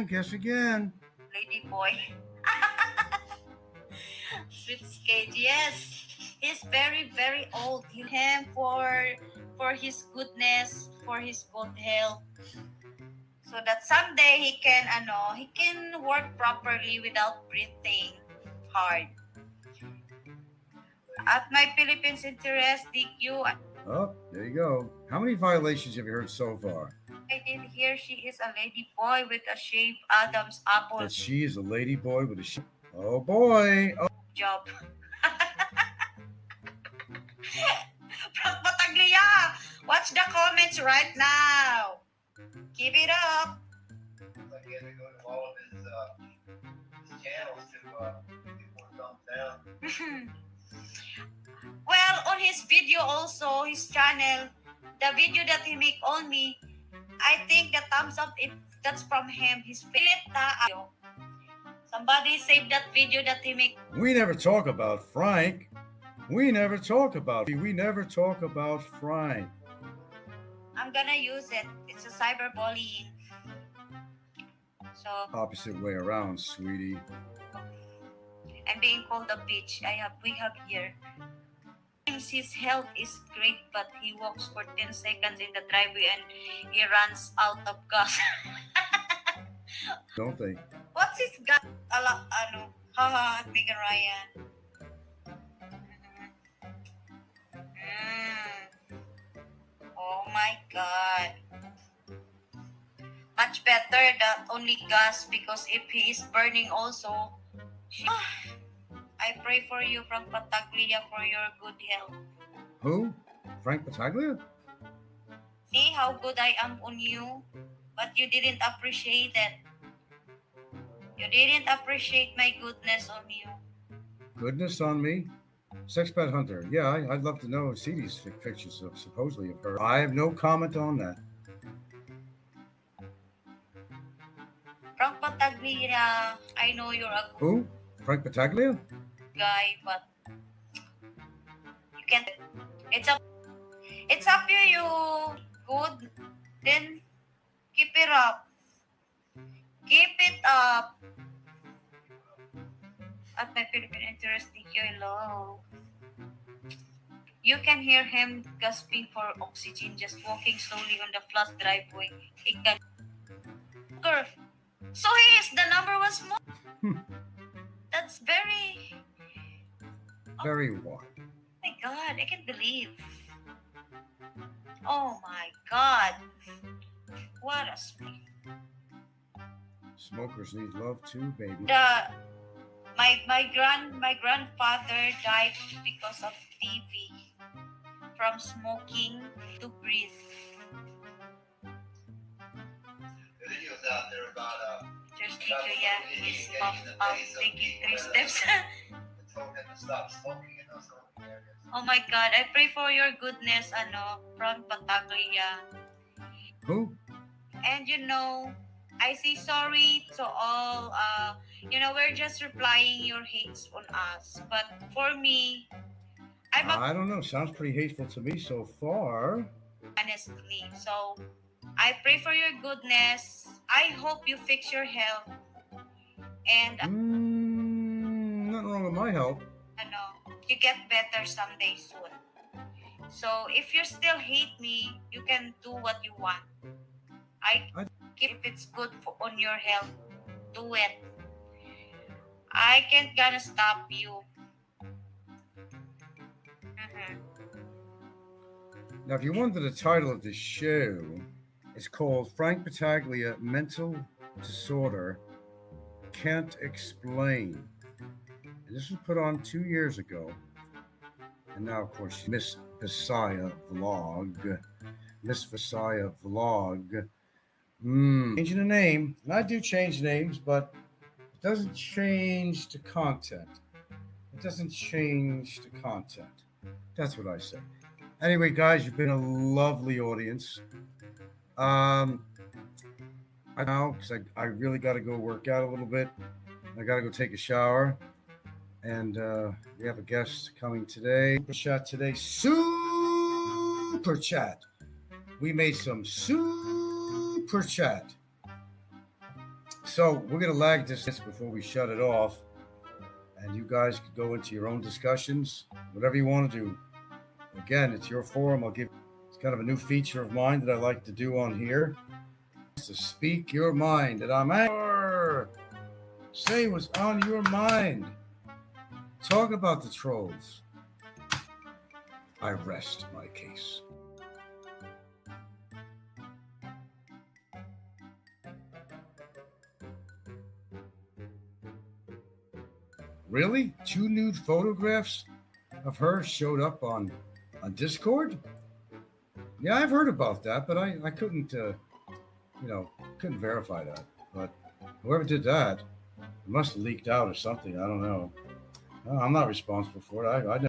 Guess again. Lady boy. Sweet skate, yes. He's very, very old. Heal him for his goodness, for his good health. So that someday he can work properly without breathing hard. At my Philippines interest, DQ, Oh, there you go. How many violations have you heard so far? I did hear she is a lady boy with a shaved Adam's apple. That she is a lady boy with a Oh boy. Oh. Job. Frank Battaglia, watch the comments right now. Keep it up. Like he had to go to all of his channels to get more thumbs down. Well, on his video also, his channel, the video that he make on me, I think the thumbs up, if that's from him, his video. Somebody saved that video that he make. We never talk about Frank. We never talk about Frank. I'm gonna use it. It's a cyberbullying. So Opposite way around, sweetie. I'm being called a bitch. We have here. His health is great, but he walks for 10 seconds in the driveway and he runs out of gas. Don't they? What's his gas? Haha, Megan Ryan. Oh my god. Much better that only gas, because if he is burning also. I pray for you, Frank Battaglia, for your good health. Who? Frank Battaglia? See how good I am on you, but you didn't appreciate it. You didn't appreciate my goodness on you. Goodness on me? Sex pet hunter. Yeah, I'd love to know. See these pictures of supposedly of her. I have no comment on that. Frank Battaglia, I know you're a good Who? Frank Battaglia? guy, but you can't. It's up to you. Good, then keep it up. Keep it up. At my Philippine interest, hello. You can hear him gasping for oxygen, just walking slowly on the flat driveway. He can. So he is the number one smoker. That's very. Very what? Oh my god, I can't believe. Oh my god. What a sweet. Smokers need love too, baby. My grandfather died because of TV. From smoking to breathe. The videos out there about Just he's taking 3 steps. told him to stop smoking in those areas. Oh my God, I pray for your goodness, from Battaglia. Who? And I say sorry to all. We're just replying your hates on us. But for me, I don't know. Sounds pretty hateful to me so far. honestly. So I pray for your goodness. I hope you fix your health. And Nothing wrong with my health. You get better someday soon. So if you still hate me, you can do what you want. If it's good on your health, do it. I can't gonna stop you. Now, if you wonder the title of this show, it's called Frank Battaglia Mental Disorder Can't Explain. And this was put on 2 years ago. And now, of course, Miss Visaya Vlog. Miss Visaya Vlog. Changing the name. And I do change names, but it doesn't change the content. It doesn't change the content. That's what I say. Anyway, guys, you've been a lovely audience. I know because I really got to go work out a little bit. I got to go take a shower. And we have a guest coming today. Super chat today. Super chat. We made some super chat. So we're going to lag this before we shut it off. And you guys could go into your own discussions, whatever you want to do. Again, it's your forum. It's kind of a new feature of mine that I like to do on here. To speak your mind. And I'm angry. Say what's on your mind. Talk about the trolls. I rest my case. Really? 2 nude photographs of her showed up on Discord? Yeah, I've heard about that, but I couldn't, couldn't verify that. But whoever did that, it must have leaked out or something. I don't know. No, I'm not responsible for it. I know.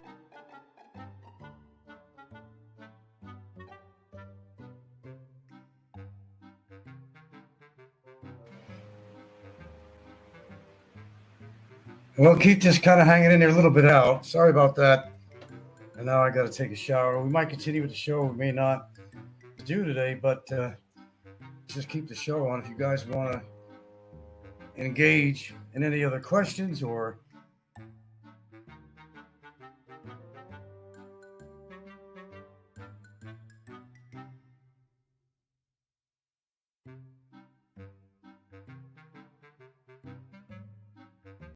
Well, keep this kind of hanging in there a little bit out. Sorry about that. And now I got to take a shower. We might continue with the show. We may not do today, but just keep the show on. If you guys want to engage in any other questions or